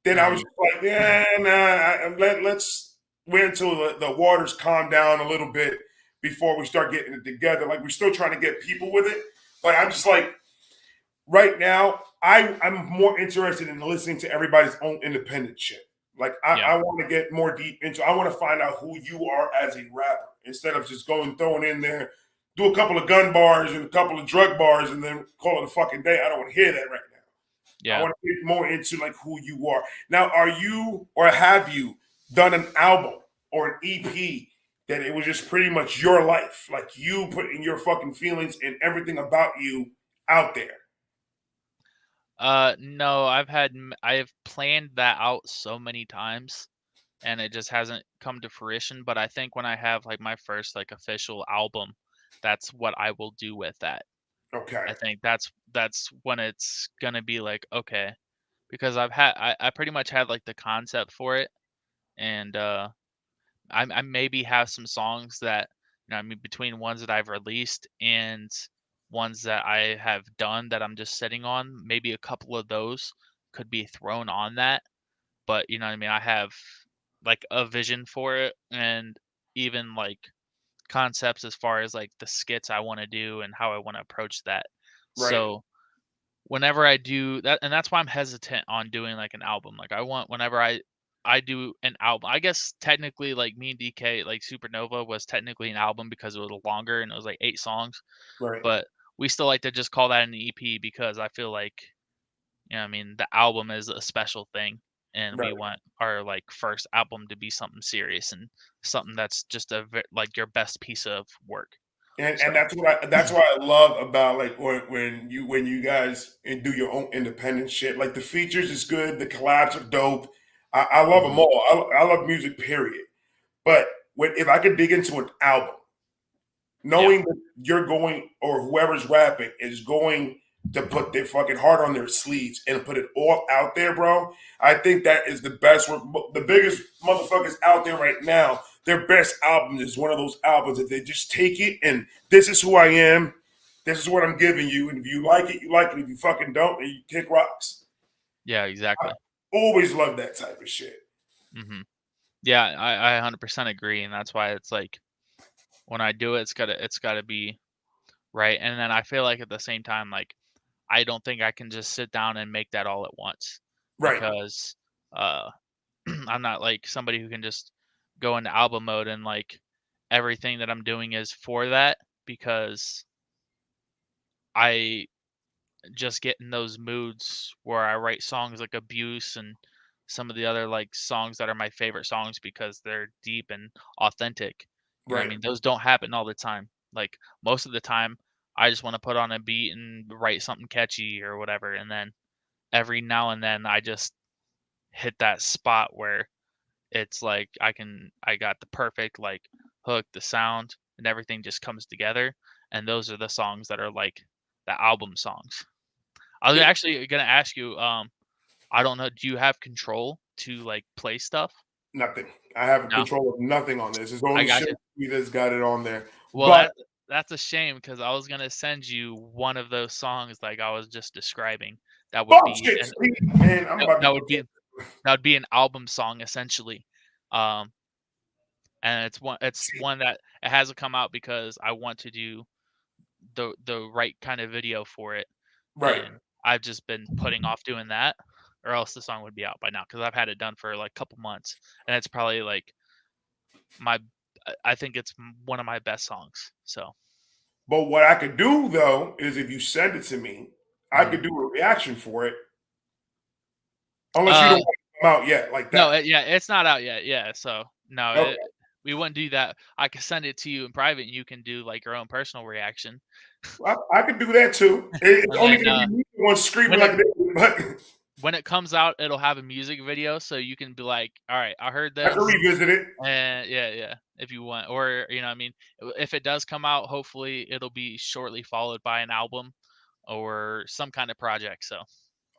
Then I was Mhm. just like, yeah, nah, let's wait until the waters calm down a little bit before we start getting it together. Like we're still trying to get people with it, but I'm just like, right now, I'm more interested in listening to everybody's own independent shit. Like Yeah. I want to get more deep into. I want to find out who you are as a rapper instead of just throwing in there, do a couple of gun bars and a couple of drug bars, and then call it a fucking day. I don't want to hear that right now. I Yeah. want to get more into like who you are. Now, are you or have you done an album or an EP that it was just pretty much your life, like you putting your fucking feelings and everything about you out there? No, I've planned that out so many times and it just hasn't come to fruition, but I think when I have like my first like official album, that's what I will do with that. Okay. I think that's when it's gonna be like, okay, because I pretty much had like the concept for it and I maybe have some songs that I mean between ones that I've released and ones that I have done that I'm just sitting on, maybe a couple of those could be thrown on that. But you know what I mean? I have like a vision for it and even like concepts as far as like the skits I want to do and how I want to approach that. Right. So whenever I do that, and that's why I'm hesitant on doing like an album. Like I want whenever I do an album. I guess technically like me and DK like Supernova was technically an album because it was longer and it was like 8 songs, Right. but we still like to just call that an EP because I feel like I mean the album is a special thing and we Right. want our like first album to be something serious and something that's just like your best piece of work. And So, that's what I love about like when you guys do your own independent shit. Like the features is good, the collabs are dope. I love them mhm, all. I love music, period. But if I could dig into an album, yeah, knowing that you're going or whoever's rapping is going to put their fucking heart on their sleeves and put it all out there, bro. I think that is the best work. The biggest motherfuckers out there right now, their best album is one of those albums that they just take it and this is who I am. This is what I'm giving you. And if you like it, you like it. If you fucking don't, then you kick rocks. yeah, I exactly. always love that type of shit. hmm Yeah, I 100% agree, and that's why it's like when I do it, it's gotta be right. And then I feel like at the same time, like I don't think I can just sit down and make that all at once Right. because uh I'm not like somebody who can just go into album mode and like everything that I'm doing is for that because I just get in those moods where I write songs like Abuse and some of the other like songs that are my favorite songs because they're deep and authentic. You know what I Right. mean? Those don't happen all the time. Like most of the time I just want to put on a beat and write something catchy or whatever and then every now and then I just hit that spot where it's like I got the perfect like hook, the sound and everything just comes together and those are the songs that are like the album songs. I was Yeah. actually gonna ask you, I don't know, do you have control to like play stuff? Nothing. I have No? control of nothing on this. It's I only got shit you. that's got it on there. Well, But that's a shame because I was gonna send you one of those songs like I was just describing. That would oh be shit, an man, I'm that about to that go would be that would be an album song essentially. Um, and it's one that it hasn't come out because I want to do the right kind of video for it. right. And I've just been putting off doing that, or else the song would be out by now because I've had it done for like a couple months, and it's probably like my I think it's one of my best songs. So But what I could do though is if you send it to me, I mhm. could do a reaction for it. Unless you uh don't want it to come out yet, like no, that. yeah, it's not out yet. Yeah, so no, Okay. we wouldn't do that. I could send it to you in private, and you can do like your own personal reaction, I could do that too. It's and only then gonna be me the one screaming when it like this, but when it comes out, it'll have a music video, so you can be like, all right, I heard I can this. revisit it. And yeah, if you want, or I mean, if it does come out, hopefully it'll be shortly followed by an album or some kind of project. So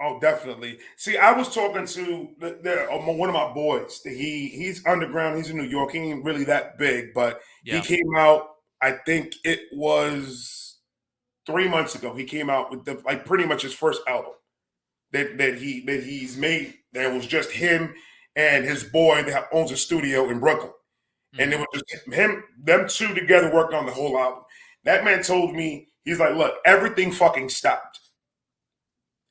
Oh, definitely. See, I was talking to one of my boys. He's underground. He's in New York. He ain't really that big, but he Yeah. came out. I think it was 3 months ago. He came out with pretty much his first album that he's made. That was just him and his boy that owns a studio in Brooklyn, and it was just them two together working on the whole album. That man told me, he's like, look, everything fucking stopped.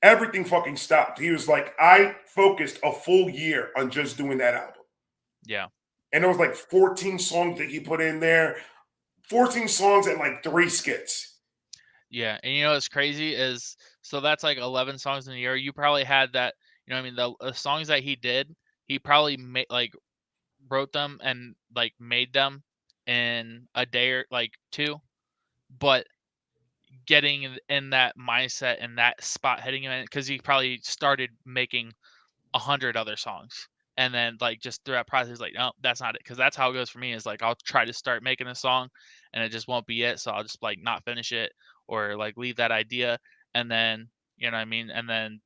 Everything fucking stopped. He was like, I focused a full year on just doing that album. Yeah. And there was like 14 songs that he put in there, 14 songs and like 3 skits. Yeah. And you know what's crazy is, so that's like 11 songs in a year. You probably had that, you know what I mean? The songs that he did, he probably wrote them and like made them in a day or like 2. But getting in that mindset and that spot, hitting him in, because he probably started making 100 other songs, and then like just through that process, like, no, that's not it. Because that's how it goes for me, is like I'll try to start making a song and it just won't be it, so I'll just like not finish it or like leave that idea. And then, you know what I mean, and then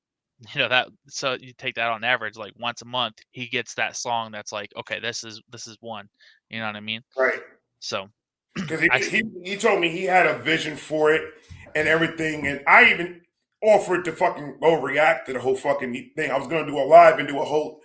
that, so you take that on average, like once a month he gets that song that's like, okay, this is one, you know what I mean? Right. So Because he told me he had a vision for it and everything. And I even offered to fucking go react to the whole fucking thing. I was going to do a live and do a whole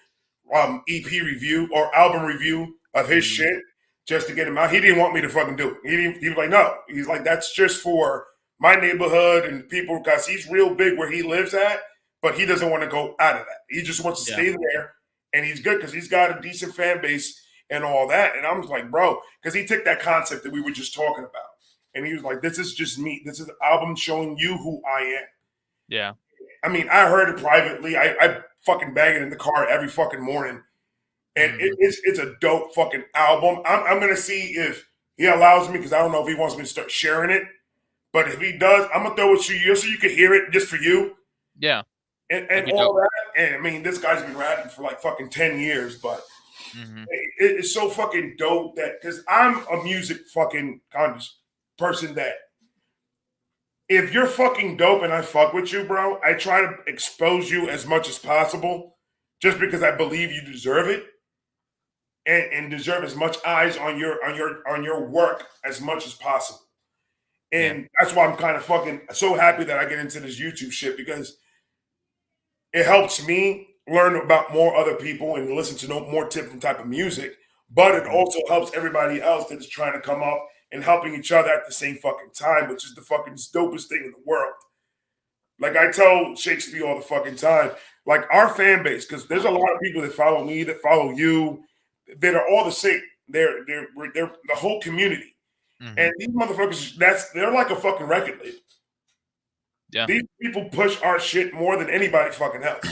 EP review or album review of his shit just to get him out. He didn't want me to fucking do it. He was like, no. He's like, that's just for my neighborhood and people, because he's real big where he lives at, but he doesn't want to go out of that. He just wants to stay there, and he's good because he's got a decent fan base and all that. And I was like, bro, because he took that concept that we were just talking about, and he was like, this is just me. This is an album showing you who I am. Yeah. I mean, I heard it privately. I fucking bang it in the car every fucking morning. And it's a dope fucking album. I'm going to see if he allows me, because I don't know if he wants me to start sharing it. But if he does, I'm going to throw it to you so you can hear it just for you. Yeah. And all that. And I mean, this guy's been rapping for like fucking 10 years, but it's so fucking dope that, because I'm a music fucking conscious person, that if you're fucking dope and I fuck with you, bro, I try to expose you as much as possible just because I believe you deserve it and deserve as much eyes on your work as much as possible. And that's why I'm kind of fucking so happy that I get into this YouTube shit, because it helps me learn about more other people and listen to more different type of music, but it also helps everybody else that is trying to come up and helping each other at the same fucking time, which is the fucking dopest thing in the world. Like I tell Shakespeare all the fucking time, like our fan base, because there's a lot of people that follow me, that follow you, that are all the same. They're the whole community. And these motherfuckers, they're like a fucking record label. Yeah. These people push our shit more than anybody fucking else.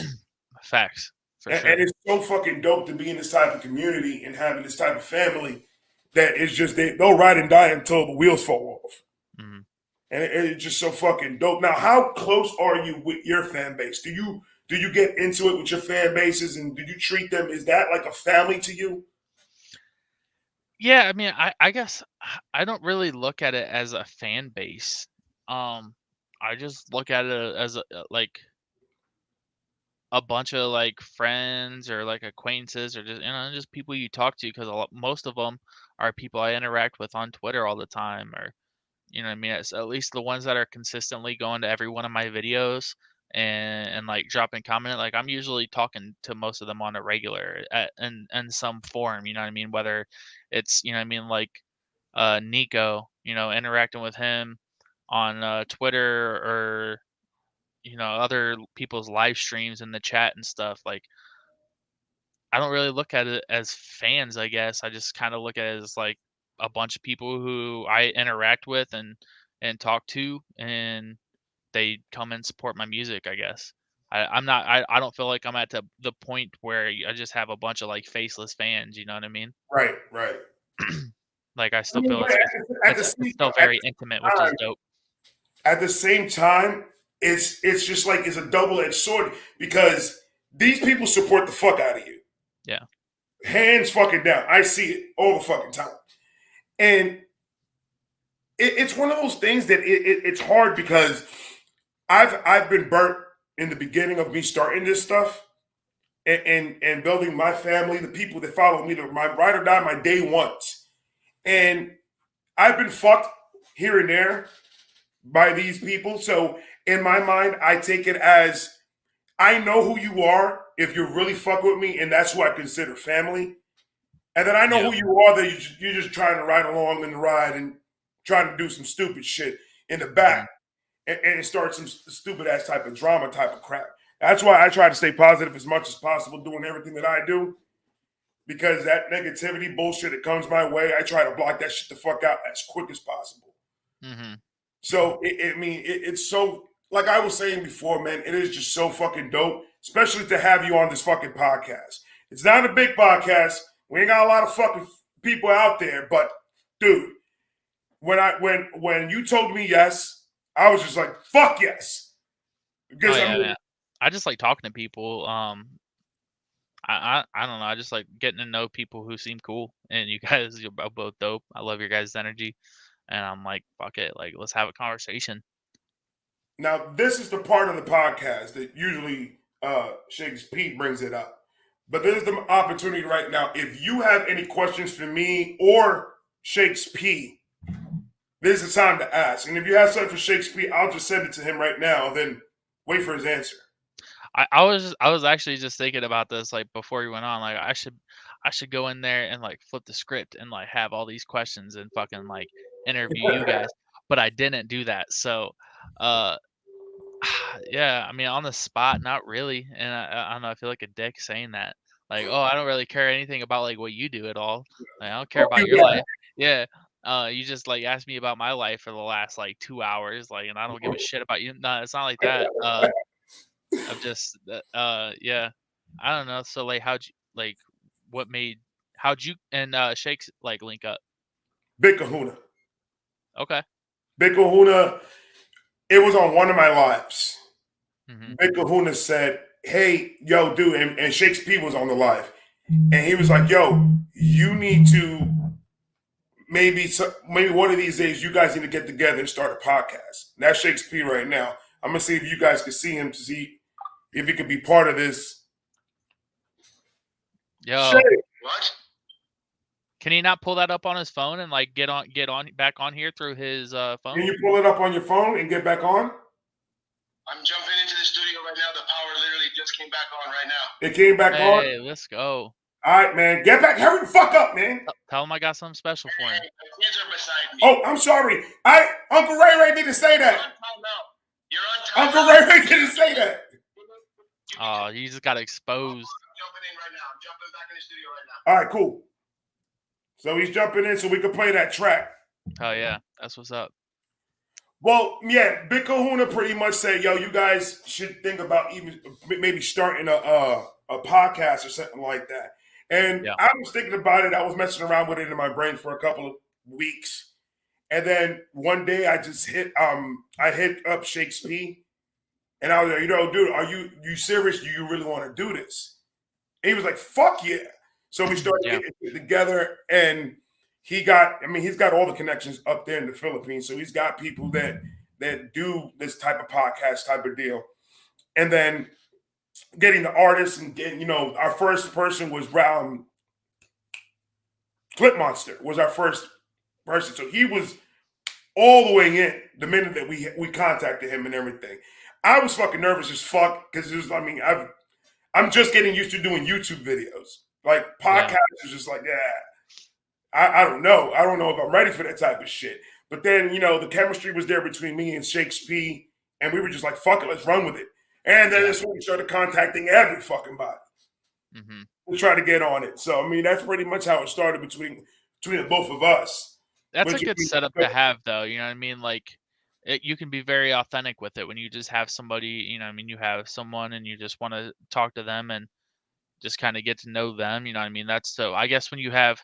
Facts. For sure. And it's so fucking dope to be in this type of community and having this type of family that is just, they'll ride and die until the wheels fall off. And it's just so fucking dope. Now, how close are you with your fan base? Do you get into it with your fan bases, and do you treat them, is that like a family to you? Yeah, I mean, I guess I don't really look at it as a fan base. I just look at it as like a bunch of like friends or like acquaintances, or just just people you talk to, because most of them are people I interact with on Twitter all the time, or you know what I mean, it's at least the ones that are consistently going to every one of my videos and like dropping comment. Like I'm usually talking to most of them on a regular in some form, you know what I mean, whether it's, you know what I mean, like Nico, interacting with him on Twitter, or other people's live streams in the chat and stuff. Like I don't really look at it as fans, I guess. I just kind of look at it as like a bunch of people who I interact with and talk to, and they come and support my music, I guess. I don't feel like I'm at the point where I just have a bunch of like faceless fans, you know what I mean? Right. Like I I still mean, feel it's still very intimate, which is dope. At the same time, it's just like, it's a double-edged sword, because these people support the fuck out of you. Yeah. Hands fucking down. I see it all the fucking time. And it's one of those things that it's hard, because I've been burnt in the beginning of me starting this stuff and building my family, the people that follow me, my ride or die, my day ones. And I've been fucked here and there by these people. So in my mind, I take it as I know who you are if you're really fuck with me, and that's who I consider family. And then I know Yeah. who you are that you're just trying to ride along in the ride and trying to do some stupid shit in the back and start some stupid ass type of drama type of crap. That's why I try to stay positive as much as possible doing everything that I do. Because that negativity bullshit that comes my way, I try to block that shit the fuck out as quick as possible. Mm-hmm. So it's so, like I was saying before, man, it is just so fucking dope, especially to have you on this fucking podcast. It's not a big podcast. We ain't got a lot of fucking people out there, but dude, when you told me yes, I was just like, fuck yes. Because Man. I just like talking to people. I don't know. I just like getting to know people who seem cool, and you guys, you're both dope. I love your guys' energy, and I'm like, fuck it, like let's have a conversation. now this is the part of the podcast that usually Shakes Pete brings it up. But there's the opportunity right now. If you have any questions for me or Shakes P, this is the time to ask. And if you have something for Shakes P, I'll just send it to him right now. Then wait for his answer. I was actually just thinking about this like before you went on. Like I should go in there and like flip the script and like have all these questions and fucking like interview you guys, but I didn't do that. So, uh, yeah, I mean on the spot, not really. And I don't know. I feel like a dick saying that. Like, oh, I don't really care anything about like what you do at all. Like, I don't care about your life. Yeah. You just like asked me about my life for the last like 2 hours, like, and I don't give a shit about you. No, it's not like that. I'm just, yeah, I don't know. So like, like, what made, how'd you and Shakes like link up? Big Kahuna. Okay. Big Kahuna, it was on one of my lives. Mm-hmm. Big Kahuna said, hey, yo, dude, and Shakes P was on the live. And he was like, yo, you need to maybe one of these days you guys need to get together and start a podcast. And that's Shakes P right now. I'm gonna see if you guys can see him to see if he could be part of this. Yo, What? can he not pull that up on his phone and like get on back on here through his phone? Can you pull it up on your phone and get back on? I'm jumping into the studio right now. The power literally just came back on right now. It came back on. Hey, let's go. All right, man. Get back. Hurry the fuck up, man. Tell him I got something special for him. Hey, the kids are beside me. Oh, I'm sorry. Uncle Ray Ray didn't say You're that. on timeout. You're on timeout. Uncle Ray Ray didn't say that. Oh, you just got exposed. I'm jumping in right now. I'm jumping back in the studio right now. All right, cool. So he's jumping in so we can play that track. Oh yeah, that's what's up. Well, yeah, Big Kahuna pretty much said, yo, you guys should think about even maybe starting a podcast or something like that. And Yeah. I was thinking about it. I was messing around with it in my brain for a couple of weeks. And then one day I just hit up Shakes P. And I was like, dude, are you serious? Do you really want to do this? And he was like, fuck yeah. So we started getting it together, and he's got all the connections up there in the Philippines. So he's got people that do this type of podcast type of deal. And then getting the artists and getting, our first person was Clip Monster was our first person. So he was all the way in the minute that we contacted him and everything. I was fucking nervous as fuck because I'm just getting used to doing YouTube videos. Like podcasts is just like, I don't know. I don't know if I'm ready for that type of shit. But then, the chemistry was there between me and Shakes P, and we were just like, fuck it, let's run with it. And then that's when we started contacting every fucking body to try to get on it. So, that's pretty much how it started between the both of us. That's a good setup to have, though. You know what I mean? Like, you can be very authentic with it when you just have somebody, you have someone and you just want to talk to them and just kind of get to know them. You know what I mean? That's so, I guess when you have,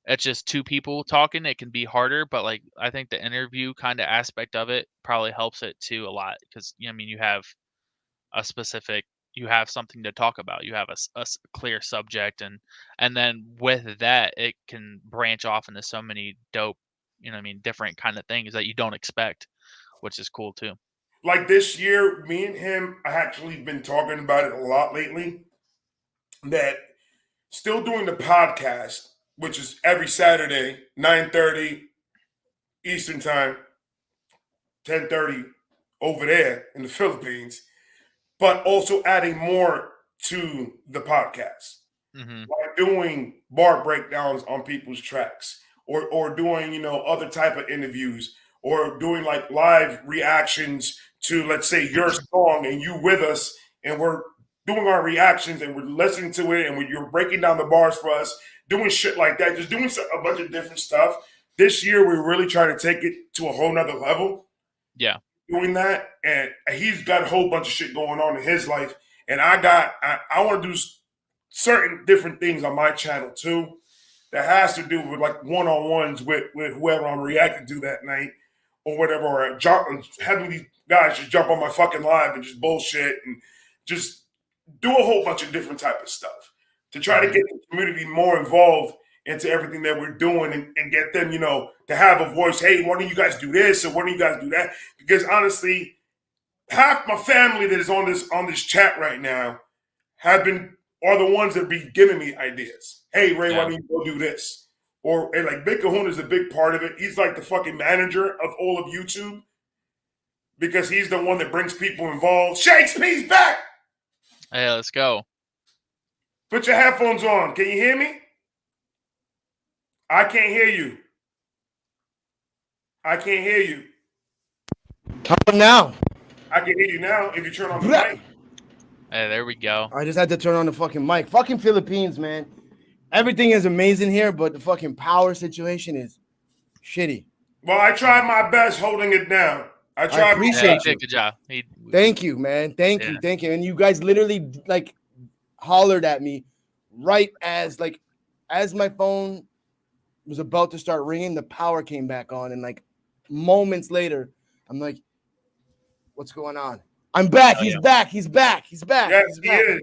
it's just two people talking, it can be harder, but like, I think the interview kind of aspect of it probably helps it too a lot. Cause you have you have something to talk about. You have a clear subject, and then with that, it can branch off into so many dope, different kind of things that you don't expect, which is cool too. like this year, me and him, I actually been talking about it a lot lately. That still doing the podcast, which is every Saturday, 9:30 Eastern time, 10:30 over there in the Philippines, but also adding more to the podcast. Mm-hmm. Like doing bar breakdowns on people's tracks, or doing, you know, other type of interviews, or doing like live reactions to, let's say, your song and you with us, and we're doing our reactions and we're listening to it, and you're breaking down the bars for us, doing shit like that, just doing a bunch of different stuff. This year, we're really trying to take it to a whole nother level. Yeah. Doing that, and he's got a whole bunch of shit going on in his life, and I want to do certain different things on my channel too that has to do with like one-on-ones with whoever I'm reacting to that night or whatever, or having these guys just jump on my fucking live and just bullshit and just do a whole bunch of different type of stuff to try to get the community more involved into everything that we're doing, and get them, you know, to have a voice. Hey, why don't you guys do this, or why don't you guys do that? Because honestly, half my family that is on this chat right now are the ones that be giving me ideas. Hey, Ray, why don't you go do this? Or, and like Big Kahuna is a big part of it. He's like the fucking manager of all of YouTube because he's the one that brings people involved. Shakespeare's back. Hey, let's go. Put your headphones on. Can you hear me? I can't hear you. I can't hear you. How about now? I can hear you now if you turn on the mic. Hey, there we go. I just had to turn on the fucking mic. Fucking Philippines, man. Everything is amazing here, but the fucking power situation is shitty. Well, I tried my best holding it down. I appreciate you. Good job. Thank you, man. Thank you. And you guys literally like hollered at me right as my phone was about to start ringing, the power came back on, and like moments later, I'm like, what's going on? I'm back. He's back. Yes, he is.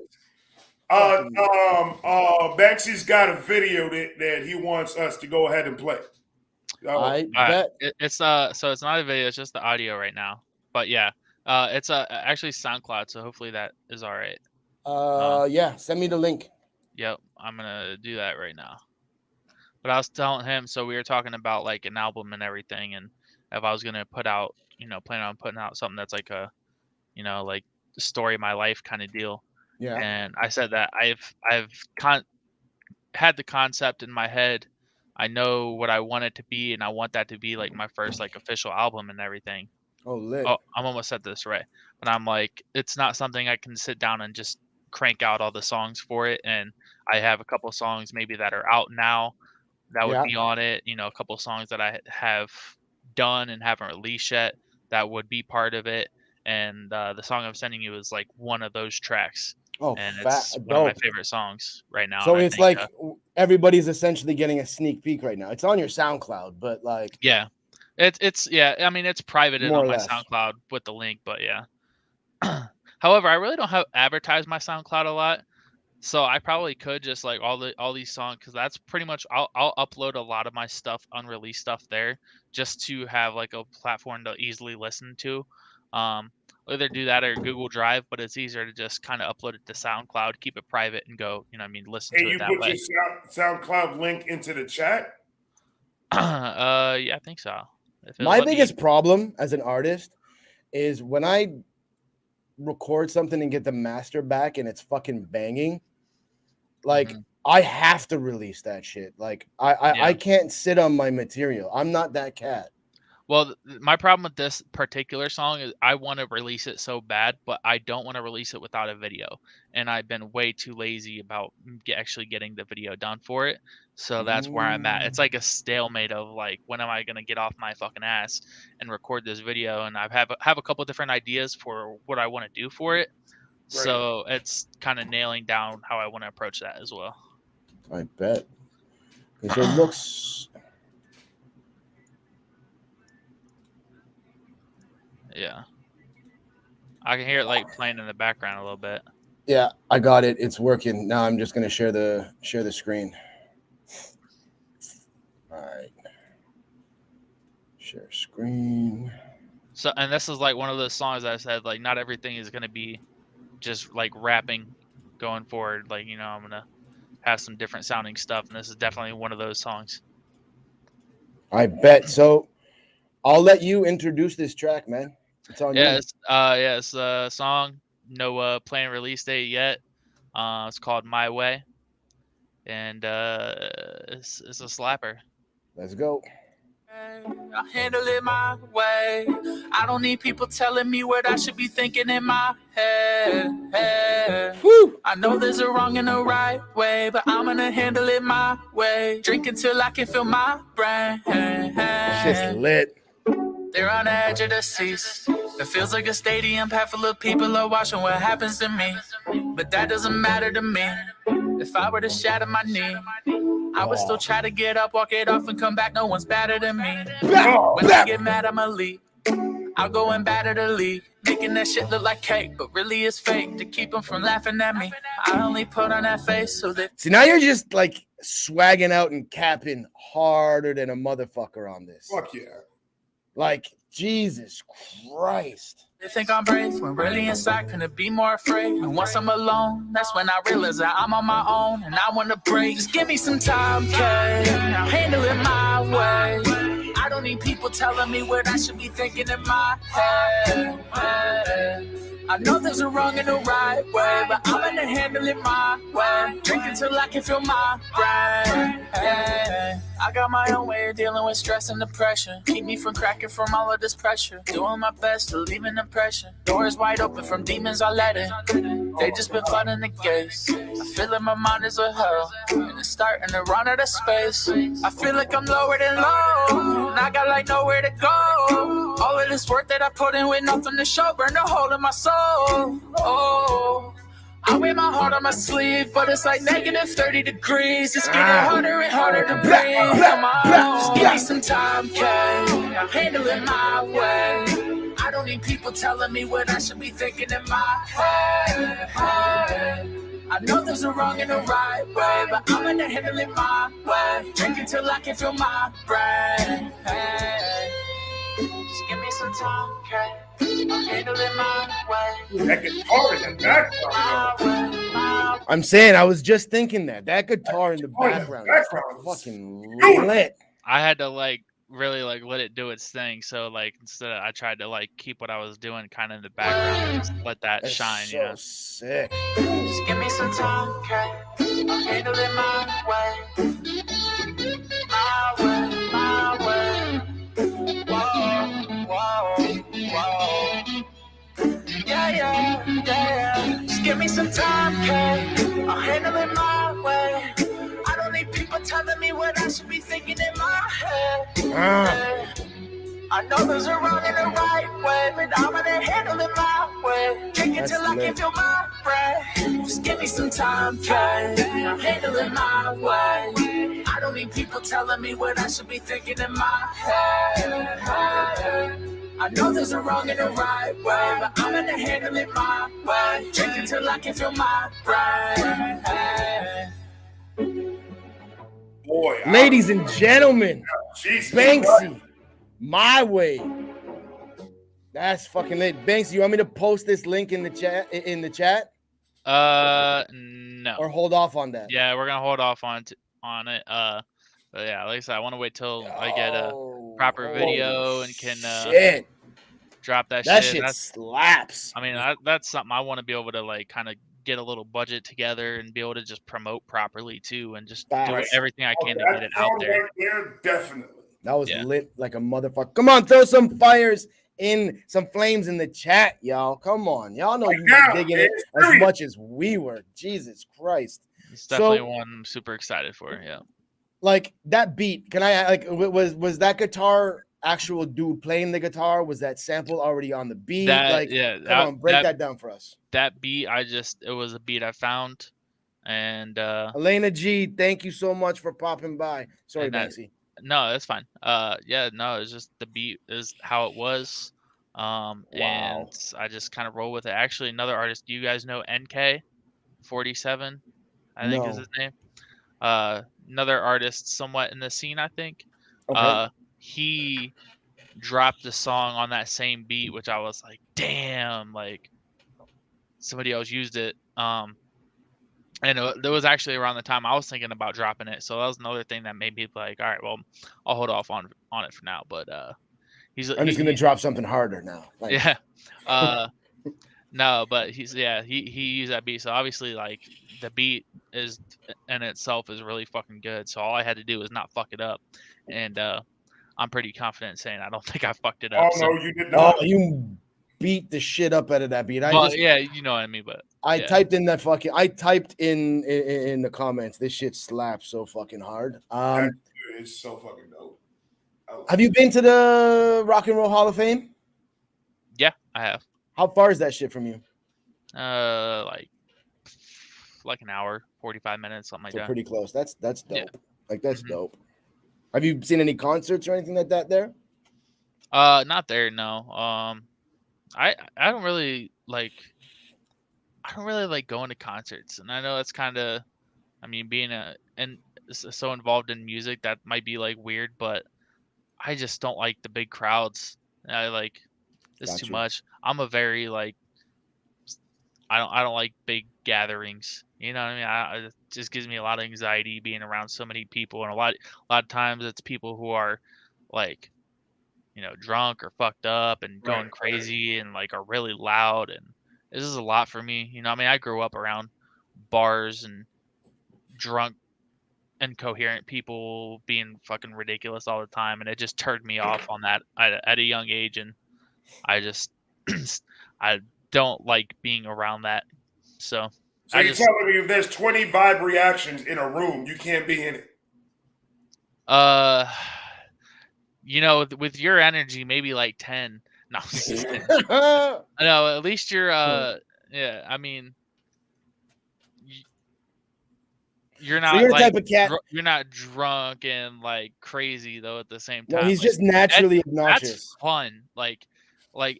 Banksy's got a video that he wants us to go ahead and play. I bet. It's so it's not a video, it's just the audio right now. But yeah, it's actually SoundCloud, so hopefully that is all right. Yeah, send me the link. Yep, I'm gonna do that right now. But I was telling him, so we were talking about like an album and everything, and if I was gonna put out, plan on putting out something that's like a, like the story of my life kind of deal. Yeah. And I said that I've had the concept in my head. I know what I want it to be, and I want that to be like my first like official album and everything. Oh, lit. Oh, I'm almost said this right, but I'm like, it's not something I can sit down and just crank out all the songs for it. And I have a couple songs maybe that are out now that would be on it. A couple songs that I have done and haven't released yet that would be part of it. And the song I'm sending you is like one of those tracks. Oh, and it's one of my favorite songs right now. So it's like everybody's essentially getting a sneak peek right now. It's on your SoundCloud, but like, yeah, it's I mean, it's privated on my SoundCloud with the link, but yeah. However, I really don't advertise my SoundCloud a lot, so I probably could just like all these songs, because that's pretty much I'll upload a lot of my stuff, unreleased stuff there, just to have like a platform to easily listen to. Either do that or Google Drive, but it's easier to just kind of upload it to SoundCloud, keep it private, and go, listen to it that way. Hey, you put your SoundCloud link into the chat? Yeah, I think so. My biggest problem as an artist is when I record something and get the master back and it's fucking banging, like I have to release that shit. Like I can't sit on my material. I'm not that cat. Well, my problem with this particular song is I want to release it so bad, but I don't want to release it without a video. And I've been way too lazy about actually getting the video done for it. So that's where I'm at. It's like a stalemate of like, when am I going to get off my fucking ass and record this video? And I have a couple different ideas for what I want to do for it. Right. So it's kind of nailing down how I want to approach that as well. I bet. Because it looks... Yeah, I can hear it like playing in the background a little bit. Yeah, I got it. It's working. Now I'm just gonna share the screen. All right, share screen. So, and this is like one of those songs I said, like, not everything is gonna be just like rapping going forward. Like, you know, I'm gonna have some different sounding stuff, and this is definitely one of those songs. I bet. So I'll let you introduce this track, man. It's on you. It's a song. No planned release date yet. It's called My Way, and it's a slapper. Let's go. I'll handle it my way. I don't need people telling me what I should be thinking in my head. Woo! I know there's a wrong and a right way, but I'm gonna handle it my way. Drink until I can feel my brain. Shit's lit. They're on the edge of their seats. It feels like a stadium packed full of people are watching what happens to me. But that doesn't matter to me. If I were to shatter my knee, I would still try to get up, walk it off, and come back. No one's better than me. When I get mad, I'm elite. I'll go and batter the league, making that shit look like cake, but really it's fake to keep them from laughing at me. I only put on that face so that. See, now you're just like swagging out and capping harder than a motherfucker on this. Fuck yeah. Like, Jesus Christ. They think I'm brave when really inside couldn't be more afraid. And once I'm alone, that's when I realize that I'm on my own and I want to break. Just give me some time, kid. I'll handle it my way. I don't need people telling me what I should be thinking in my head. I know there's a wrong and a right way, but I'm gonna handle it my way. Drink until I can feel my brain. I got my own way of dealing with stress and depression. Keep me from cracking from all of this pressure. Doing my best to leave an impression. Doors wide open from demons I let in. They just been flooding the gates. I feel like my mind is a hell, and it's starting to run out of space. I feel like I'm lower than low, and I got like nowhere to go. All of this work that I put in with nothing to show, burn a hole in my soul. Oh, I wear my heart on my sleeve, but it's like negative 30 degrees. It's getting harder and harder to breathe. Come on, just give me some time, Kay. I'll handle it my way. I don't need people telling me what I should be thinking in my head. I know there's a wrong and a right way, but I'm gonna handle it my way. Drink until I can feel my brain. Just give me some time, Kay. I'll handle it my way. That guitar in the background. I'm saying, I was just thinking that guitar in the background is fucking lit. I had to like really like let it do its thing. So like instead I tried to like keep what I was doing kind of in the background and just let that That's shine. so You know? sick. Just give me some time, Kay. I'll handle it my way. My way, my way. Whoa, whoa, whoa. Yeah. Just give me some time, Kay. I'll handle it my way. I don't need people telling me what I should be thinking in my head. I know there's a wrong and a right way, but I'm gonna handle it my way. Drink until I can feel my breath. Just give me some time, Kay. I'll handle it my way. I don't need people telling me what I should be thinking in my head. I know there's a wrong and a right way, but I'm gonna handle it my way. Drink until I can feel my brain. Boy, Ladies and gentlemen, Jesus BANXY, My Way. That's fucking lit. BANXY, you want me to post this link in the chat? No. Or hold off on that? Yeah, we're gonna hold off on it. But yeah, like I said, I want to wait till I get a proper video and can drop that shit. That shit slaps. I mean, that's something I want to be able to like kind of get a little budget together and be able to just promote properly too, and just do everything I can to get it out there. Right there, definitely. That was lit like a motherfucker. Come on, throw some fires in, some flames in the chat, y'all. Come on, y'all know you were digging it as much as we were. Jesus Christ, it's definitely one I'm super excited for. Yeah, like that beat. Can I like was that guitar actual dude playing the guitar? Was that sample already on the beat? Come on, break that down for us. That beat, it was a beat I found, and Elena G, thank you so much for popping by. Sorry, BANXY. No, that's fine. It's just the beat is how it was. And I just kind of roll with it. Actually, another artist, do you guys know NK47? I think is his name. Another artist somewhat in the scene, I think. Okay. He dropped the song on that same beat, which I was like, damn, like somebody else used it. And that was actually around the time I was thinking about dropping it. So that was another thing that made me like, all right, well, I'll hold off on it for now. But I'm just gonna drop something harder now. Like, yeah. No, but he used that beat. So obviously, like the beat is in itself is really fucking good. So all I had to do was not fuck it up, and I'm pretty confident saying I don't think I fucked it up. Oh So, no, you did not. you beat the shit up out of that beat. yeah, you know what I mean. But I yeah. typed in in the comments. This shit slaps so fucking hard. It's so fucking dope. Have you been to the Rock and Roll Hall of Fame? Yeah, I have. How far is that shit from you? Like an hour, 45 minutes, something like So that. pretty close. That's dope. Yeah. Like that's dope. Have you seen any concerts or anything like that there? Not there, no. I don't really like going to concerts, and I know it's kind of, I mean, being so involved in music, that might be like weird, but I just don't like the big crowds. It's too much. I'm a very like, I don't like big gatherings. You know what I mean? It just gives me a lot of anxiety being around so many people, and a lot of times it's people who are like, drunk or fucked up and going crazy and like are really loud, and this is a lot for me. I mean, I grew up around bars and drunk, incoherent people being fucking ridiculous all the time, and it just turned me off on that at a young age, and I just I don't like being around that. So you're telling me if there's 20 vibe reactions in a room, you can't be in it? With your energy, maybe like 10. No, no, at least you're yeah, I mean, you're not you're like the type of cat. you're not drunk and like crazy though at the same time. No, he's like, just naturally obnoxious. That's fun. Like,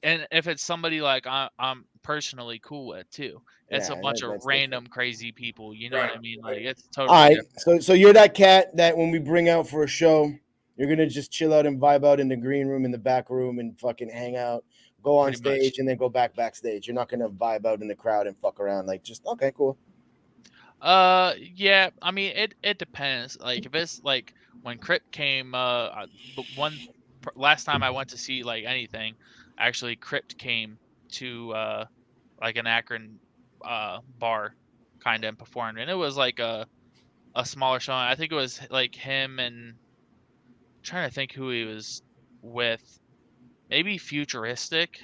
and if it's somebody like I'm personally cool with too. It's a bunch of random crazy people. You know what I mean? Like, it's totally. All right. Different. So you're that cat that when we bring out for a show, you're gonna just chill out and vibe out in the green room, in the back room, and fucking hang out, go on stage, and then go backstage. You're not gonna vibe out in the crowd and fuck around. Like, just okay, cool. Yeah. I mean, it depends. Like, if it's like when Crypt came, last time I went to see like anything, actually Crypt came to like an Akron bar kind of and performed, and it was like a smaller show. I think it was like him and I'm trying to think who he was with, maybe Futuristic.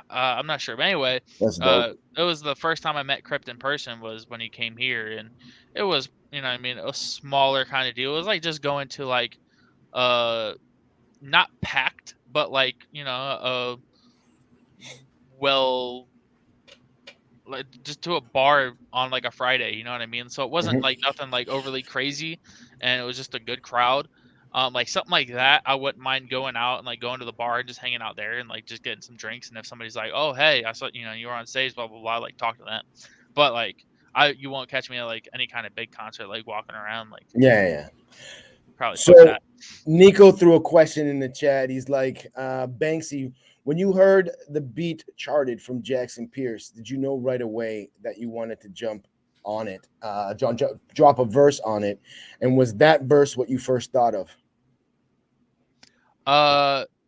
I'm not sure, but anyway, it was the first time I met Crypt in person was when he came here, and it was, I mean, a smaller kind of deal. It was like just going to like not packed, but like, like just to a bar on like a Friday, you know what I mean? So it wasn't like nothing like overly crazy, and it was just a good crowd. Like something like that, I wouldn't mind going out and like going to the bar and just hanging out there and like just getting some drinks. And if somebody's like, "Oh, hey, I saw you were on stage," blah blah blah, like talk to them. But like you won't catch me at like any kind of big concert, like walking around, like probably. So Nico threw a question in the chat. He's like, "BANXY, when you heard the beat charted from Jackson Pierce, did you know right away that you wanted to jump on it, drop a verse on it, and was that verse what you first thought of?"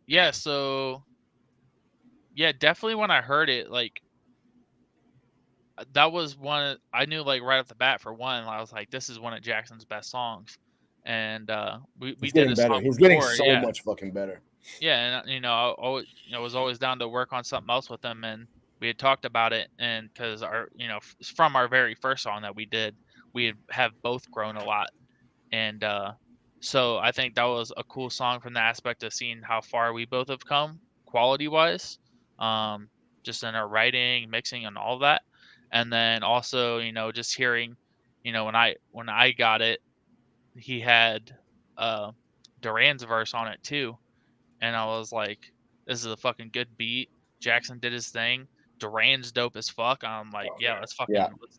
Yeah. So yeah, definitely when I heard it, like that was one I knew like right off the bat. For one, I was like, this is one of Jackson's best songs, and we did a song. He's getting so much fucking better. Yeah, and I was always down to work on something else with him, and we had talked about it, and because from our very first song that we did, we have both grown a lot, and so I think that was a cool song from the aspect of seeing how far we both have come quality wise, just in our writing, mixing, and all of that. And then also, just hearing, when I got it, he had Duran's verse on it too. And I was like, this is a fucking good beat. Jackson did his thing. Duran's dope as fuck. I'm like, let's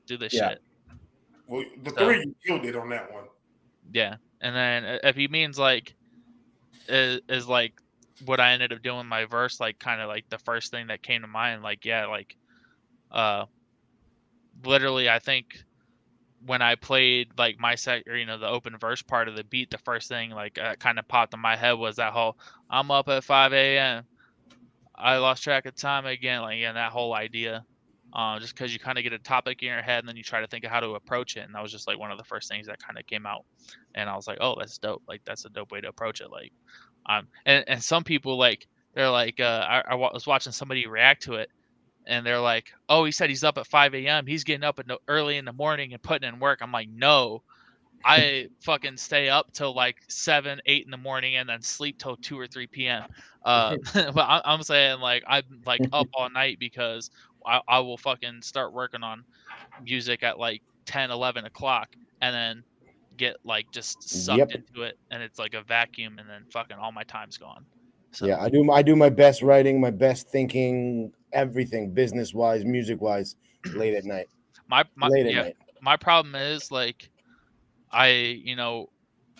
do this shit. Well, the three you killed it on that one. Yeah. And then if he means like is like what I ended up doing my verse, like kind of like the first thing that came to mind, like yeah, like literally I think when I played like my set or the open verse part of the beat, the first thing like kind of popped in my head was that whole I'm up at 5 a.m. I lost track of time again, like that whole idea. Just because you kind of get a topic in your head and then you try to think of how to approach it, and that was just like one of the first things that kind of came out, and I was like, oh, that's dope. Like that's a dope way to approach it. Like, and some people like they're like, I was watching somebody react to it, and they're like, oh, he said he's up at 5 a.m. He's getting up early in the morning and putting in work. I'm like, no, I fucking stay up till like 7, 8 in the morning and then sleep till 2 or 3 p.m. But I'm saying like I'm like up all night because I will fucking start working on music at like 10, 11 o'clock and then get like just sucked into it, and it's like a vacuum, and then fucking all my time's gone. So yeah, I do my best writing, my best thinking, everything business wise, music wise, late at night. My problem is like I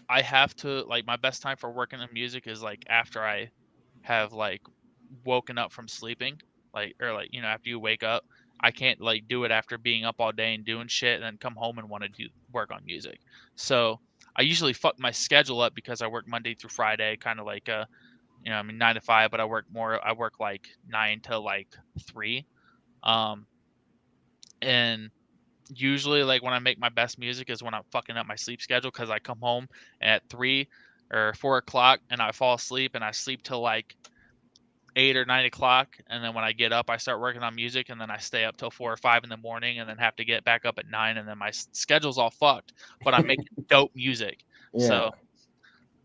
have to like my best time for working on music is like after I have like woken up from sleeping, like or like after you wake up. I can't like do it after being up all day and doing shit and then come home and want to do work on music. So I usually fuck my schedule up because I work Monday through Friday, kind of like 9 to 5, but I work like 9 to like 3. And usually like when I make my best music is when I'm fucking up my sleep schedule, because I come home at 3 or 4 o'clock and I fall asleep and I sleep till like 8 or 9 o'clock, and then when I get up I start working on music, and then I stay up till 4 or 5 in the morning and then have to get back up at 9, and then my schedule's all fucked, but I'm making dope music. So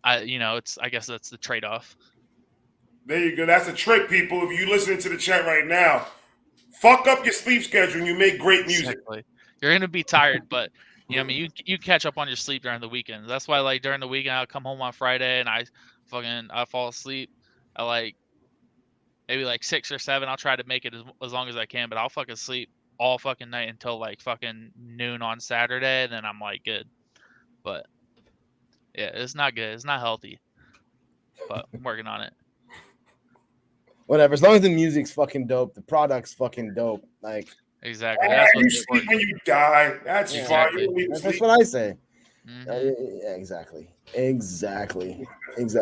I guess that's the trade-off. There you go. That's a trick, people. If you listening to the chat right now, fuck up your sleep schedule and you make great music. Exactly. You're gonna be tired, but you catch up on your sleep during the weekend. That's why like during the weekend I'll come home on Friday and I fall asleep at like maybe like 6 or 7. I'll try to make it as long as I can, but I'll fucking sleep all fucking night until like fucking noon on Saturday, and then I'm like good. But yeah, it's not good. It's not healthy. But I'm working on it. Whatever. As long as the music's fucking dope, the product's fucking dope. Like exactly. That's what you sleep when you die. That's fine. That's what I say. Mm-hmm. Yeah, exactly.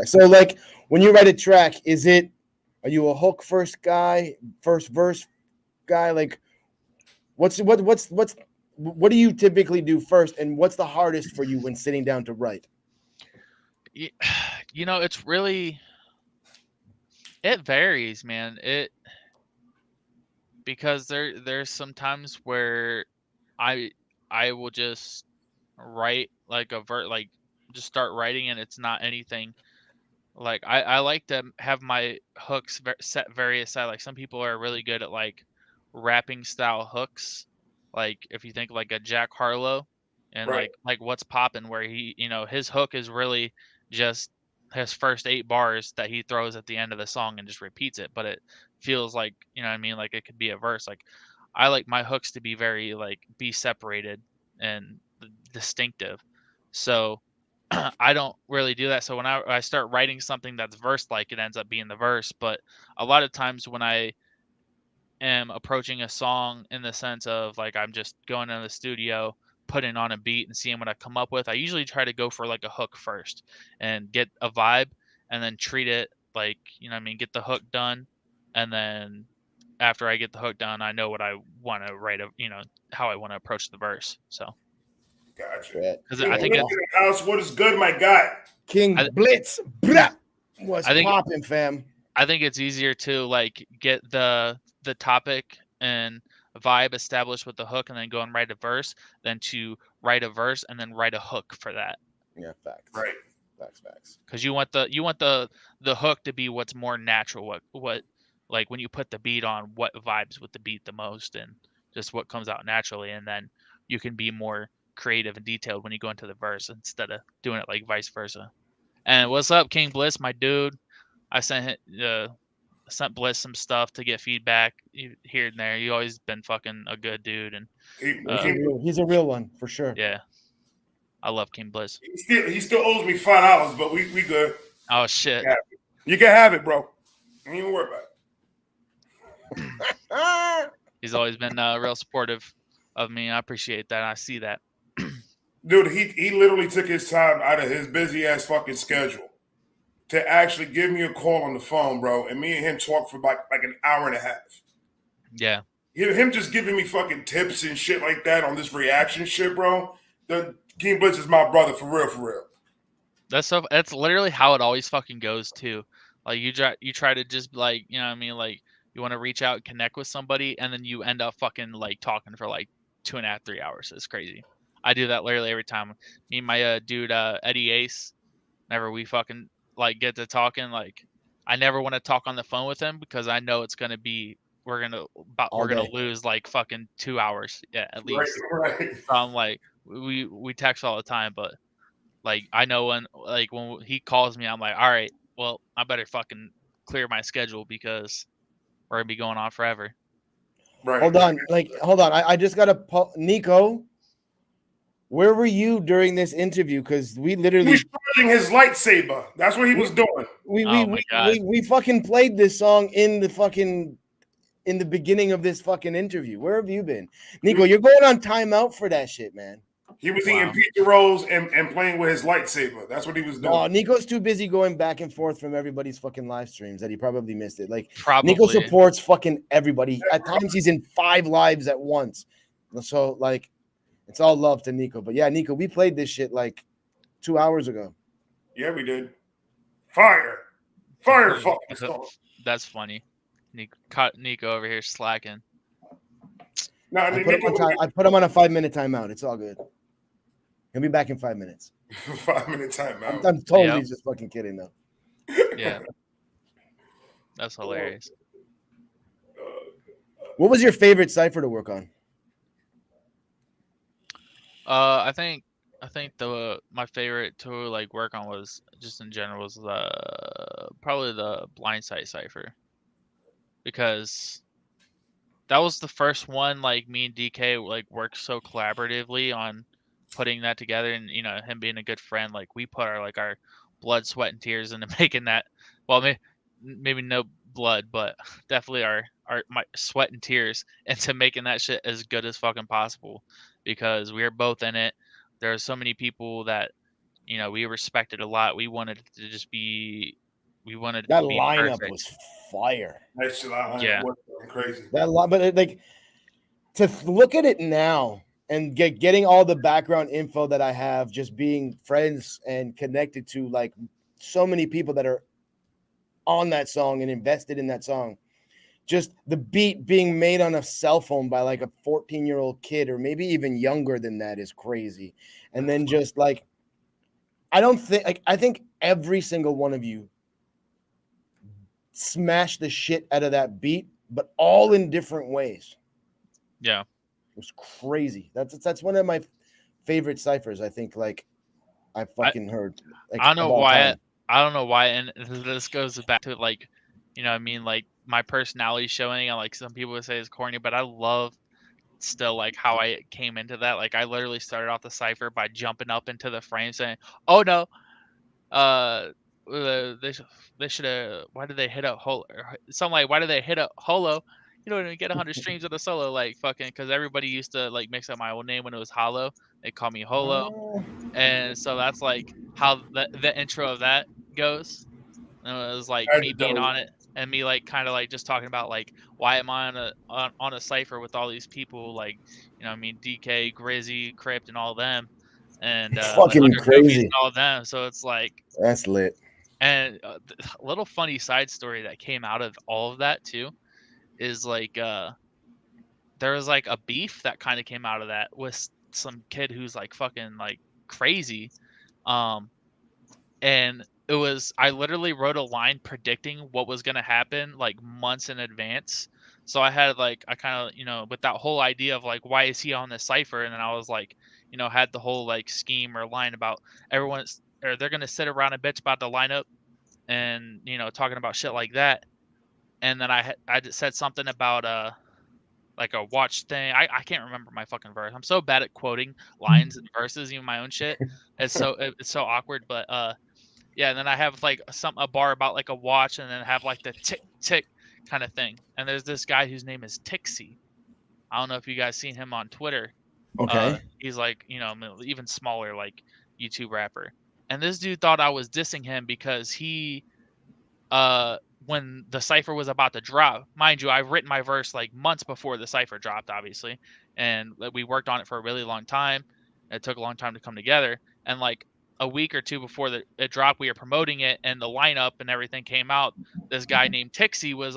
So like when you write a track, are you a hook first guy, first verse guy? Like what do you typically do first, and what's the hardest for you when sitting down to write? It's really, it varies, man. Because there's some times where I will just write like just start writing, and it's not anything. Like I like to have my hooks set very aside. Like some people are really good at like rapping style hooks. Like if you think like a Jack Harlow and Right. like What's Poppin', where he, his hook is really just his first 8 bars that he throws at the end of the song and just repeats it, but it feels like, like it could be a verse. Like I like my hooks to be very like be separated and distinctive. So I don't really do that. So when I start writing something that's verse like, it ends up being the verse. But a lot of times when I am approaching a song in the sense of like I'm just going in the studio, putting on a beat and seeing what I come up with, I usually try to go for like a hook first and get a vibe, and then treat it like, get the hook done. And then after I get the hook done, I know what I want to write, how I want to approach the verse. So. Gotcha. Because I think house, what is good, my guy? King Blitz, what's popping, fam? I think it's easier to like get the topic and vibe established with the hook, and then go and write a verse, than to write a verse and then write a hook for that. Yeah, facts. Right. Facts. Because you want the hook to be what's more natural. What like when you put the beat on, what vibes with the beat the most, and just what comes out naturally, and then you can be more creative and detailed when you go into the verse instead of doing it like vice versa. And what's up, King Bliss, my dude? I sent Bliss some stuff to get feedback here and there. You always been fucking a good dude, and he's a real one for sure. Yeah, I love King Bliss. He still owes me $5, but we good. Oh shit. You can have it, bro. Don't even worry about it. He's always been real supportive of me. I appreciate that. I see that. Dude, he literally took his time out of his busy ass fucking schedule to actually give me a call on the phone, bro, and me and him talked for like an hour and a half. Yeah. Him just giving me fucking tips and shit like that on this reaction shit, bro. The King Blitz is my brother for real, for real. That's literally how it always fucking goes too. Like you try to just like, you know what I mean, like you want to reach out and connect with somebody, and then you end up fucking like talking for like 2.5, 3 hours. It's crazy. I do that literally every time. Me and my dude Eddie Ace, whenever we fucking like get to talking, like I never want to talk on the phone with him because I know it's gonna be we're gonna lose like fucking 2 hours, yeah, at least. Right. So I'm like we text all the time, but like I know when he calls me, I'm like, all right, well I better fucking clear my schedule because we're gonna be going on forever. Right. Hold on. I just got to Nico. Where were you during this interview? Because we He literally was charging his lightsaber. That's what he was doing. we fucking played this song in the beginning of this fucking interview. Where have you been, Nico? You're going on timeout for that shit, man. He was eating pizza rolls and playing with his lightsaber. That's what he was doing. No, Nico's too busy going back and forth from everybody's fucking live streams that he probably missed it. Like Nico supports fucking everybody. At times he's in 5 lives at once. So like it's all love to Nico. But yeah, Nico, we played this shit like 2 hours ago. Yeah, we did. Fire fucking song. That's funny. Nico over here slacking. No, I put him on a 5-minute timeout. It's all good. He'll be back in 5 minutes. 5-minute timeout. I'm totally just fucking kidding though. Yeah. That's hilarious. What was your favorite cipher to work on? I think my favorite to like work on was just in general was probably the BANXY Cipher, because that was the first one like me and DK like worked so collaboratively on putting that together, and you know, him being a good friend, like we put our blood, sweat, and tears into making that. Well, maybe no blood, but definitely my sweat and tears into making that shit as good as fucking possible, because we were both in it. There are so many people that, you know, we respected a lot. We wanted it to just be. We wanted that it to be lineup perfect. was fire. That shit was crazy. But like to look at it now and getting all the background info that I have, just being friends and connected to like so many people that are on that song and invested in that song. Just the beat being made on a cell phone by like a 14-year-old kid or maybe even younger than that is crazy. And then just like, I think every single one of you smashed the shit out of that beat, but all in different ways. Yeah. It was crazy. That's one of my favorite ciphers. I think like I fucking heard. Like, I don't know why. And this goes back to like, you know what I mean? Like my personality showing, and like some people would say it's corny, but I love still like how I came into that. Like I literally started off the cipher by jumping up into the frame saying, "Oh no, they should have. Why did they hit a holo? Something like, why did they hit a holo? You don't even get 100 streams of the solo, like fucking." Because everybody used to like mix up my old name when it was Hollow. They call me Holo, and so that's like how the intro of that goes. And it was like me being on it, and me like kind of like just talking about like why am I on a cipher with all these people, like, you know, I mean, DK, Grizzy, Crypt, and all them, and fucking like, crazy, and all them. So it's like that's lit. And a little funny side story that came out of all of that too is like there was like a beef that kind of came out of that with some kid who's like fucking like crazy, and it was, I literally wrote a line predicting what was going to happen like months in advance. So I had like, I kind of, you know, with that whole idea of like, why is he on this cipher? And then I was like, you know, had the whole like scheme or line about everyone's, or they're going to sit around and bitch about the lineup and, you know, talking about shit like that. And then I said something about like a watch thing. I can't remember my fucking verse. I'm so bad at quoting lines and verses, even my own shit. It's so awkward. But Yeah, and then I have like a bar about like a watch, and then have like the tick tick kind of thing. And there's this guy whose name is Tixie. I don't know if you guys seen him on Twitter. Okay. He's like, even smaller, like YouTube rapper. And this dude thought I was dissing him because he, when the Cipher was about to drop, mind you, I've written my verse like months before the Cipher dropped, obviously, and we worked on it for a really long time. It took a long time to come together, and like a week or two before it dropped, we were promoting it, and the lineup and everything came out. This guy named Tixie was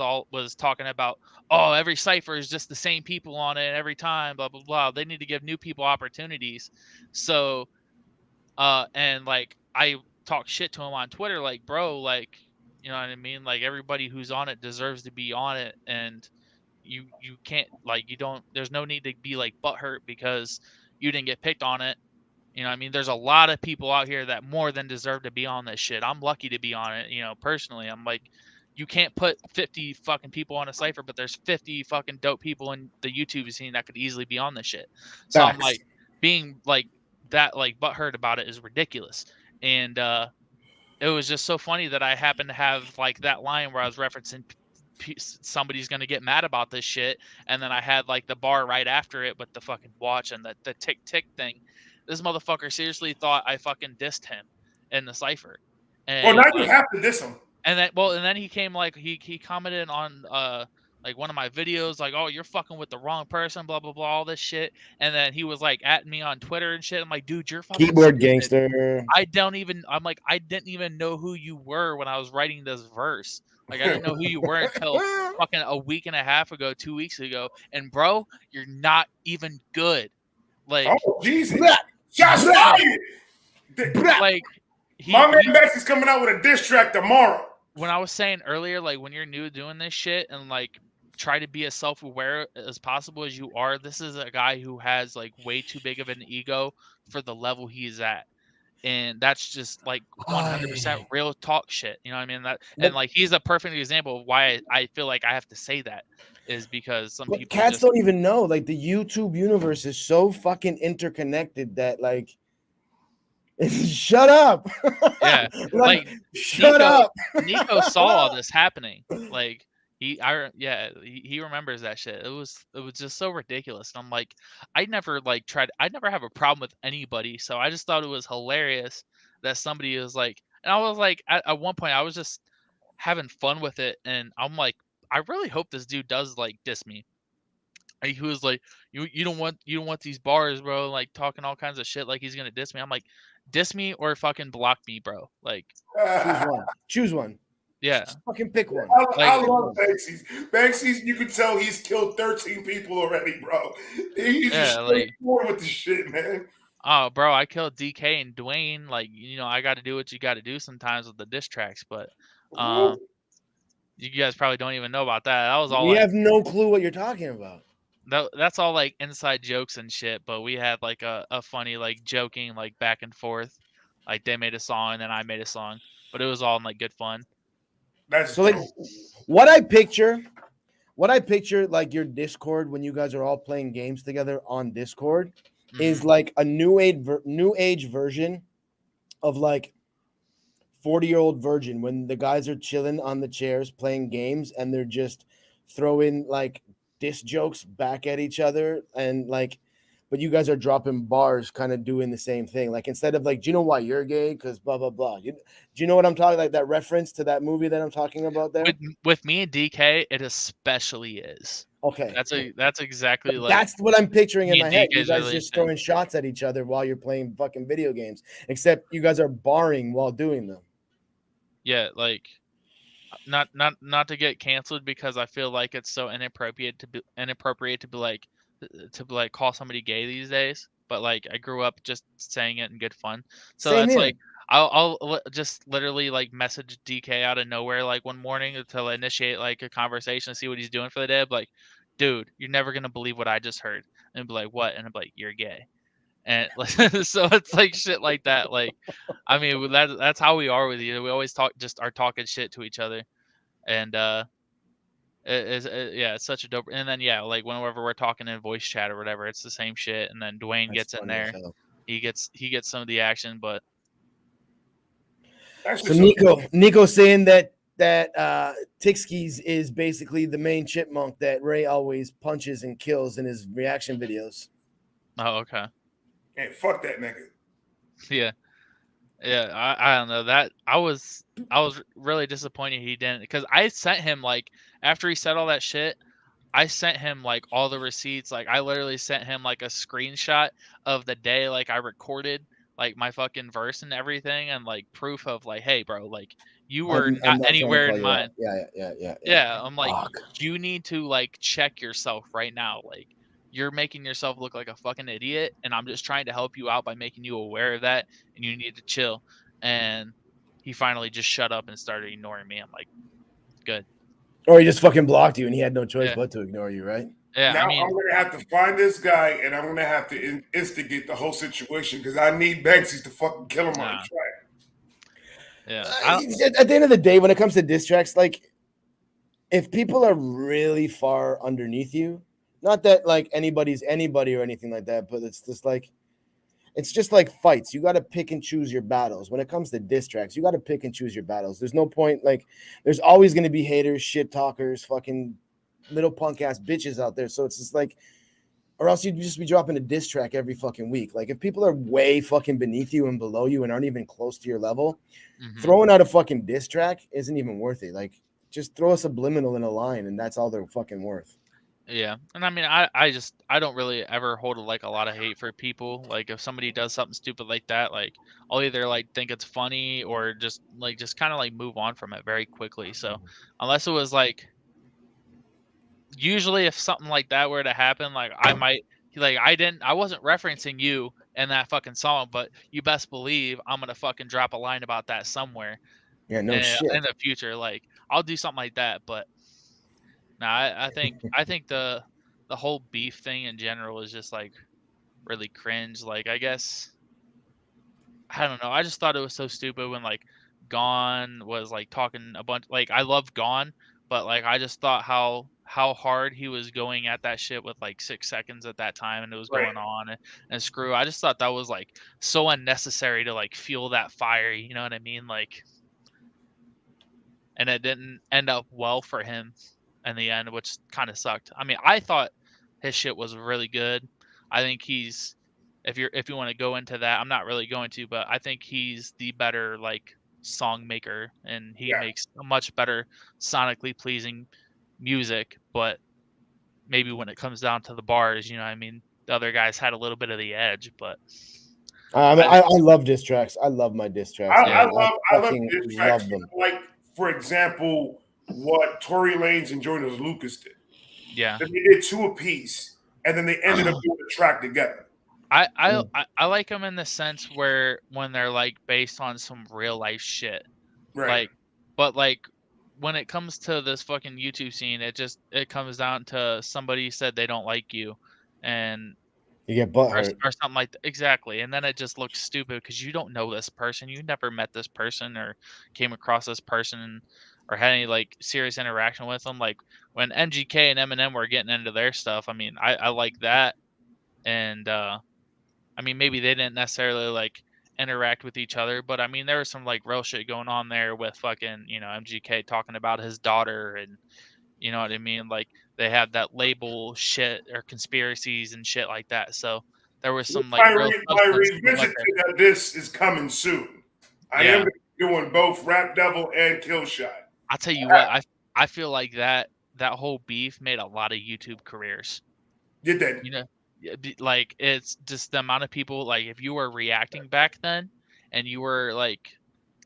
talking about, oh, every Cipher is just the same people on it every time, blah blah blah. They need to give new people opportunities. So, and like I talk shit to him on Twitter, like, bro, like, you know what I mean? Like, everybody who's on it deserves to be on it, and you can't, like, there's no need to be like butthurt because you didn't get picked on it. You know what I mean? There's a lot of people out here that more than deserve to be on this shit. I'm lucky to be on it, personally. I'm like, you can't put 50 fucking people on a Cipher, but there's 50 fucking dope people in the YouTube scene that could easily be on this shit. So I'm Facts. like, being like that, like butthurt about it is ridiculous. And it was just so funny that I happened to have like that line where I was referencing somebody's gonna get mad about this shit, and then I had like the bar right after it with the fucking watch and the tick tick thing. This motherfucker seriously thought I fucking dissed him in the Cipher, Well, and now you like, have to diss him. and then he came, like, he commented on like one of my videos, like, oh, you're fucking with the wrong person, blah blah blah, all this shit. And then he was like at me on Twitter and shit. I'm like, dude, you're fucking Keyboard stupid. gangster. I'm like, I didn't even know who you were when I was writing this verse. Like, I didn't know who you were until fucking a week and a half ago, 2 weeks ago. And bro, you're not even good. Like, Oh, Jesus. Blah, Shots blah, fired. blah. like My man Max is coming out with a diss track tomorrow. when I was saying earlier, like, when you're new to doing this shit and like try to be as self-aware as possible as you are, this is a guy who has like way too big of an ego for the level he's at. And that's just like 100% real talk shit. You know what I mean? And like, he's a perfect example of why I feel like I have to say that, is because some But people cats just don't even know. Like, the YouTube universe is so fucking interconnected that, like, shut up. Yeah, like, like shut up. Nico saw all this happening. Like, he remembers that shit. It was just so ridiculous. And I'm like, I never have a problem with anybody. So I just thought it was hilarious that somebody was like, and I was like, at one point I was just having fun with it, and I'm like, I really hope this dude does like diss me. And he was like, you don't want these bars, bro, like talking all kinds of shit like he's gonna diss me. I'm like, diss me or fucking block me, bro. Like, Choose one. Choose one. yeah. Just fucking pick one. I love Banksy's. Banksy's, you can tell he's killed 13 people already, bro. He's just straightforward with the shit, man. Oh, bro, I killed DK and Dwayne. Like, I got to do what you got to do sometimes with the diss tracks, but you guys probably don't even know about that. That was all. We have no clue what you're talking about. That's all like inside jokes and shit. But we had like a funny, like, joking, like, back and forth. Like, they made a song and then I made a song, but it was all in like good fun. That's so, like, what I picture, like, your Discord when you guys are all playing games together on Discord is like a new age version of like 40-year-old virgin, when the guys are chilling on the chairs playing games and they're just throwing like diss jokes back at each other, and like, but you guys are dropping bars, kind of doing the same thing. Like, instead of like, do you know why you're gay? Because blah blah blah. Do you know what I'm talking, like that reference to that movie that I'm talking about there? With me and DK, it especially is. Okay, that's exactly like, that's what I'm picturing in my head. You guys really just throwing shots at each other while you're playing fucking video games, except you guys are barring while doing them. Yeah, like, not to get canceled, because I feel like it's so inappropriate to be like call somebody gay these days. But like, I grew up just saying it in good fun. So Same that's here. like, I'll just literally like message DK out of nowhere like one morning to initiate like a conversation, see what he's doing for the day. I'm like, dude, you're never gonna believe what I just heard. And be like, what? And I'm like, you're gay. And so it's like shit like that. Like, I mean, that's how we are with you. We always are talking shit to each other. And it's such a dope. And then like, whenever we're talking in voice chat or whatever, it's the same shit. And then Dwayne gets in there. He gets some of the action, but That's So just Nico saying that Tixkey's is basically the main chipmunk that Ray always punches and kills in his reaction videos. Oh, okay. hey, fuck that nigga. Yeah. Yeah, I don't know that I was really disappointed he didn't, because I sent him, like, after he said all that shit, I sent him like all the receipts. Like, I literally sent him like a screenshot of the day like I recorded like my fucking verse and everything, and like proof of like, hey bro, like you were I'm not not trying to anywhere call in you out. mine. Yeah. Yeah, I'm like, Fuck. you need to like check yourself right now. Like, you're making yourself look like a fucking idiot, and I'm just trying to help you out by making you aware of that, and you need to chill. And he finally just shut up and started ignoring me. I'm like, good. Or he just fucking blocked you, and he had no choice Yeah. but to ignore you, right? Yeah, Now I mean, I'm gonna have to find this guy, and I'm gonna have to instigate the whole situation because I need BANXY to fucking kill him on Nah. the track. yeah, At the end of the day, when it comes to diss tracks, like if people are really far underneath you, not that like anybody's anybody or anything like that, but it's just like fights. You got to pick and choose your battles. When it comes to diss tracks, you got to pick and choose your battles. There's no point, like, there's always going to be haters, shit talkers, fucking little punk ass bitches out there. So it's just like, or else you'd just be dropping a diss track every fucking week. Like, if people are way fucking beneath you and below you and aren't even close to your level, throwing out a fucking diss track isn't even worth it. Like, just throw a subliminal in a line, and that's all they're fucking worth. Yeah, and I mean, I don't really ever hold like a lot of hate for people. Like, if somebody does something stupid like that, like, I'll either like think it's funny or just kind of like move on from it very quickly. So unless it was like, usually if something like that were to happen, like I might like I wasn't referencing you in that fucking song, but you best believe I'm gonna fucking drop a line about that somewhere Yeah, no in shit. the future. Like, I'll do something like that, but. No, I think the whole beef thing in general is just like really cringe. Like, I guess I don't know. I just thought it was so stupid when like Gone was like talking a bunch. Like, I love Gone, but like I just thought how hard he was going at that shit with like 6 seconds at that time, and it was Right. going on, and Screw. I just thought that was like so unnecessary to like fuel that fire. You know what I mean? Like, and it didn't end up well for him in the end, which kind of sucked. I mean, I thought his shit was really good. I think he's, if you want to go into that, I'm not really going to, but I think he's the better like song maker, and he makes a much better sonically pleasing music. But maybe when it comes down to the bars, you know what I mean, the other guys had a little bit of the edge. But I love diss tracks. I love my diss tracks. I love fucking diss tracks. love them. Like, for example, what Tory Lanez and Jordan Lucas did. yeah, They did two apiece, and then they ended up doing a track together. I like them in the sense where when they're like based on some real life shit. Right. Like, but like when it comes to this fucking YouTube scene, it comes down to somebody said they don't like you, and You get butthurt. or something like that. Exactly, and then it just looks stupid because you don't know this person, you never met this person or came across this person or had any like serious interaction with them. Like when MGK and Eminem were getting into their stuff, I mean, I like that, and I mean, maybe they didn't necessarily like interact with each other, but I mean, there was some like real shit going on there with fucking, you know, MGK talking about his daughter, and you know what I mean? Like, they have that label shit or conspiracies and shit like that. So there was some like real My substance to revisit what to that this is coming soon. I Yeah. am doing both Rap Devil and Killshot. I'll tell you what, I feel like that whole beef made a lot of YouTube careers. Did that? You know, like, it's just the amount of people, like, if you were reacting back then and you were like,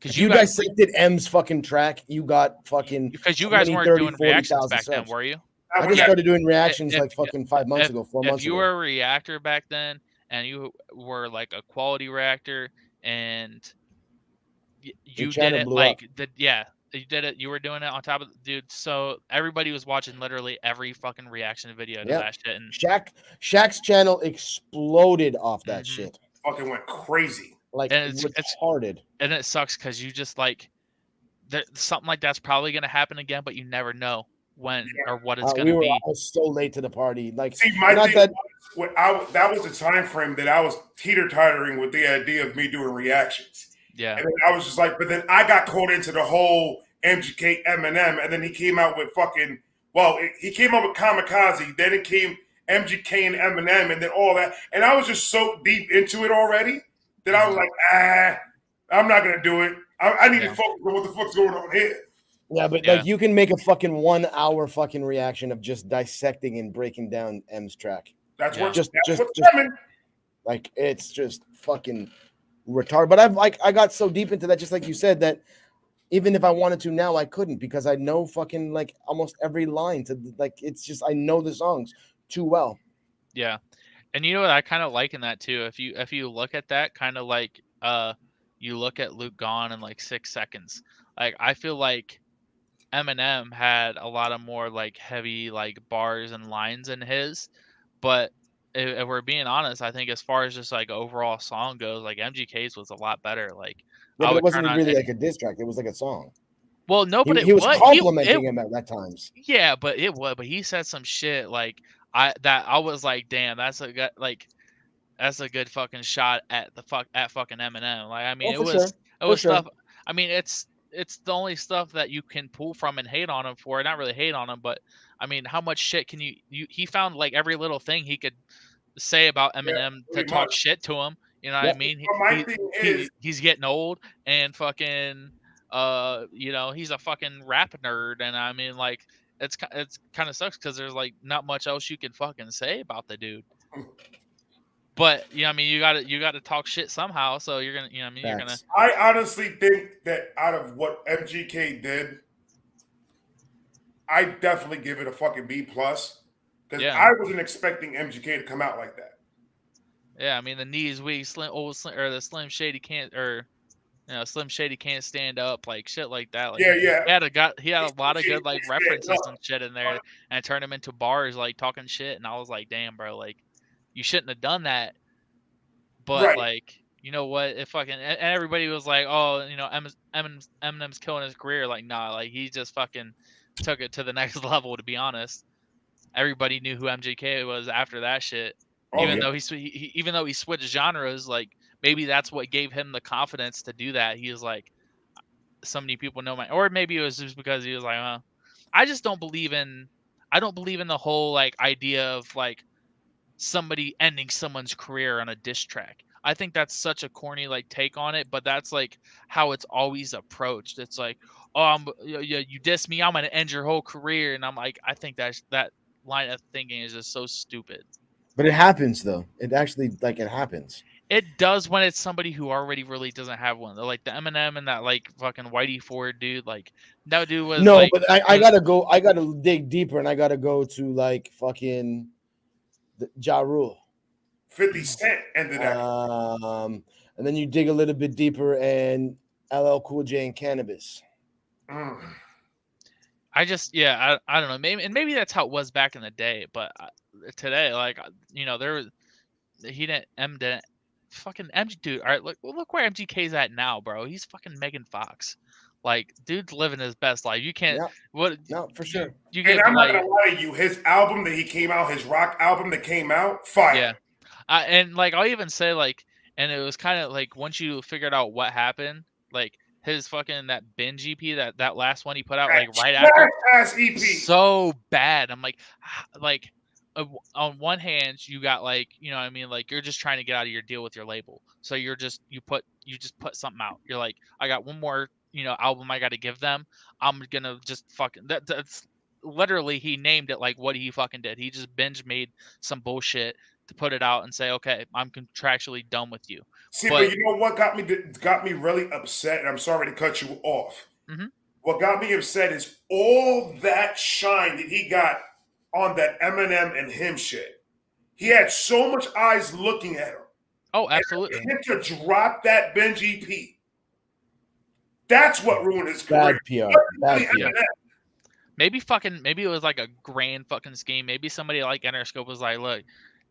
If you dissected M's fucking track, you got fucking because you guys 20, weren't 30, doing reactions 40,000 back then, subs. were you? I just started doing reactions like fucking 5 months ago, 4 months If you ago. were a reactor back then and you were like a quality reactor and you did it like you did it, you were doing it on top of dude, so everybody was watching literally every fucking reaction video to that shit. And Shaq's channel exploded off that shit. Fucking went crazy. Like, and it's retarded. And it sucks because you just like something like that's probably gonna happen again, but you never know when or what it's gonna be. I was so late to the party. Like, see, my thing that was the time frame that I was teeter-tottering with the idea of me doing reactions. Yeah. And then I was just like, but then I got caught into the whole MGK Eminem, and then he came out with fucking. Well, he came out with Kamikaze. Then it came MGK and Eminem, and then all that. And I was just so deep into it already that I was like, I'm not gonna do it. I need to focus on what the fuck's going on here. Yeah, but Yeah. like you can make a fucking 1 hour fucking reaction of just dissecting and breaking down M's track. That's Yeah. what's Just coming. like it's just fucking retarded. But I got so deep into that, just like you said, that even if I wanted to now, I couldn't because I know fucking like almost every line to like it's just I know the songs too well. Yeah. And you know what I kind of like in that too. If you look at that kind of like you look at Luke Gone in like 6 seconds. Like I feel like Eminem had a lot of more like heavy like bars and lines in his, but if we're being honest, I think as far as just like overall song goes, like MGK's was a lot better. Like Yeah, I but it would turn wasn't on really like a diss track. It was like a song. well, no, but He was it complimenting him at times. yeah, but it was, but he said some shit like I was like, damn, that's a good like that's a good fucking shot at fucking Eminem. Like I mean, Oh, for sure. it was For sure. stuff. I mean, it's the only stuff that you can pull from and hate on him for. Not really hate on him, but I mean, how much shit can you he found like every little thing he could say about Eminem to pretty talk much. shit to him. You know what Yeah. I mean? But my thing is, He's getting old and fucking you know, he's a fucking rap nerd, and I mean like it's kind of sucks because there's like not much else you can fucking say about the dude. But you know, I mean, you gotta talk shit somehow. So you're gonna, you know, what I mean, you're gonna. Facts. I honestly think that out of what MGK did, I definitely give it a fucking B plus because Yeah. I wasn't expecting MGK to come out like that. Yeah, I mean, the knees weak, or the Slim Shady can't, or you know, Slim Shady can't stand up, like shit like that. Like Yeah. he had a lot of good like Shady can't stand references up. and shit in there, and it turned him into bars like talking shit, and I was like, damn, bro, like you shouldn't have done that. But Right. like, you know what? It fucking and everybody was like, oh, you know, Eminem's killing his career. Like, nah, like he just fucking took it to the next level. To be honest, everybody knew who MGK was after that shit. Oh, Even yeah. though even though he switched genres, like maybe that's what gave him the confidence to do that. He was like, so many people know or maybe it was just because he was like, I just don't believe in the whole like idea of like somebody ending someone's career on a diss track. I think that's such a corny like take on it, but that's like how it's always approached. It's like, oh, you diss me, I'm gonna end your whole career, and I'm like, I think that line of thinking is just so stupid. But it happens though. It actually like it happens. It does when it's somebody who already really doesn't have one. Like the Eminem and that like fucking Whitey Ford dude. Like that dude was No, like, but I gotta dig deeper, and I gotta go to like fucking Ja Rule. 50 Cent ended that. And then you dig a little bit deeper, and LL Cool J and Cannabis. I just I don't know, maybe that's how it was back in the day, but today, like, you know, didn't fucking MG dude. All right, look where MGK's at now, bro. He's fucking Megan Fox. Like, dude's living his best life. You can't No, for sure. You And get I'm like, not gonna lie to you, his album that he came out, his rock album that came out, fire. yeah. And like I'll even say like, and it was kind of like once you figured out what happened, like his fucking that binge EP, that last one he put out like right after, Ass EP. so bad. I'm like on one hand you got like, you know what I mean, like you're just trying to get out of your deal with your label, so you just put something out. You're like, I got one more, you know, album I got to give them. I'm gonna just fucking that's literally, he named it like what he fucking did. He just binge made some bullshit to put it out and say, okay, I'm contractually done with you. See, but you know what got me really upset, and I'm sorry to cut you off. Mm-hmm. What got me upset is all that shine that he got on that Eminem and him shit. He had so much eyes looking at him. Oh, absolutely. And him to drop that binge EP. That's what ruined his career. Bad PR. Maybe it was like a grand fucking scheme. Maybe somebody like Interscope was like, look,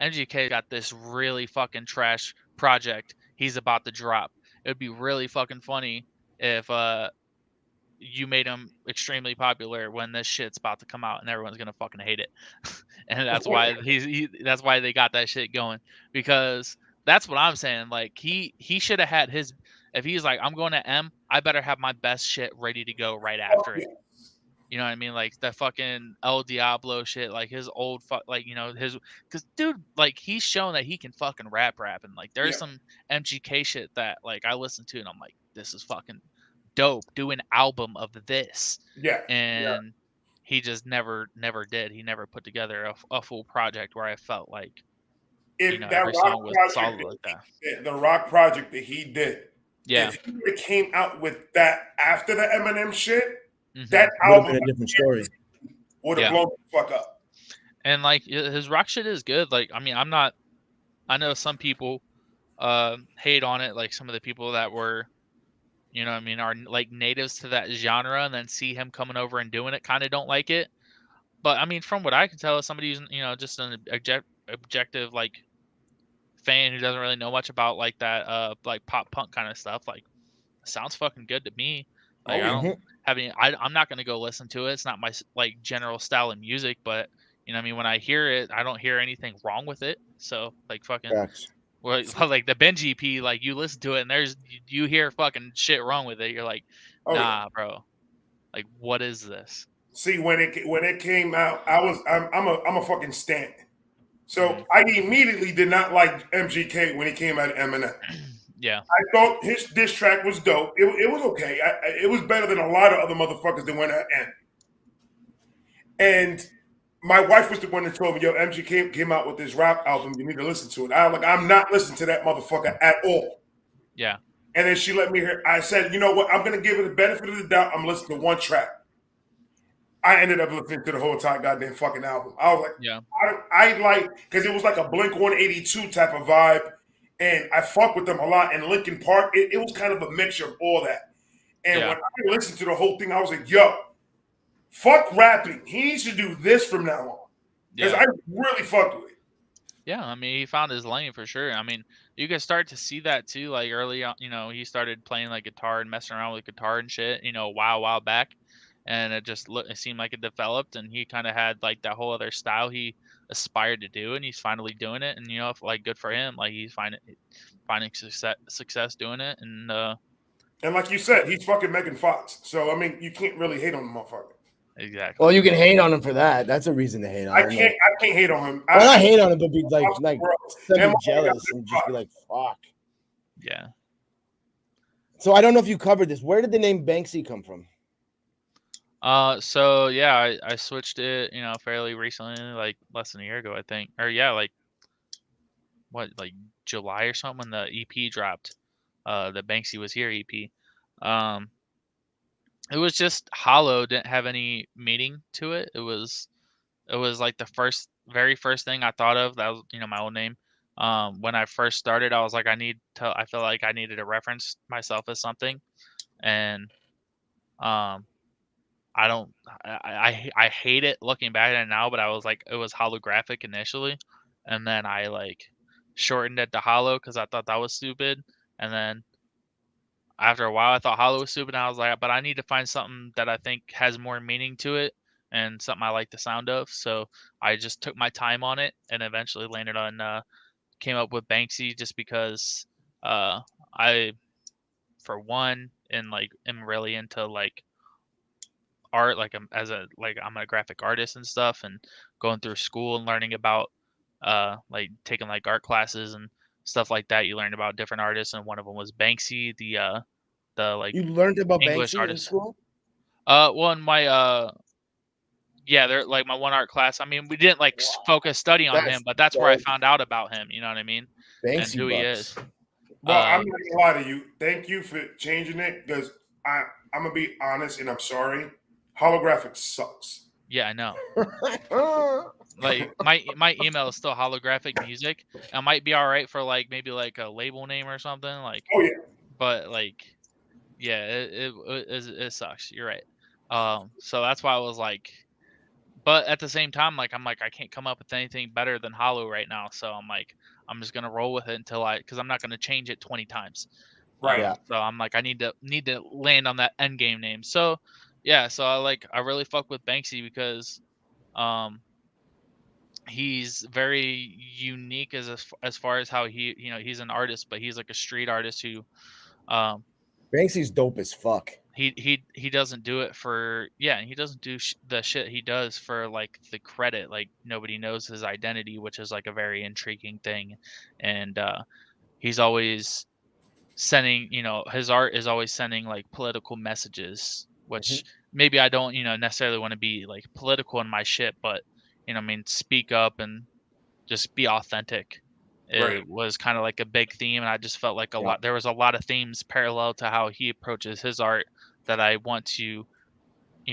MGK got this really fucking trash project he's about to drop. It would be really fucking funny if you made him extremely popular when this shit's about to come out and everyone's gonna fucking hate it. And that's why that's why they got that shit going, because that's what I'm saying. Like he should have had his if he's like, I'm going to M, I better have my best shit ready to go right after it. You know what I mean? Like the fucking El Diablo shit, like his old like, you know, cause dude, like he's shown that he can fucking rap, and like there's some MGK shit that like I listen to and I'm like, this is fucking dope. Do an album of this. And he just never did. He never put together a full project where I felt like, you know, every song was solid like that. The rock project that he did. Yeah. If he would have came out with that after the Eminem shit, would that have album been a different story. would have blown the fuck up. And like his rock shit is good. Like, I mean, I know some people hate on it, like some of the people that were, you know what I mean, are like natives to that genre, and then see him coming over and doing it, kind of don't like it. But I mean, from what I can tell, as somebody who's, you know, just an objective like fan who doesn't really know much about like that like pop punk kind of stuff, like sounds fucking good to me. Like I don't have any. I'm not gonna go listen to it. It's not my like general style of music, but you know what I mean, when I hear it, I don't hear anything wrong with it. So like fucking. Well, like the BANXY EP, like you listen to it and you hear fucking shit wrong with it. You're like, nah, bro. Like, what is this? See, when it came out, I'm a fucking stan. So I immediately did not like MGK when he came out of Eminem. Yeah, I thought his diss track was dope. It was okay. It was better than a lot of other motherfuckers that went out and. And my wife was the one that told me, yo, MGK came out with this rap album. You need to listen to it. I'm not listening to that motherfucker at all. Yeah. And then she let me hear. I said, you know what? I'm going to give it the benefit of the doubt. I'm listening to one track. I ended up listening to the whole entire goddamn fucking album. I was like, yeah. I like, because it was like a Blink 182 type of vibe. And I fuck with them a lot. And Linkin Park, it was kind of a mixture of all that. And when I listened to the whole thing, I was like, yo, fuck rapping. He needs to do this from now on. Because I really fucked with it. Yeah, I mean, he found his lane for sure. I mean, you can start to see that too. Like early on, you know, he started playing like guitar and messing around with guitar and shit, you know, a while back. And it seemed like it developed, and he kind of had like that whole other style he aspired to do, and he's finally doing it. And you know, like good for him. Like he's finding success doing it. And like you said, he's fucking Megan Fox. So I mean, you can't really hate on the motherfucker. Exactly. Well, you can hate on him for that. That's a reason to hate on him. I can't hate on him. Well, I hate on him, but be like jealous and just be like, fuck. Yeah. So I don't know if you covered this. Where did the name BANXY come from? So yeah, I switched it, you know, fairly recently, like less than a year ago, I think. Or yeah, like like July or something when the EP dropped. The BANXY Was Here EP. It was just hollow, didn't have any meaning to it. It was like the very first thing I thought of. That was, you know, my old name. When I first started, I was like, I felt like I needed to reference myself as something. And I hate it looking back at it now, but I was like, it was holographic initially, and then I like shortened it to hollow because I thought that was stupid, and then after a while I thought hollow was stupid, and I was like, but I need to find something that I think has more meaning to it and something I like the sound of. So I just took my time on it and eventually landed on came up with BANXY just because I, for one, and like am really into like art, like I'm a graphic artist and stuff, and going through school and learning about like taking like art classes and stuff like that. You learn about different artists, and one of them was BANXY, the like you learned about English BANXY artist. in school. Well, in my yeah, they're like my one art class. I mean, we didn't like focus study on him, but that's where I found out about him. You know what I mean? BANXY and who he is. Well, I'm not gonna lie to you. Thank you for changing it, because I'm gonna be honest, and I'm sorry. Holographic sucks. Yeah, I know. Like my email is still holographic music. It might be all right for like maybe like a label name or something. Like, oh yeah, but like, yeah, it sucks. You're right. So that's why I was like, but at the same time, like I'm like I can't come up with anything better than hollow right now. So I'm like I'm just gonna roll with it until because I'm not gonna change it 20 times. right. Yeah. So I'm like I need to land on that end game name. So yeah, so I really fuck with BANXY because he's very unique as far as how he, you know, he's an artist, but he's like a street artist who Banksy's dope as fuck. He doesn't do it for he doesn't do the shit he does for like the credit. Like nobody knows his identity, which is like a very intriguing thing, and he's always sending, his art is always sending like political messages, which maybe I don't necessarily want to be like political in my shit, but speak up and just be authentic. Right. It was kind of like a big theme, and I just felt like there was a lot of themes parallel to how he approaches his art that I want to,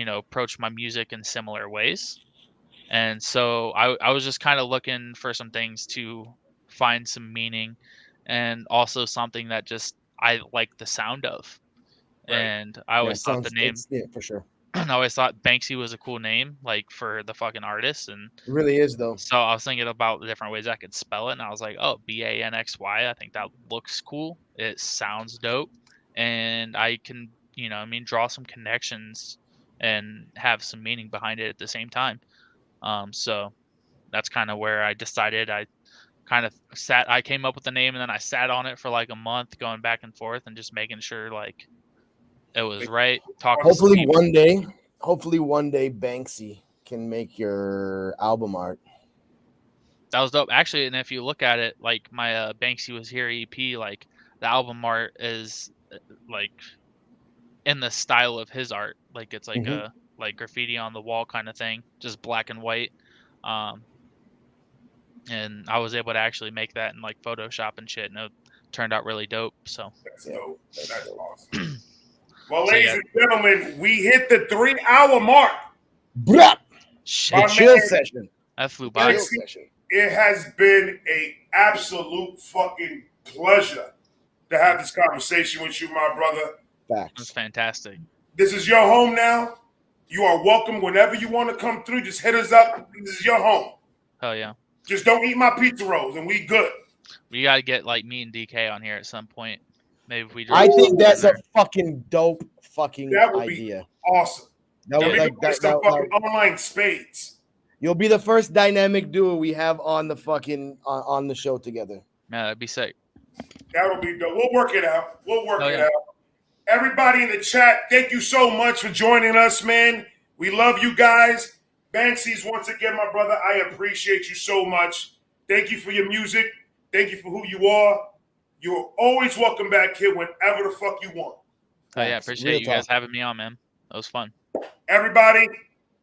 approach my music in similar ways. And so I was just kind of looking for some things to find some meaning, and also something that just I like the sound of. Right. And I always thought the name, for sure. I always thought Banksy was a cool name, like for the fucking artist. And It really is though. so I was thinking about the different ways I could spell it, and I was like, oh, BANXY. I think that looks cool. It sounds dope, and I can, draw some connections and have some meaning behind it at the same time. So that's kind of where I decided. I came up with the name, and then I sat on it for like a month, going back and forth and just making sure like it was right. Hopefully one day Banksy can make your album art. That was dope, actually. And if you look at it, like my Banksy Was Here EP, like the album art is like in the style of his art. Like it's like a like graffiti on the wall kind of thing, just black and white. And I was able to actually make that in like Photoshop and shit, and it turned out really dope. So that's dope. That's awesome. Well, ladies and gentlemen, we hit the 3-hour mark. Bruh. Shit. The chill session. That flew by. It has been an absolute fucking pleasure to have this conversation with you, my brother. Facts. That's fantastic. This is your home now. You are welcome whenever you want to come through. Just hit us up. This is your home. Hell yeah. Just don't eat my pizza rolls, and we good. We gotta get like me and DK on here at some point. Maybe if we. I think that's a fucking dope fucking that would idea. Be awesome. That would like that. Online spades. You'll be the first dynamic duo we have on the fucking on the show together. Yeah, that'd be sick. That'll be dope. We'll work it out. Out. Everybody in the chat, thank you so much for joining us, man. We love you guys. BANXY's once again, my brother. I appreciate you so much. Thank you for your music. Thank you for who you are. You're always welcome back here whenever the fuck you want. Oh yeah, appreciate you guys having me on, man. That was fun. Everybody,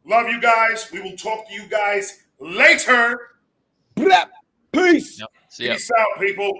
love you guys. We will talk to you guys later. Peace. Yep. See ya. Peace out, people.